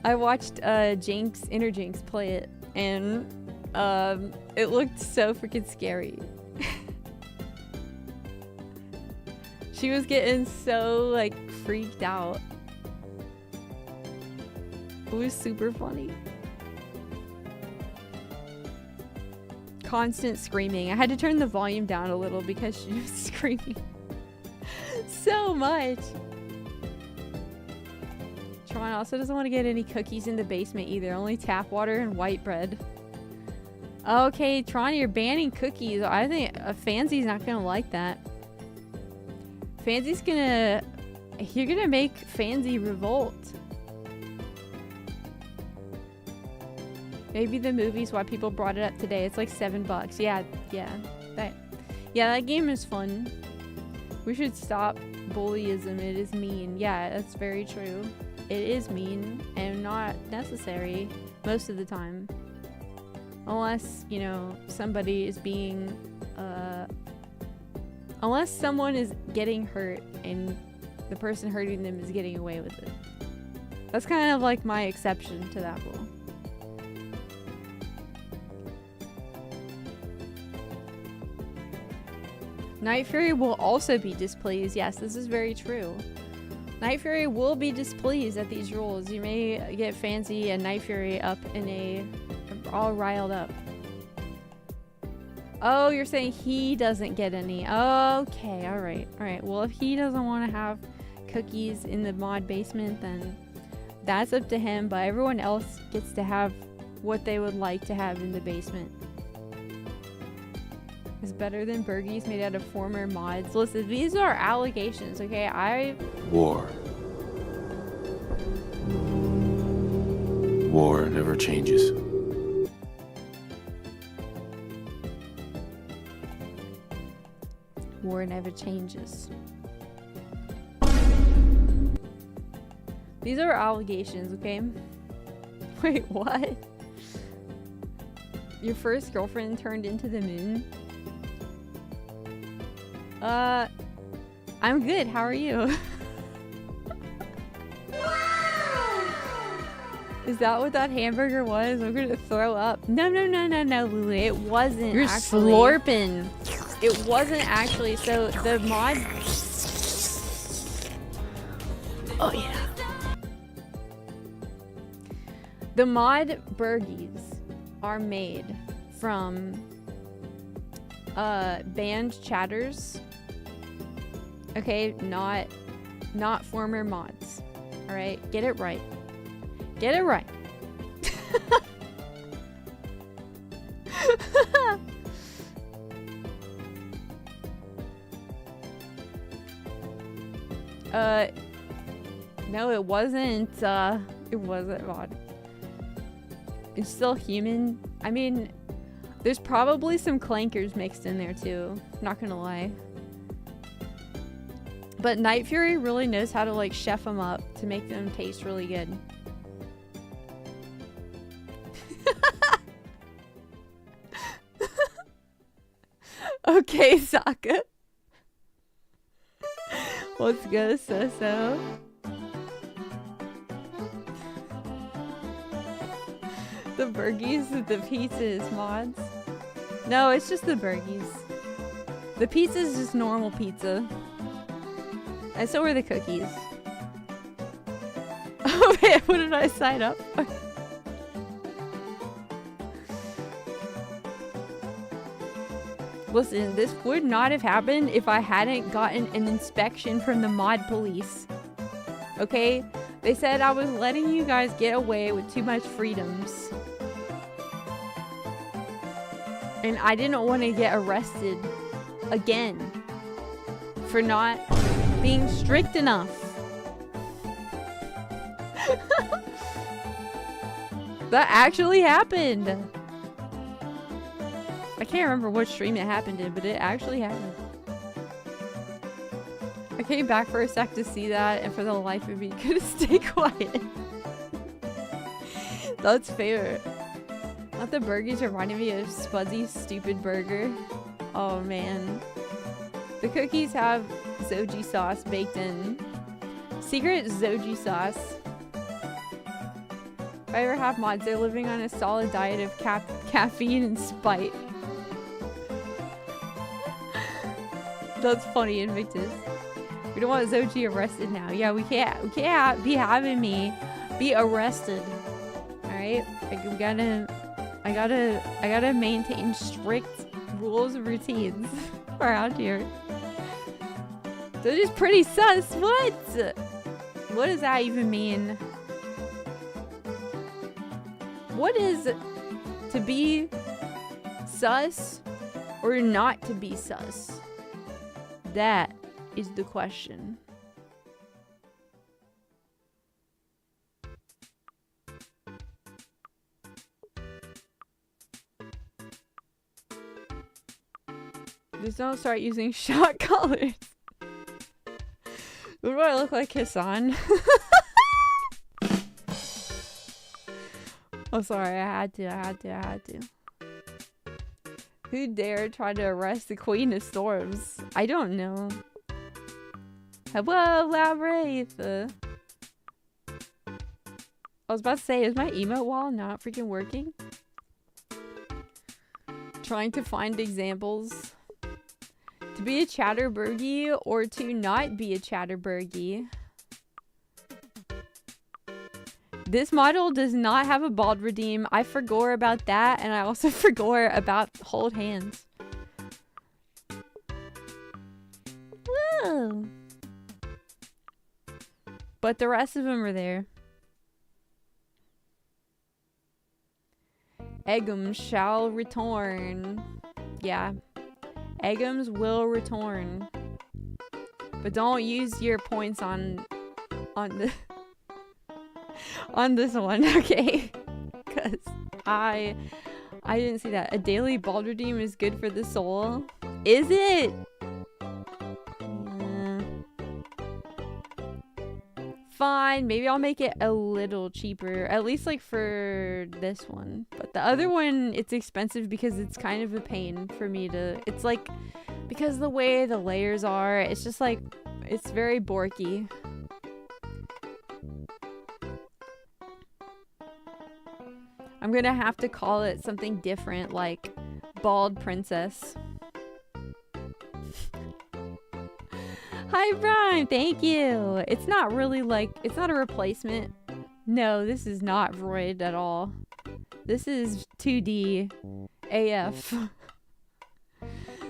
I watched Jinx play it, and it looked so freaking scary. She was getting so like freaked out. It was super funny. Constant screaming. I had to turn the volume down a little because she was screaming so much. Tron also doesn't want to get any cookies in the basement either. Only tap water and white bread. Okay, Tron, you're banning cookies. I think Fancy's not gonna like that. Fancy's gonna... You're gonna make Fancy revolt. Maybe the movie's why people brought it up today. It's like $7. Yeah. That game is fun. We should stop bullyism. It is mean. Yeah, that's very true. It is mean and not necessary most of the time. Unless, you know, somebody is being, unless someone is getting hurt and the person hurting them is getting away with it. That's kind of like my exception to that rule. Night Fury will also be displeased. Yes, this is very true. Night Fury will be displeased at these rules. You may get Fancy and Night Fury up in a... all riled up. Oh, you're saying he doesn't get any. Okay, alright. Alright, well if he doesn't want to have cookies in the mod basement, then that's up to him. But everyone else gets to have what they would like to have in the basement. is better than burgies made out of former mods. Listen, these are allegations, okay? War. War never changes. War never changes. These are allegations, okay? Wait, what? Your first girlfriend turned into the moon? I'm good. How are you? Is that what that hamburger was? I'm gonna throw up. No, Lulu. It wasn't. You're actually slurping. It wasn't actually. So the mod. Oh yeah. The mod burgies are made from banned chatters. Okay, not former mods. All right, get it right. Get it right. No, it wasn't. It wasn't mod. It's still human. I mean, there's probably some clankers mixed in there too. Not gonna lie. But Night Fury really knows how to like chef them up to make them taste really good. Okay, Sokka. Let's go, so. The burgies, the pizzas, mods. No, it's just the burgies. The pizza is just normal pizza. And so are the cookies. Oh man, what did I sign up for? Listen, this would not have happened if I hadn't gotten an inspection from the mod police. Okay? They said I was letting you guys get away with too much freedoms. And I didn't want to get arrested again for not being strict enough. That actually happened. I can't remember what stream it happened in, but it actually happened. I came back for a sec to see that, and for the life of me, couldn't stay quiet. That's fair. Not the burgers reminding me of Spudzy's stupid burger. Oh man. The cookies have Zojie sauce baked in. Secret Zojie sauce. If I ever have mods, they're living on a solid diet of caffeine and spite. That's funny, Invictus. We don't want Zojie arrested now. Yeah, we can't be having me be arrested. Alright? I gotta maintain strict rules and routines around here. They're just pretty sus. What? What does that even mean? What is to be sus or not to be sus? That is the question. Just don't start using shot collars. What do I look like, Hassan? Oh, sorry. I had to. Who dared try to arrest the Queen of Storms? I don't know. Hello, Labyrinth. I was about to say, is my emote wall not freaking working? Trying to find examples. To be a chatterburgie or to not be a chatterburgie. This model does not have a bald redeem. I forgot about that, and I also forgot about hold hands. Whoa. But the rest of them are there. Eggum shall return. Yeah. Eggums will return. But don't use your points on the on this one, okay? Cause I didn't see that. A daily bald redeem is good for the soul. Is it? Fine, maybe I'll make it a little cheaper, at least like for this one. But the other one, it's expensive because it's kind of a pain for me to, it's like, because the way the layers are, it's just like, it's very borky. I'm gonna have to call it something different, like Bald Princess. Hi, Brian. Thank you. It's not really like, it's not a replacement. No, this is not Void at all. This is 2D AF.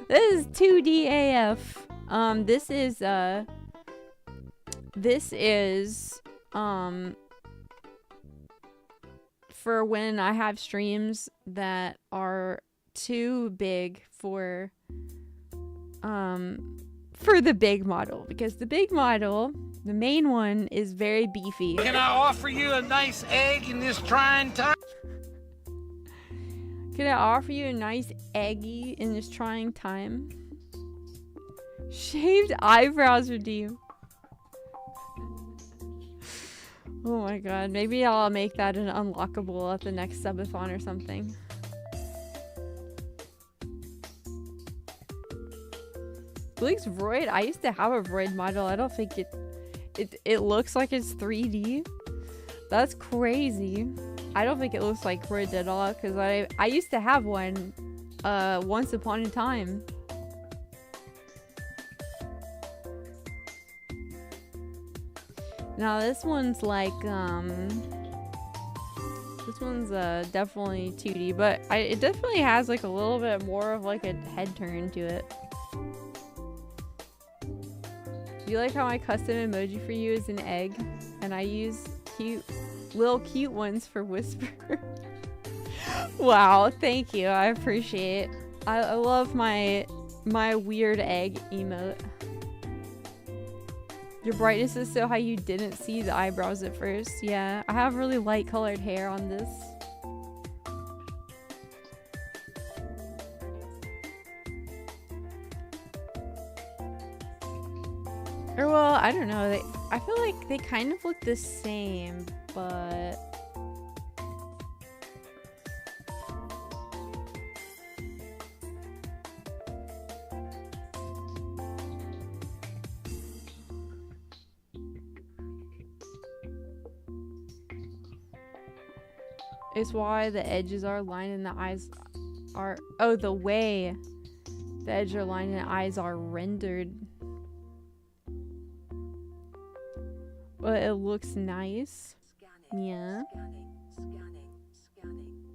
This is 2D AF. This is for when I have streams that are too big for the big model, because the big model, the main one, is very beefy. Can I offer you a nice egg in this trying time? Can I offer you a nice eggy in this trying time? Shaved eyebrows redeem. Oh my god, maybe I'll make that an unlockable at the next subathon or something. Looks Void. I used to have a Void model. I don't think it looks like it's 3D. That's crazy. I don't think it looks like Void at all, because I used to have one once upon a time. Now this one's like this one's definitely 2D, but it definitely has like a little bit more of like a head turn to it. Do you like how my custom emoji for you is an egg, and I use little cute ones for whisper? Wow, thank you. I appreciate it. I love my weird egg emote. Your brightness is so high you didn't see the eyebrows at first. Yeah, I have really light colored hair on this. Or well, I don't know. I feel like they kind of look the same, but it's why the edges are lined and the eyes are, oh, the way the edges are lined and the eyes are rendered. Well, it looks nice. Scanning, yeah. Scanning.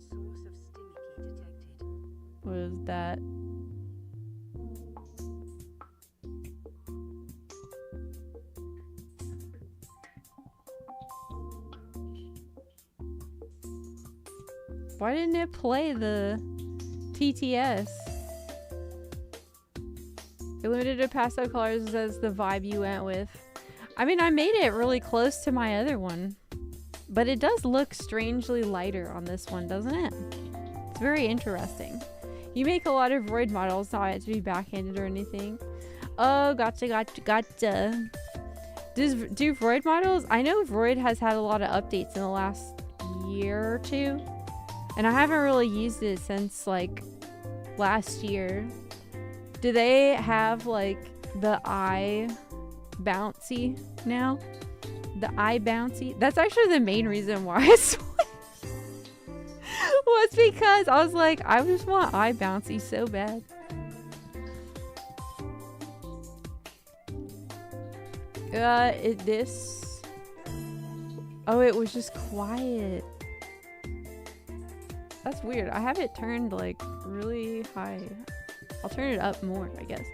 Source of sticky detected. What is that? Why didn't it play the TTS? It limited to pastel colors as the vibe you went with. I mean, I made it really close to my other one, but it does look strangely lighter on this one, doesn't it? It's very interesting. You make a lot of Void models, not to be backhanded or anything. Oh, gotcha. Do Void models? I know Void has had a lot of updates in the last year or two, and I haven't really used it since like last year. Do they have like the eye bouncy now? The eye bouncy? That's actually the main reason why I switched. Was because I was like, I just want eye bouncy so bad. Oh, it was just quiet. That's weird. I have it turned like really high. I'll turn it up more, I guess.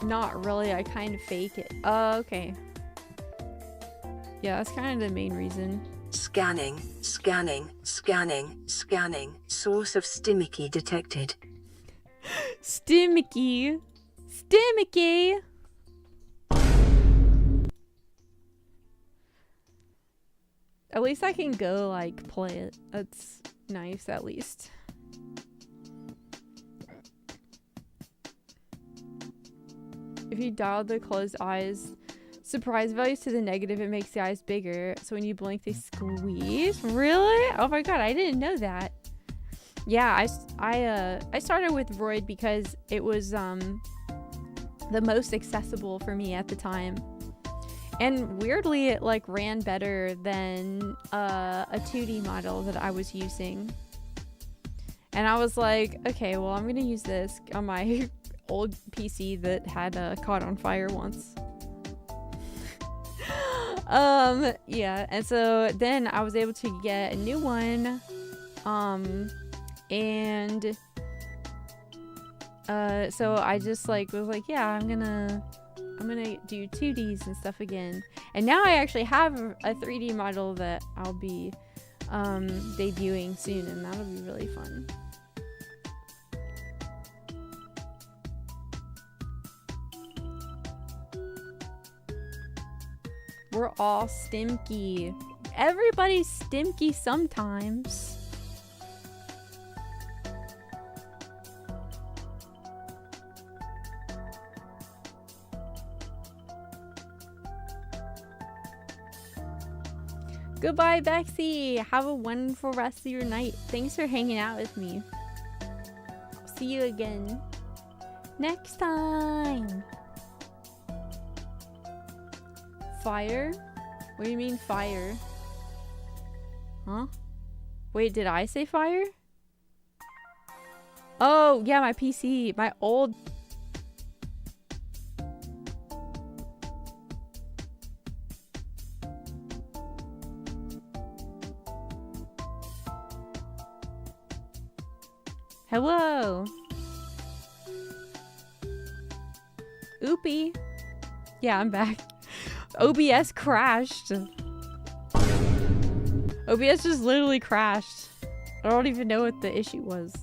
Not really, I kind of fake it. Oh, okay. Yeah, that's kind of the main reason. Scanning, scanning, scanning, scanning. Source of stimmicky detected. Stimmicky. Stimmicky. At least I can go, like, play it. That's nice, at least. If you dial the closed eyes surprise values to the negative, it makes the eyes bigger. So when you blink, they squeeze. Really? Oh my god, I didn't know that. Yeah, I started with Void because it was the most accessible for me at the time. And weirdly, it like ran better than a 2D model that I was using. And I was like, okay, well, I'm gonna use this on my old PC that had caught on fire once. Yeah, and so then I was able to get a new one. And so I just like was like, yeah, I'm gonna do 2Ds and stuff again. And now I actually have a 3D model that I'll be debuting soon, and that'll be really fun. We're all stimky. Everybody's stimky sometimes. Goodbye, Bexy. Have a wonderful rest of your night. Thanks for hanging out with me. I'll see you again next time. Fire? What do you mean fire? Huh? Wait, did I say fire? Oh, yeah, my PC. My old... Hello. Oopie. Yeah, I'm back. OBS crashed. OBS just literally crashed. I don't even know what the issue was.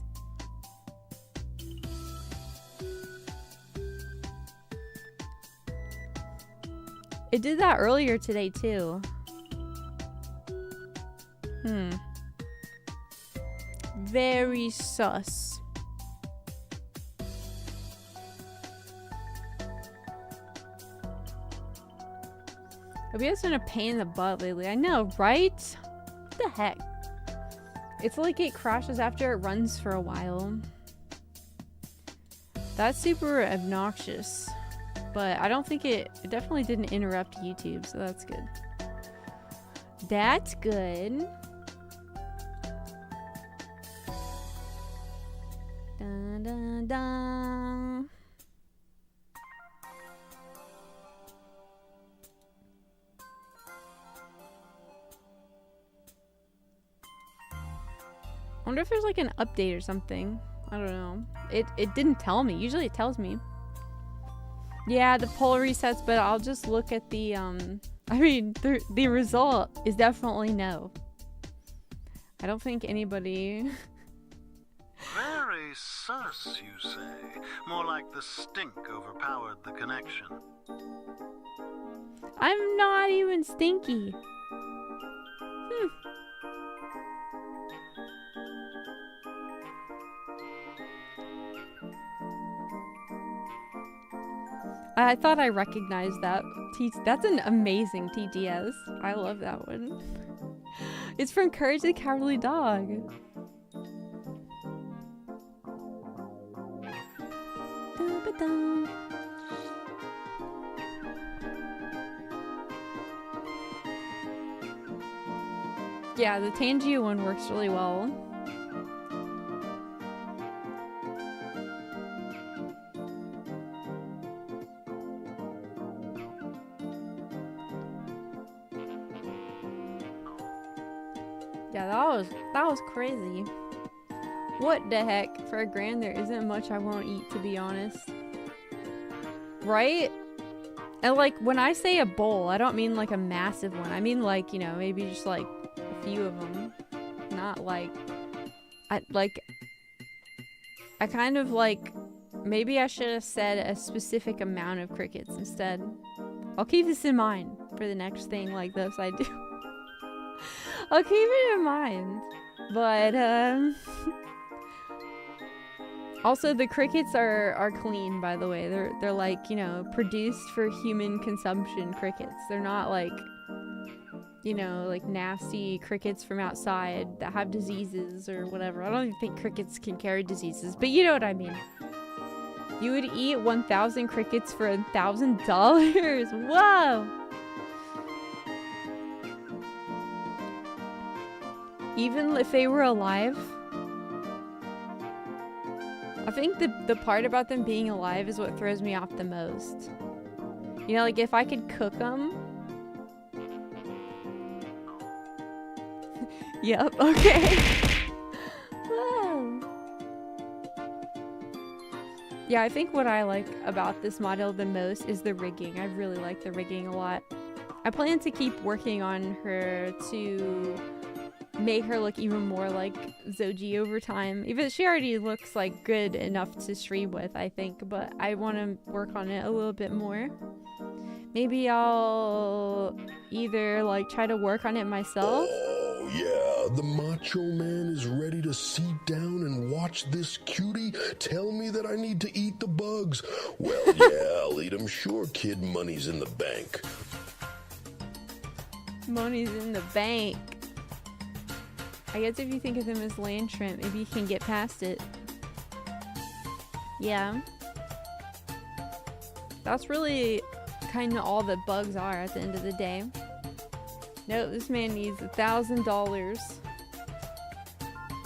It did that earlier today too. Very sus. OBS been a pain in the butt lately. I know, right? What the heck? It's like it crashes after it runs for a while. That's super obnoxious. But I don't think it definitely didn't interrupt YouTube, so that's good. That's good. Dun, dun, dun. I wonder if there's like an update or something. I don't know. It didn't tell me. Usually it tells me. Yeah, the poll resets, but I'll just look at the I mean the result is definitely no. I don't think anybody Very sus, you say. More like the stink overpowered the connection. I'm not even stinky. I thought I recognized that. That's an amazing TTS. I love that one. It's from Courage the Cowardly Dog. Yeah, the Tangia one works really well. Yeah, that was crazy. What the heck? For a grand, there isn't much I won't eat, to be honest. Right? And like when I say a bowl, I don't mean like a massive one. I mean like, you know, maybe just like a few of them. Not like I kind of like, maybe I should have said a specific amount of crickets instead. I'll keep this in mind for the next thing like this I do. I'll keep it in mind. But also the crickets are clean, by the way. They're like, you know, produced for human consumption crickets. They're not like, you know, like nasty crickets from outside that have diseases or whatever. I don't even think crickets can carry diseases, but you know what I mean. You would eat 1,000 crickets for $1,000. Whoa! Even if they were alive? I think the part about them being alive is what throws me off the most. You know, like if I could cook them. Yep, okay. Whoa. Yeah, I think what I like about this model the most is the rigging. I really like the rigging a lot. I plan to keep working on her to make her look even more like Zojie over time. Even she already looks like good enough to stream with, I think, but I want to work on it a little bit more. Maybe I'll either like try to work on it myself. Oh yeah, the macho man is ready to sit down and watch this cutie tell me that I need to eat the bugs. Well, yeah, I'll eat them. Sure, kid, money's in the bank. Money's in the bank. I guess if you think of him as land shrimp, maybe you can get past it. Yeah. That's really kind of all that bugs are at the end of the day. No, this man needs $1,000.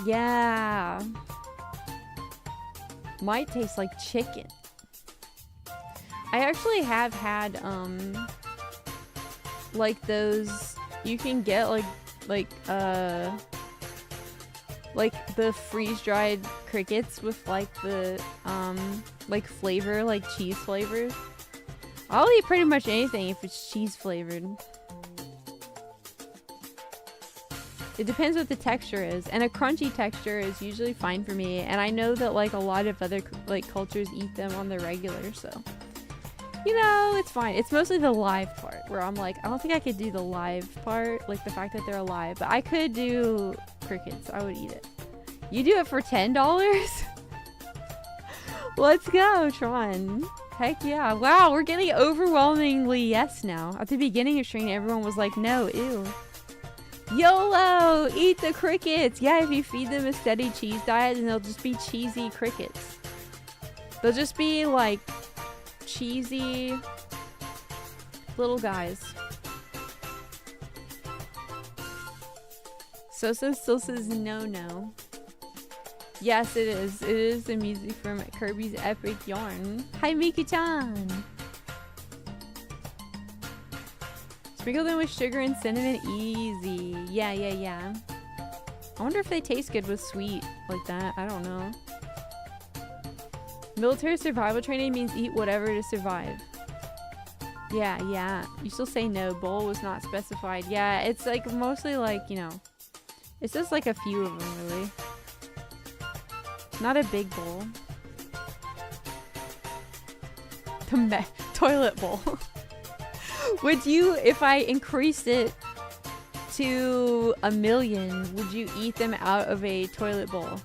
Yeah. Might taste like chicken. I actually have had, like those, you can get like the freeze-dried crickets with like the like flavor, like cheese flavors. I'll eat pretty much anything if it's cheese flavored. It depends what the texture is, and a crunchy texture is usually fine for me, and I know that like a lot of other like cultures eat them on the regular, so you know, it's fine. It's mostly the live part where I'm like, I don't think I could do the live part, like the fact that they're alive, but I could do crickets. I would eat it. You do it for $10? Let's go, Tron. Heck yeah. Wow, we're getting overwhelmingly yes now. At the beginning of stream, everyone was like, no, ew. YOLO! Eat the crickets! Yeah, if you feed them a steady cheese diet, then they'll just be cheesy crickets. They'll just be like cheesy little guys. Sosa still says no. Yes, it is. It is the music from Kirby's Epic Yarn. Hi, Miki-chan! Sprinkle them with sugar and cinnamon. Easy. Yeah. I wonder if they taste good with sweet like that. I don't know. Military survival training means eat whatever to survive. Yeah. You still say no. Bowl was not specified. Yeah, it's like mostly like, you know, it's just like a few of them really. Not a big bowl. The toilet bowl. Would you, if I increased it to 1 million, would you eat them out of a toilet bowl?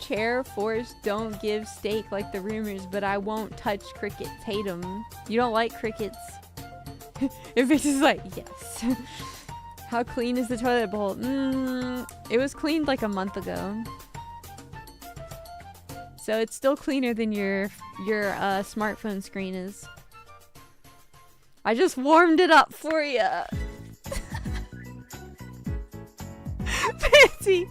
Chair Force don't give steak like the rumors, but I won't touch crickets. Hate them. You don't like crickets. If it's just like, yes. How clean is the toilet bowl? It was cleaned like a month ago. So it's still cleaner than your smartphone screen is. I just warmed it up for you. Fancy.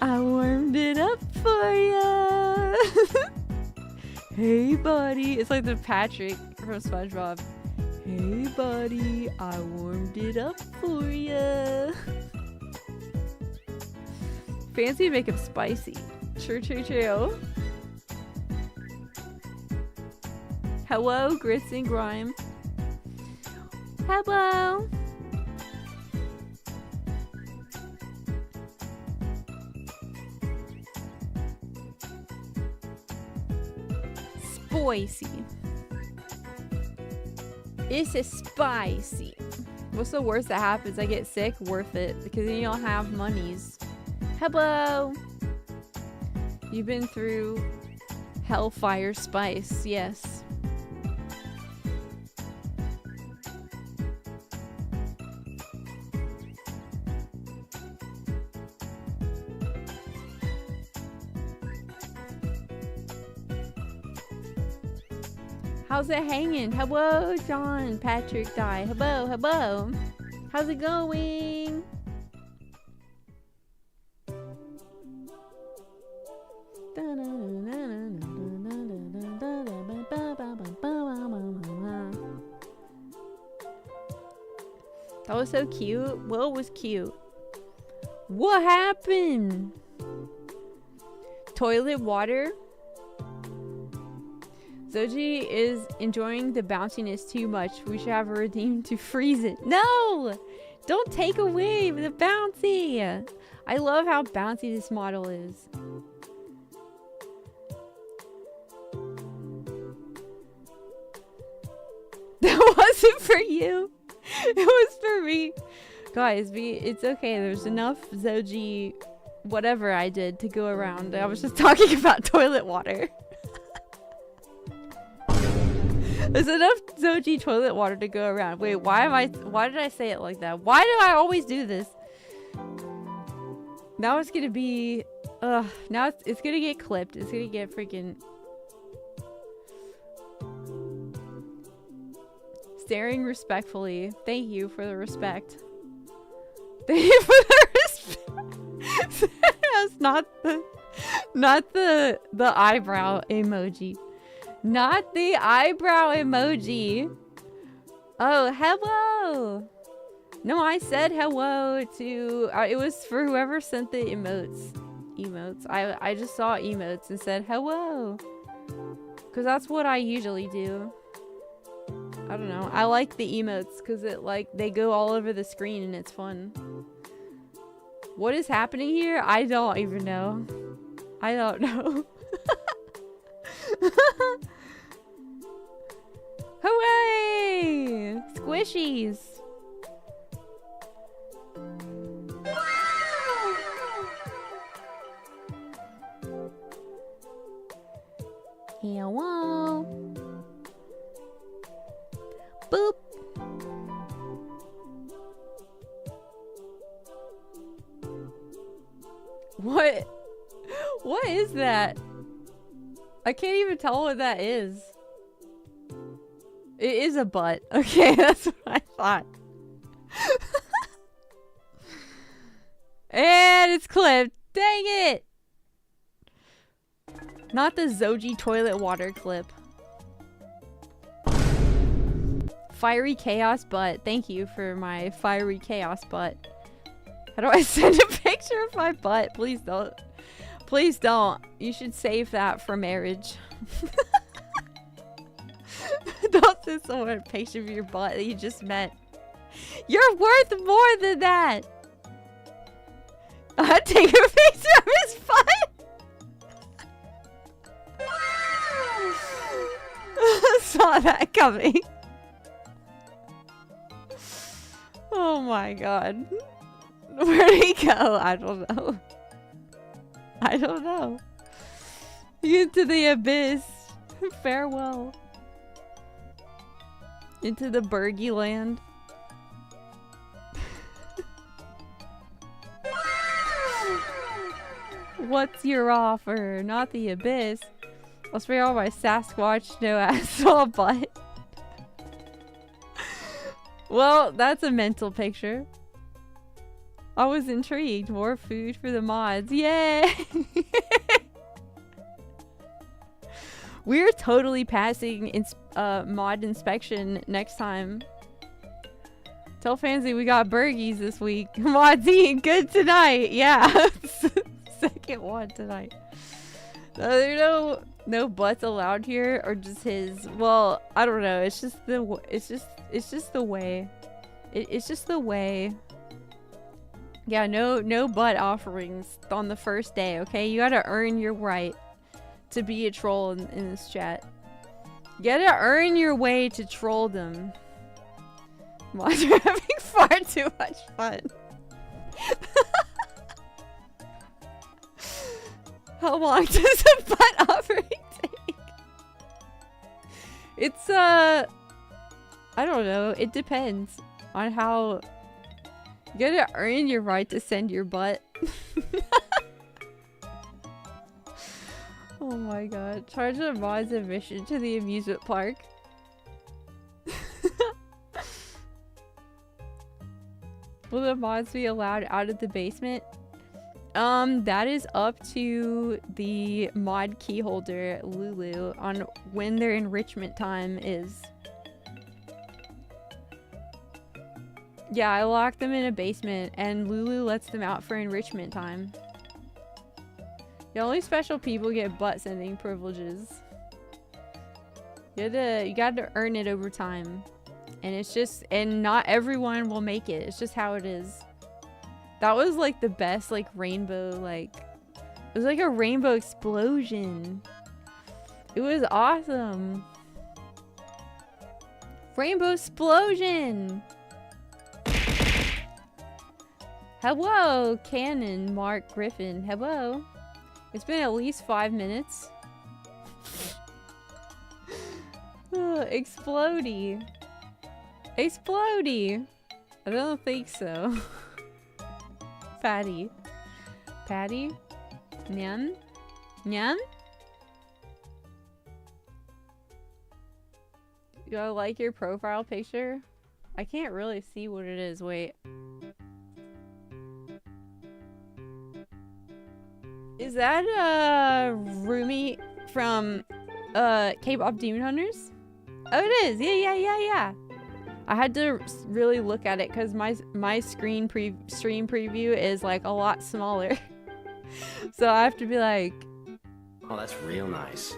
I warmed it up for ya. Hey buddy. It's like the Patrick from SpongeBob. Hey buddy, I warmed it up for ya. Fancy make him spicy. True, true, true. Hello, Grits and Grime. Hello. Spicy. It's a spicy. What's the worst that happens? I get sick? Worth it. Because then you don't have monies. Hello. You've been through hellfire spice. Yes. How's it hanging? Hello, John Patrick Dye. Hello, hello. How's it going? That was so cute. Will was cute. What happened? Toilet water? Zojie is enjoying the bounciness too much. We should have a redeem to freeze it. No! Don't take away the bouncy! I love how bouncy this model is. That wasn't for you. It was for me. Guys, it's okay. There's enough Zojie whatever I did to go around. I was just talking about toilet water. There's enough Zojie toilet water to go around. Wait, why did I say it like that? Why do I always do this? Now it's gonna be, now it's gonna get clipped. It's gonna get freaking staring respectfully. Thank you for the respect. Thank you for the respect. That's not the eyebrow emoji. Not the eyebrow emoji. Oh, hello. No, I said hello to, it was for whoever sent the emotes. I just saw emotes and said hello. Because that's what I usually do. I don't know. I like the emotes because they go all over the screen and it's fun. What is happening here? I don't even know. I don't know. Hooray! Squishies! Hello. Boop. What is that? I can't even tell what that is. It is a butt. Okay, that's what I thought. And it's clipped. Dang it! Not the Zojie toilet water clip. Fiery chaos butt. Thank you for my fiery chaos butt. How do I send a picture of my butt? Please don't. Please don't. You should save that for marriage. Don't send someone a picture of your butt that you just met. You're worth more than that. I'll take a picture of his butt. Saw that coming. Oh my god. Where'd he go? I don't know. I don't know. Into the abyss. Farewell. Into the Bergie land. What's your offer? Not the abyss. I'll spray all my Sasquatch no asshole butt. Well, that's a mental picture. I was intrigued. More food for the mods. Yay! We're totally passing mod inspection next time. Tell Fancy we got burgies this week. Mod's eating good tonight. Yeah. Second one tonight. There are no butts allowed here, or just his. Well, I don't know. It's just the way. It's just the way. Yeah, no butt offerings on the first day. Okay, you gotta earn your right to be a troll in this chat. You gotta earn your way to troll them. Mods are having far too much fun. How long does a butt offering take? It's I don't know. It depends on how. You gotta earn your right to send your butt. Oh my god. Charge a mod's admission to the amusement park. Will the mods be allowed out of the basement? That is up to the mod key holder, Lulu, on when their enrichment time is. Yeah, I locked them in a basement, and Lulu lets them out for enrichment time. The only special people get butt sending privileges. You gotta earn it over time. And it's just, and not everyone will make it. It's just how it is. That was like the best, like rainbow, like, it was like a rainbow explosion. It was awesome. Rainbow explosion. Hello, Cannon Mark Griffin. Hello. It's been at least 5 minutes. Explodey. Explodey. I don't think so. Patty. Patty? Nyan? Nyan? Do I like your profile picture? I can't really see what it is. Wait. Is that Rumi from K-pop Demon Hunters? Oh, it is. Yeah. I had to really look at it because my stream preview is like a lot smaller. So I have to be like, oh, that's real nice.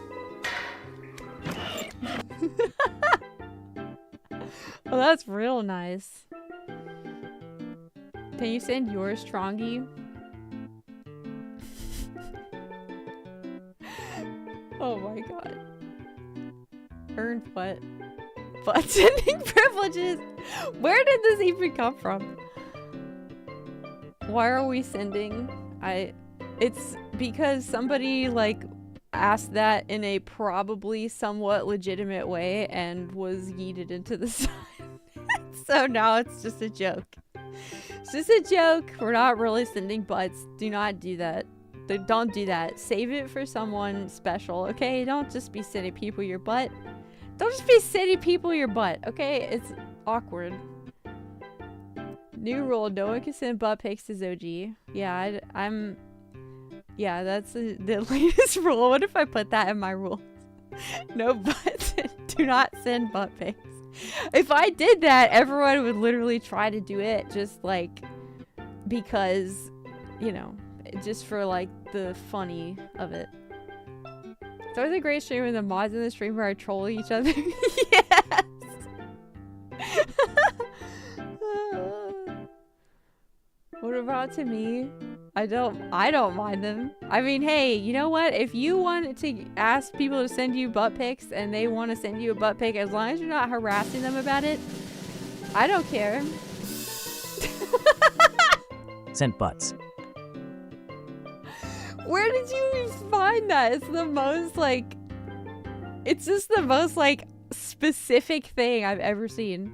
Oh, that's real nice. Can you send yours, Trongy? Oh my god. Earned what? Butt sending privileges? Where did this even come from? Why are we sending? It's because somebody like asked that in a probably somewhat legitimate way and was yeeted into the sun. So now it's just a joke. It's just a joke. We're not really sending butts. Do not do that. Don't do that. Save it for someone special, okay? Don't just be sending people your butt. Don't just be sending people your butt, okay? It's awkward. New rule, no one can send butt pics to Zojie. Yeah, yeah, that's the latest rule. What if I put that in my rules? No butts. Do not send butt pics. If I did that, everyone would literally try to do it just like because, you know, just for like the funny of it. It's always a great stream when the mods in the stream are trolling each other. Yes. What about to me? I don't mind them. I mean, hey, you know what? If you want to ask people to send you butt pics and they want to send you a butt pic, as long as you're not harassing them about it, I don't care. Sent butts. Where did you find that? It's the most like, it's just the most like specific thing I've ever seen.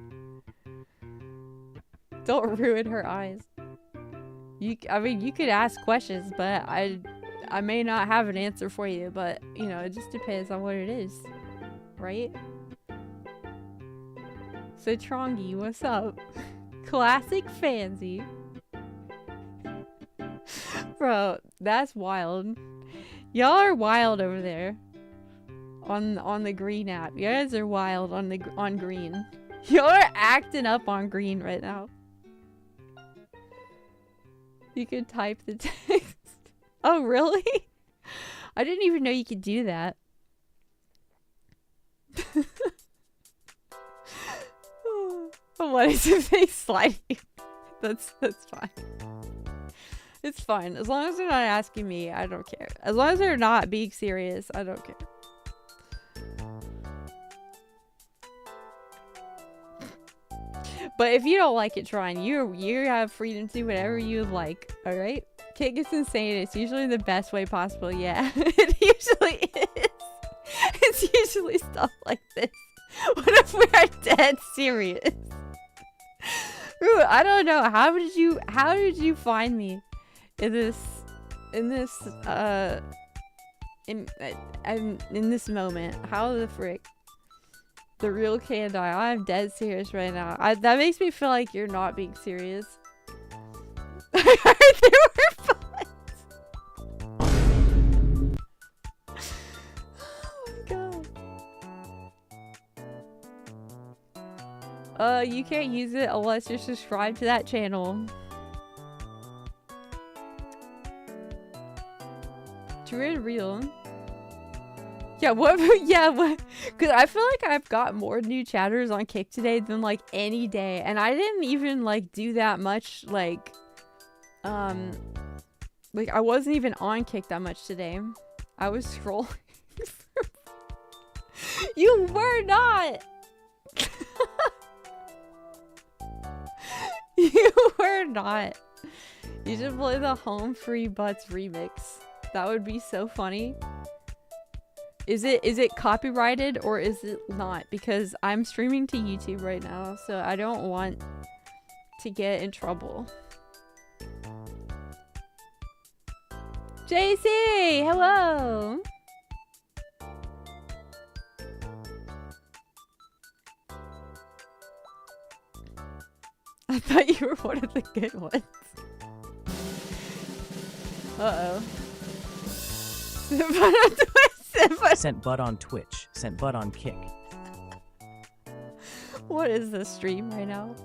Don't ruin her eyes. I mean, you could ask questions, but I may not have an answer for you, but you know, it just depends on what it is, right? So Trongy, what's up? Classic Fancy. Bro, that's wild. Y'all are wild over there. on the green app. You guys are wild on green. Y'all are acting up on green right now. You could type the text. Oh, really? I didn't even know you could do that. What is it? They sliding. That's fine. It's fine. As long as they're not asking me, I don't care. As long as they're not being serious, I don't care. But if you don't like it, Tron, you have freedom to do whatever you like. All right? Kick is insane. It's usually the best way possible. Yeah, it usually is. It's usually stuff like this. What if we are dead serious? Ooh, I don't know. How did you find me in this moment? How the frick? The real Candy. I'm dead serious right now. That makes me feel like you're not being serious. I heard there were bugs. Oh my god. You can't use it unless you're subscribed to that channel. True and real. Yeah, what? Yeah, what? Because I feel like I've got more new chatters on Kick today than like any day, and I didn't even like do that much. Like I wasn't even on Kick that much today. I was scrolling. You were not. You were not. You should play the Home Free Butts remix. That would be so funny. Is it copyrighted or is it not? Because I'm streaming to YouTube right now, so I don't want to get in trouble. JC, hello. I thought you were one of the good ones. Uh-oh. Sent butt on Twitch. Sent butt on Kick. What is this stream right now?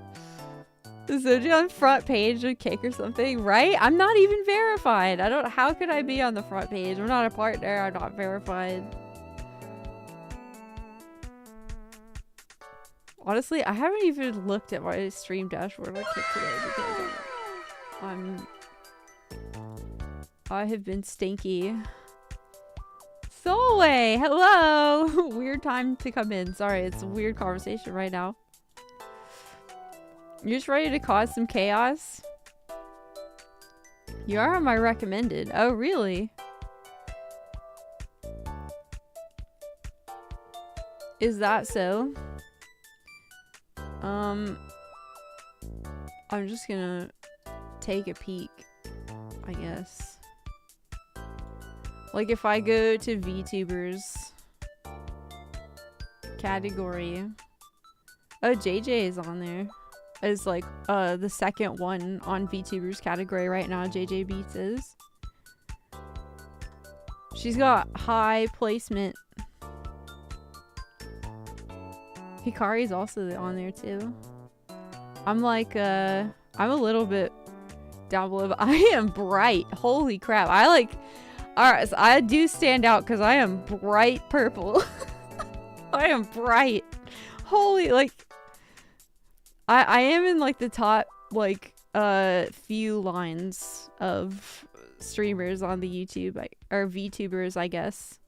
Is Zojie on front page of Kick or something? Right? I'm not even verified. How could I be on the front page? I'm not a partner. I'm not verified. Honestly, I haven't even looked at my stream dashboard on Kick today because I have been stinky. Zojie, hello! Weird time to come in. Sorry, it's a weird conversation right now. You're just ready to cause some chaos? You are on my recommended. Oh, really? Is that so? I'm just gonna take a peek, I guess. Like if I go to VTubers category. Oh, JJ is on there. Is like the second one on VTubers category right now. JJ Beats is. She's got high placement. Hikari's also on there too. I'm like I'm a little bit down below, but I am bright. Holy crap. Alright, so I do stand out because I am bright purple. I am bright. Holy, like I am in like the top like few lines of streamers on the YouTube or VTubers, I guess.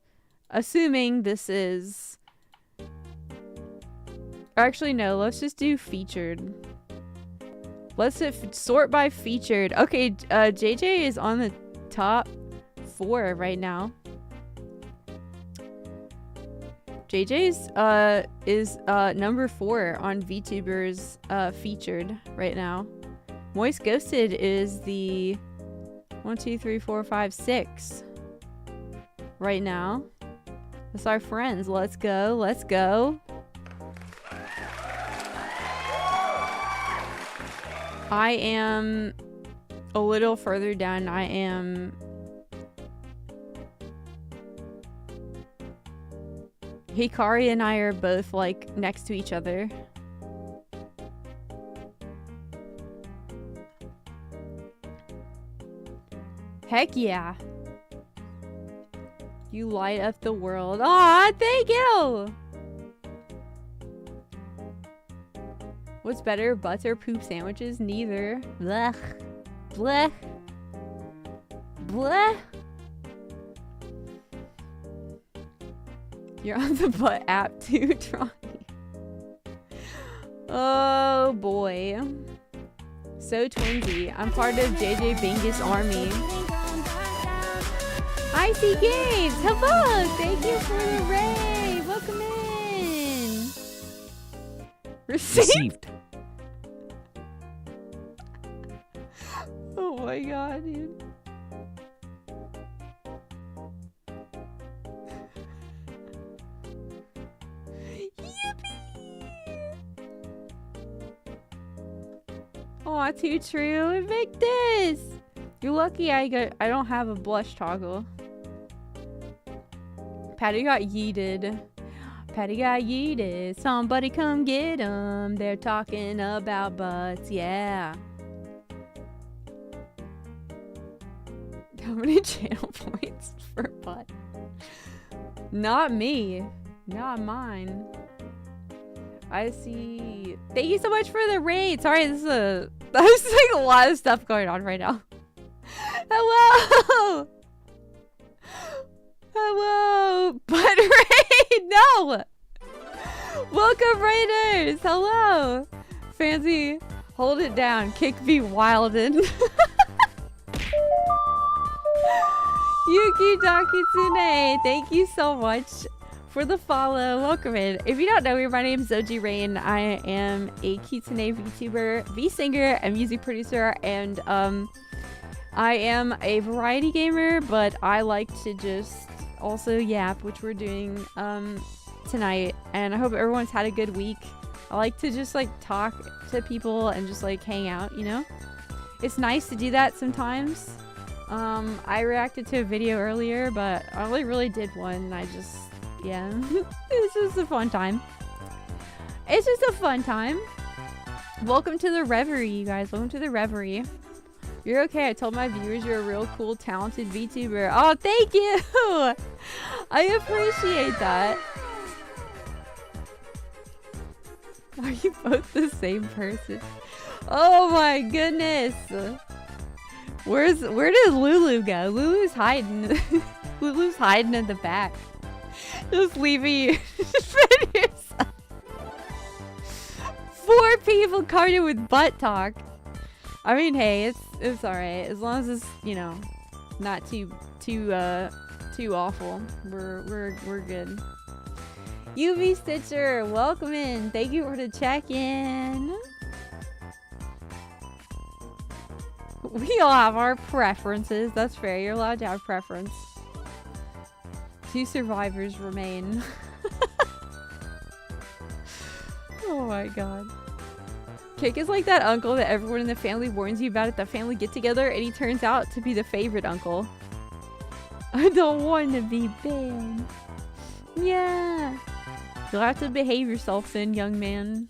Assuming this is actually no, let's just do featured. Let's sort by featured. Okay, JJ is on the top 4 right now. JJ's is number 4 on VTubers featured right now. Moist Ghosted is the 1, 2, 3, 4, 5, 6 right now. That's our friends. Let's go. Let's go. I am a little further down. I am Hikari and I are both like next to each other. Heck yeah. You light up the world. Aw, thank you! What's better, butts or poop sandwiches? Neither. Blech. Blech. Blech. You're on the butt app too, Tronny. Oh boy. So twinsy. I'm part of JJ Bingus Army. IC Games! Hello! Thank you for the raid! Welcome in! Received! Oh my god, dude. Aw, too true. Invictus! You're lucky I don't have a blush toggle. Patty got yeeted. Patty got yeeted. Somebody come get him. They're talking about butts. Yeah. How many channel points for butt? Not me. Not mine. I see. Thank you so much for the raid. Sorry, this is there's like a lot of stuff going on right now. Hello. Hello. Butt raid. No. Welcome raiders. Hello. Fancy. Hold it down. Kick me wildin'. Yuki Dakitsune. Thank you so much for the follow. Welcome in. If you don't know me, my name is Zojie. I am a kitsune VTuber, V-singer, and music producer, and I am a variety gamer, but I like to just also yap, which we're doing tonight, and I hope everyone's had a good week. I like to just like talk to people and just like hang out, you know? It's nice to do that sometimes. I reacted to a video earlier, but I only really did one, and I just, yeah. It's just a fun time. It's just a fun time. Welcome to the reverie, you guys. Welcome to the reverie. You're okay. I told my viewers you're a real cool, talented VTuber. Oh, thank you! I appreciate that. Are you both the same person? Oh my goodness. Where did Lulu go? Lulu's hiding. Lulu's hiding in the back. Just leaving you. Yourself. 4 people carded with butt talk. I mean, hey, it's alright. As long as it's, you know, not too awful. We're good. UV Stitcher, welcome in. Thank you for the check-in. We all have our preferences. That's fair. You're allowed to have preference. 2 survivors remain. Oh my god. Kick is like that uncle that everyone in the family warns you about at the family get-together, and he turns out to be the favorite uncle. I don't want to be banned. Yeah. You'll have to behave yourself then, young man.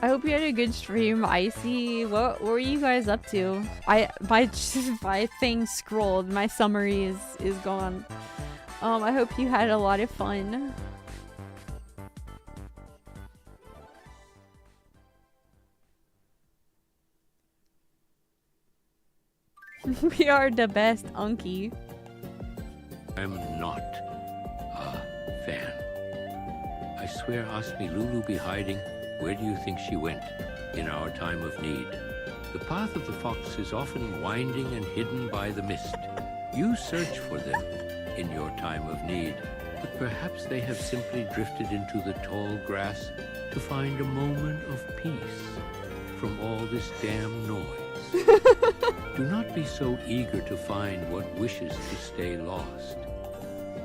I hope you had a good stream, Icy. What were you guys up to? My thing scrolled. My summary is gone. I hope you had a lot of fun. We are the best, Unky. I'm not a fan. I swear, ask me, Lulu be hiding. Where do you think she went in our time of need? The path of the fox is often winding and hidden by the mist. You search for them in your time of need, but perhaps they have simply drifted into the tall grass to find a moment of peace from all this damn noise. Do not be so eager to find what wishes to stay lost.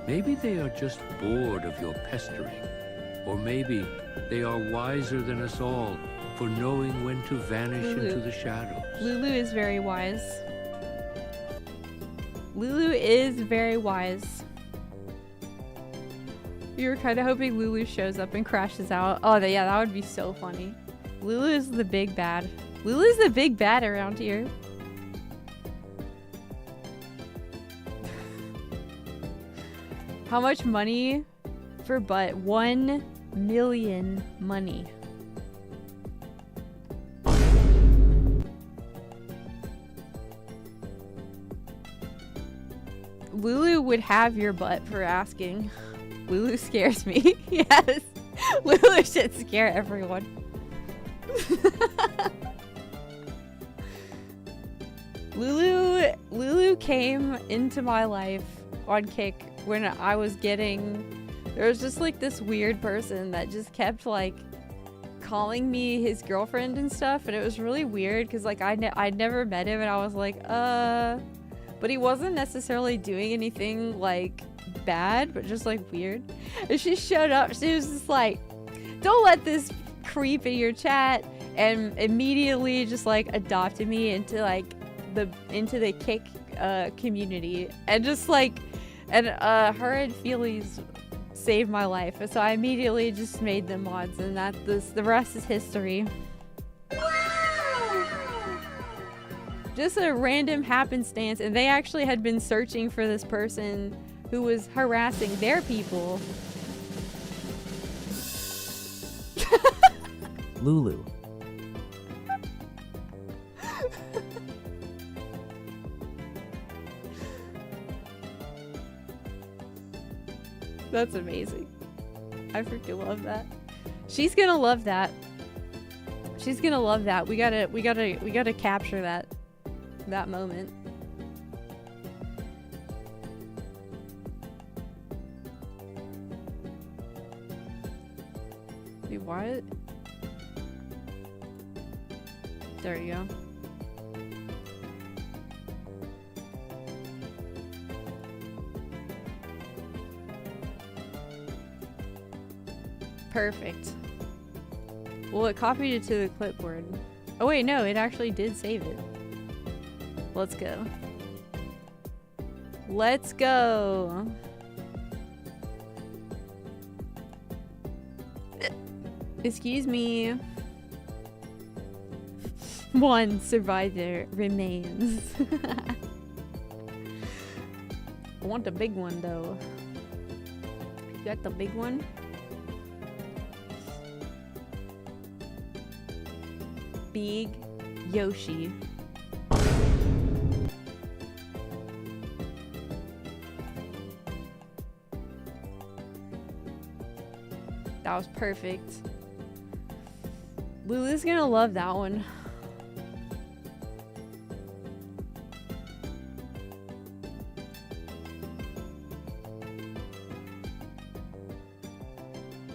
Maybe they are just bored of your pestering. Or maybe they are wiser than us all, for knowing when to vanish into the shadows. Lulu is very wise. Lulu is very wise. You were kind of hoping Lulu shows up and crashes out. Oh, yeah, that would be so funny. Lulu is the big bad. Lulu is the big bad around here. How much money for butt? 1 million money. Lulu would have your butt for asking. Lulu scares me. Yes. Lulu should scare everyone. Lulu came into my life on Kick when I was getting... There was just like this weird person that just kept like calling me his girlfriend and stuff, and it was really weird because like I'd never met him, and I was like, but he wasn't necessarily doing anything like bad, but just like weird. And she showed up, she was just like, don't let this creep in your chat, and immediately just like adopted me into like the Kick community, and just like, and her and Feelies saved my life, and so I immediately just made them mods, and the rest is history. Just a random happenstance, and they actually had been searching for this person who was harassing their people. Lulu. That's amazing. I freaking love that. She's gonna love that. She's gonna love that. We gotta capture that moment. Wait, what? There you go. Perfect. Well, it copied it to the clipboard. Oh wait, no, it actually did save it. Let's go. Let's go. Excuse me. One survivor remains. I want the big one though. You got the big one? Big Yoshi. That was perfect. Lulu's gonna love that one.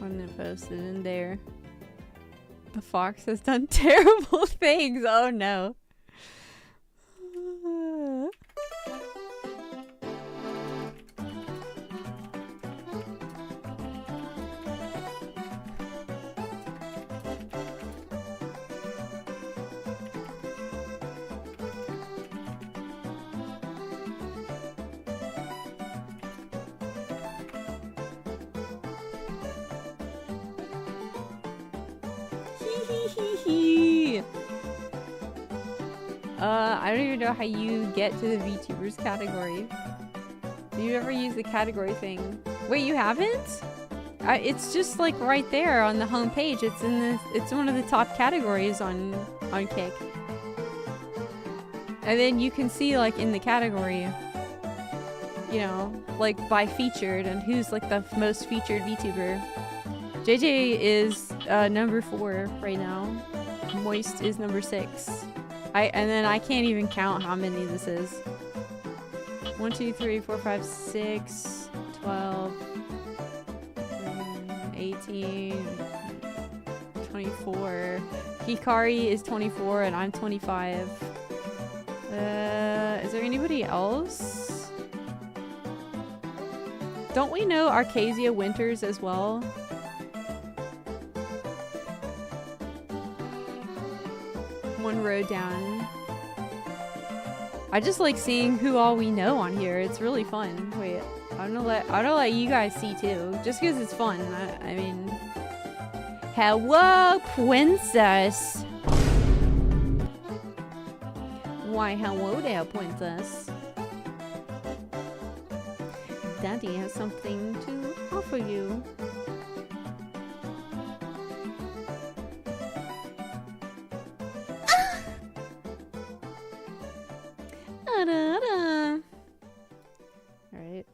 I'm gonna post it in there. The fox has done terrible things. Oh no. I don't even know how you get to the VTubers category. Do you ever use the category thing? Wait, you haven't? It's just like right there on the home page. It's one of the top categories on Kick. And then you can see like in the category, you know, like by featured and who's like the most featured VTuber. JJ is number 4 right now. Moist is number 6. And then I can't even count how many this is. 1, 2, 3, 4, 5, 6, 12, 18, 24. Hikari is 24 and I'm 25. Is there anybody else? Don't we know Arcasia Winters as well? row down. I just like seeing who all we know on here. It's really fun. Wait, I'm gonna let you guys see too, just because it's fun. I mean, hello, princess. Why, hello there, princess. Daddy has something to offer you. Alright,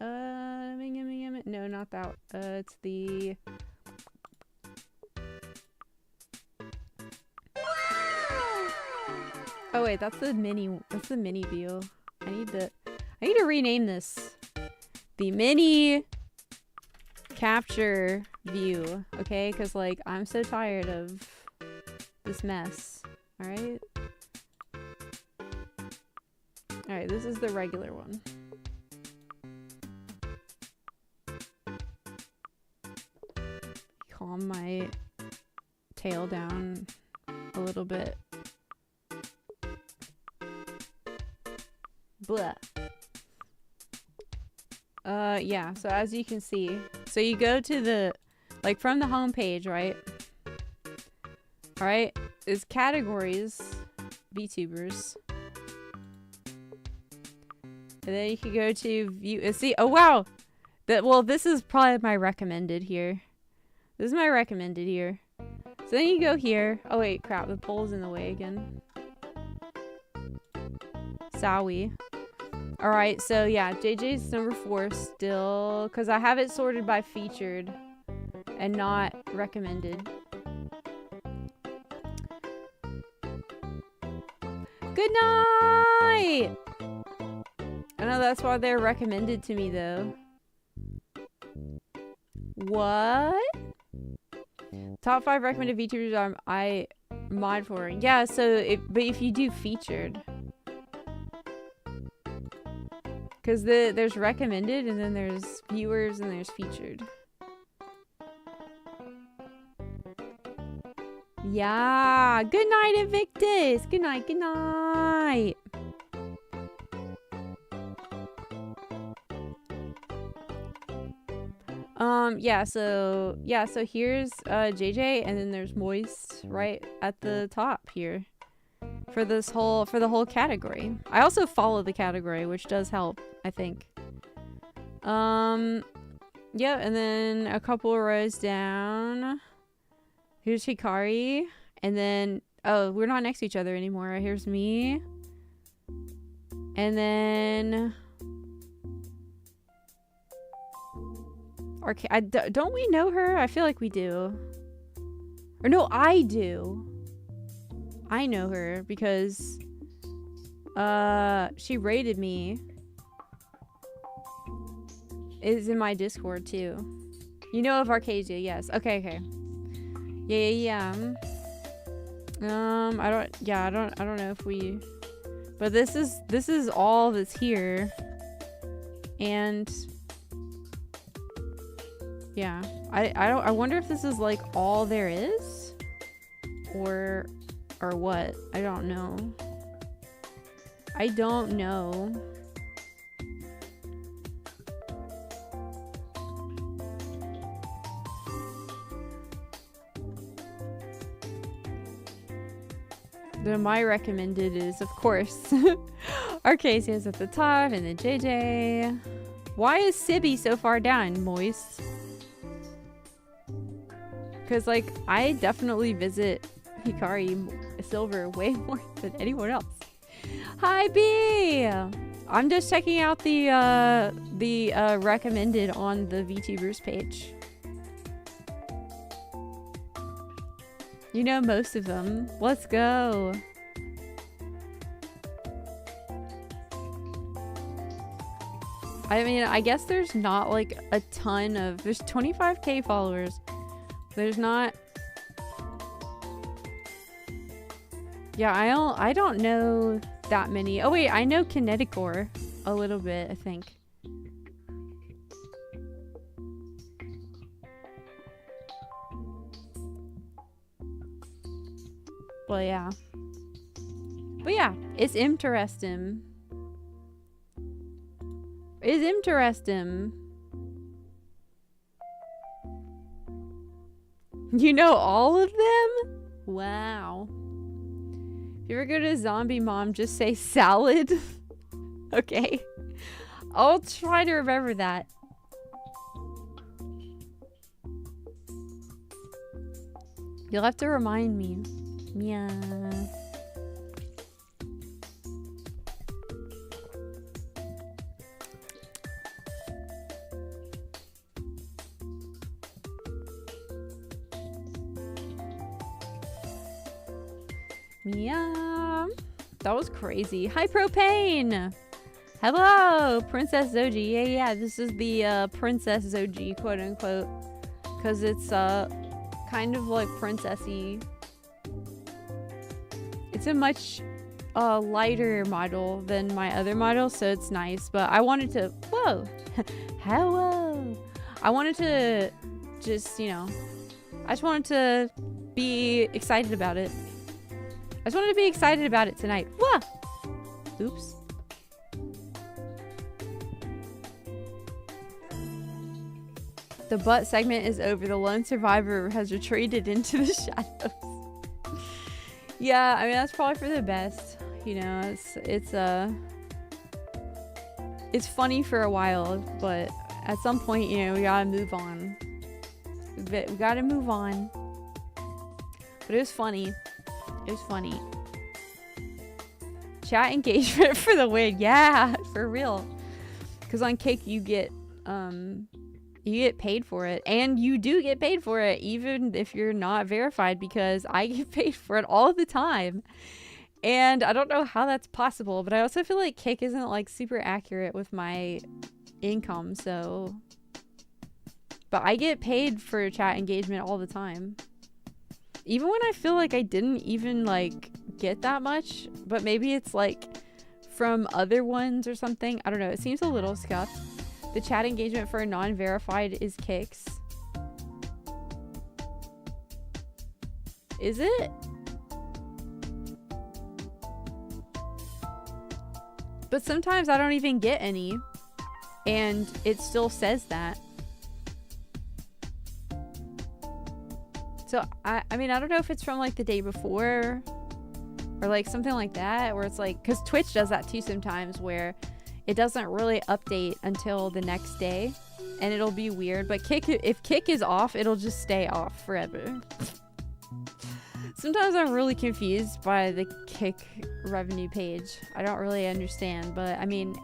no, not that. It's the... Oh wait, that's the mini view. I need to rename this. The mini capture view, okay? Cause like, I'm so tired of this mess, alright? Alright, this is the regular one. Calm my tail down a little bit. Blah. Yeah, so as you can see, so you go to the, like from the home page, right? Alright, is categories, VTubers. And then you can go to view, see, oh wow! Well, this is probably my recommended here. This is my recommended here. So then you go here. Oh wait, crap, the poll's in the way again. Sorry. Alright, so yeah, JJ's number 4 still, because I have it sorted by featured and not recommended. Good night! I know that's why they're recommended to me though. What? Top 5 recommended VTubers I mod for. Yeah, so but if you do featured. Because there's recommended, and then there's viewers, and there's featured. Yeah. Good night, Invictus. Good night. Good night. So here's JJ, and then there's Moist right at the top here. For the whole category. I also follow the category, which does help, I think. Yeah, and then a couple of rows down. Here's Hikari. And then, oh, we're not next to each other anymore. Here's me. And then... don't we know her? I feel like we do. Or no, I do. I know her because she rated me. Is in my Discord too. You know of Arcadia, yes. Okay. Yeah. I don't know if we, but this is all that's here. And yeah, I wonder if this is like all there is or what? I don't know. Then my recommended is, of course, Arcasia's at the top, and then JJ. Why is Sibby so far down, Moist? Because, like, I definitely visit Hikari Silver way more than anyone else. Hi, B! I'm just checking out the recommended on the VTubers page. You know most of them. Let's go. I mean, I guess there's not like a ton of... There's 25k followers. There's not... Yeah, I don't know that many. Oh wait, I know Kineticor a little bit, I think. Well, yeah. But yeah, it's interesting. It's interesting. You know all of them? Wow. If you ever go to Zombie Mom, just say salad. Okay. I'll try to remember that. You'll have to remind me. Yeah. Yeah. That was crazy. Hi, Propane. Hello, Princess Zojie. Yeah, this is the Princess Zojie, quote unquote, because it's kind of like princessy. It's a much lighter model than my other model, so it's nice. But I wanted to, whoa, hello. I wanted to just, you know, I just wanted to be excited about it. I just wanted to be excited about it tonight. Whoa. Oops. The butt segment is over. The lone survivor has retreated into the shadows. Yeah, I mean, that's probably for the best. You know, it's funny for a while, but at some point, you know, we gotta move on. We gotta move on. But it was funny. It was funny. Chat engagement for the win. Yeah, for real. Because on Kick, you get paid for it, and you do get paid for it even if you're not verified, because I get paid for it all the time, and I don't know how that's possible. But I also feel like Kick isn't like super accurate with my income, so, but I get paid for chat engagement all the time, even when I feel like I didn't even like get that much. But maybe it's like from other ones or something. I don't know, it seems a little scuffed. The chat engagement for a non-verified is Kicks. Is it? But sometimes I don't even get any, and it still says that. So I mean, I don't know if it's from like the day before or like something like that, where it's like, because Twitch does that too sometimes, where it doesn't really update until the next day, and it'll be weird. But Kick, if Kick is off, it'll just stay off forever. Sometimes I'm really confused by the Kick revenue page. I don't really understand, but I mean,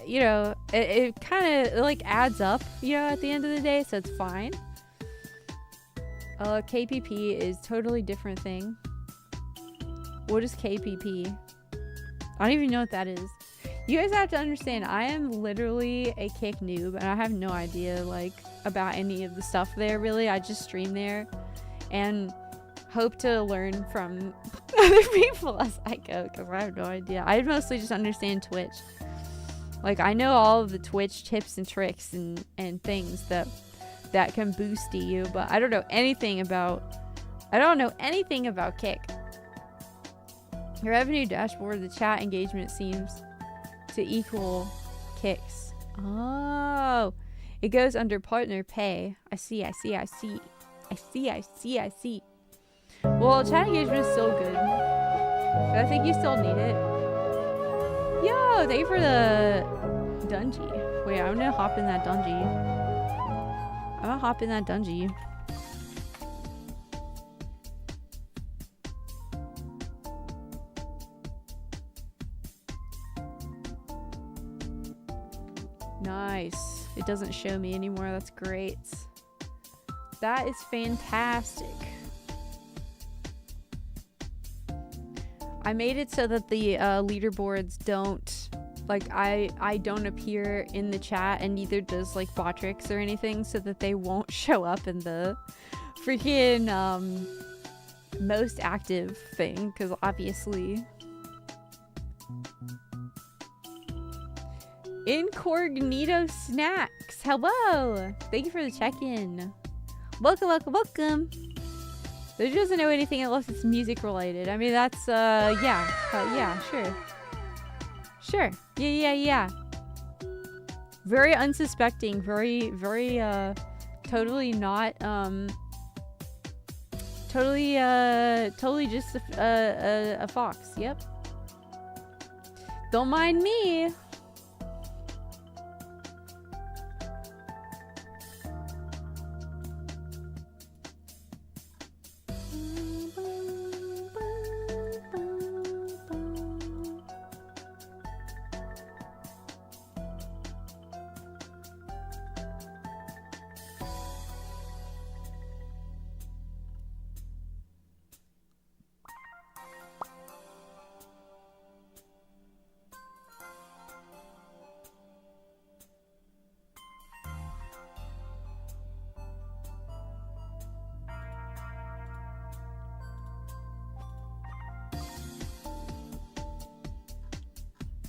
you know, it kind of like adds up, you know, at the end of the day, so it's fine. KPP is totally different thing. What is KPP? I don't even know what that is. You guys have to understand, I am literally a Kick noob, and I have no idea like about any of the stuff there, really. I just stream there and hope to learn from other people as I go, because I have no idea. I mostly just understand Twitch. Like, I know all of the Twitch tips and tricks and things that can boost you, but I don't know anything about Kick. Your revenue dashboard, the chat engagement seems to equal Kicks. Oh, it goes under partner pay. I see. Well, chat engagement is still good, but I think you still need it. Yo, thank you for the dungeon. Wait, I'm gonna hop in that dungeon. Nice. It doesn't show me anymore. That's great. That is fantastic. I made it so that the leaderboards don't, like, I don't appear in the chat, and neither does like botrix or anything, so that they won't show up in the freaking most active thing, because obviously. Incognito Snacks, hello! Thank you for the check-in. Welcome. Zojie doesn't know anything unless it's music related. I mean, that's, yeah. Yeah, sure. Sure. Yeah. Very unsuspecting. Very, totally not, totally just a fox. Yep. Don't mind me.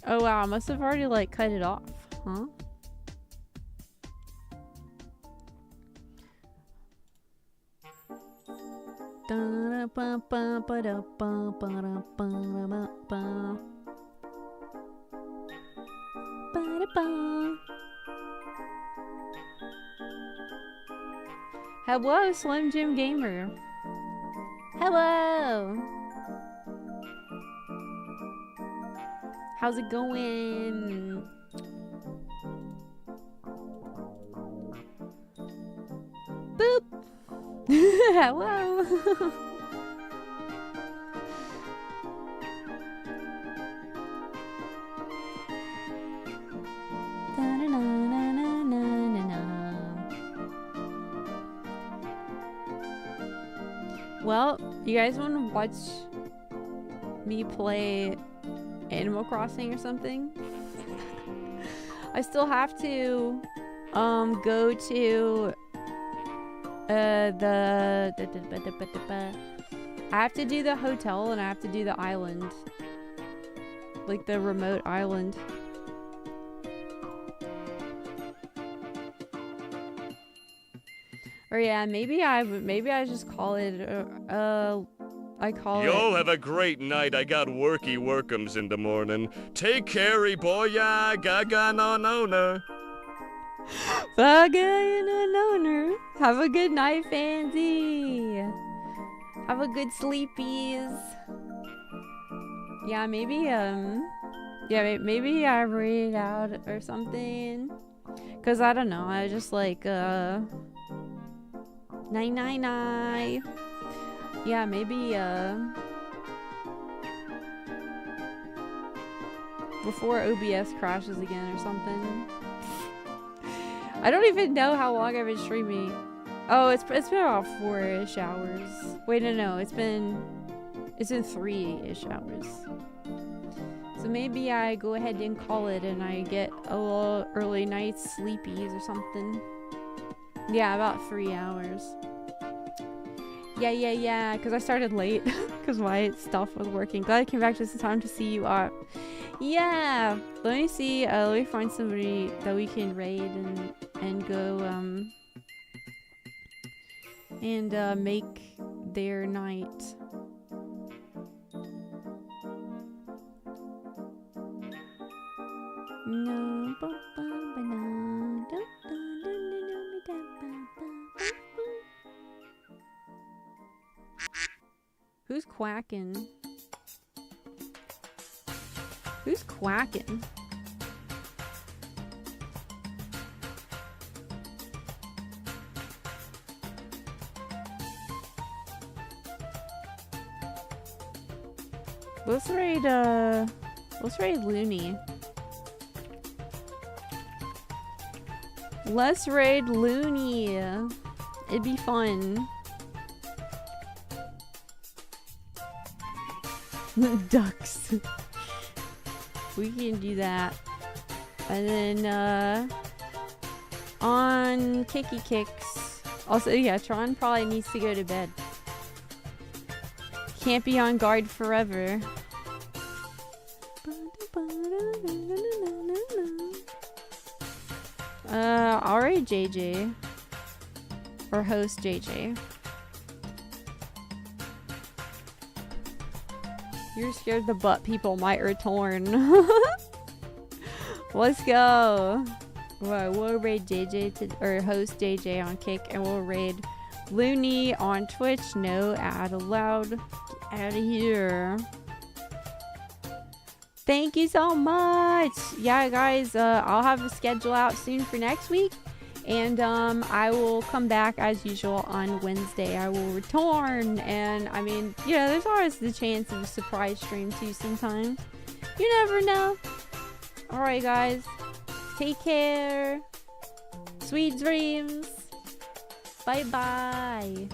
Oh wow, I must have already like cut it off, huh? Hello, Slim Jim Gamer. Hello. How's it going? Boop. Hello. Well, you guys want to watch me play Animal Crossing or something? I still have to go to I have to do the hotel and I have to do the island, like the remote island. Or yeah, maybe I just call it I call it. Y'all have a great night. I got worky workums in the morning. Take care, boya, gaga no no. Have a good night, Fancy. Have a good sleepies. Yeah, maybe maybe I read it out or something. Cause I don't know. I just like night. Yeah, maybe before OBS crashes again or something. I don't even know how long I've been streaming. Oh, it's been about 4-ish hours. Wait, no, it's been 3-ish hours. So maybe I go ahead and call it and I get a little early night sleepies or something. Yeah, about 3 hours. Yeah, because I started late because my stuff was working. Glad I came back just in time to see you up. Yeah, let me see. Let me find somebody that we can raid and go and make their night. Who's quacking? Who's quacking? Let's raid Looney. Let's raid Looney. It'd be fun. Ducks. We can do that. And then on Kicky Kicks. Also, yeah, Tron probably needs to go to bed. Can't be on guard forever. I'll raid JJ. Or host JJ. You're scared the butt people might return. Let's go. Well, we'll raid JJ or host JJ on Kick, and we'll raid Looney on Twitch. No ad allowed. Get out of here. Thank you so much. Yeah, guys, I'll have a schedule out soon for next week. And I will come back as usual on Wednesday. I will return. And I mean, you know, there's always the chance of a surprise stream too sometimes. You never know. Alright, guys. Take care. Sweet dreams. Bye-bye.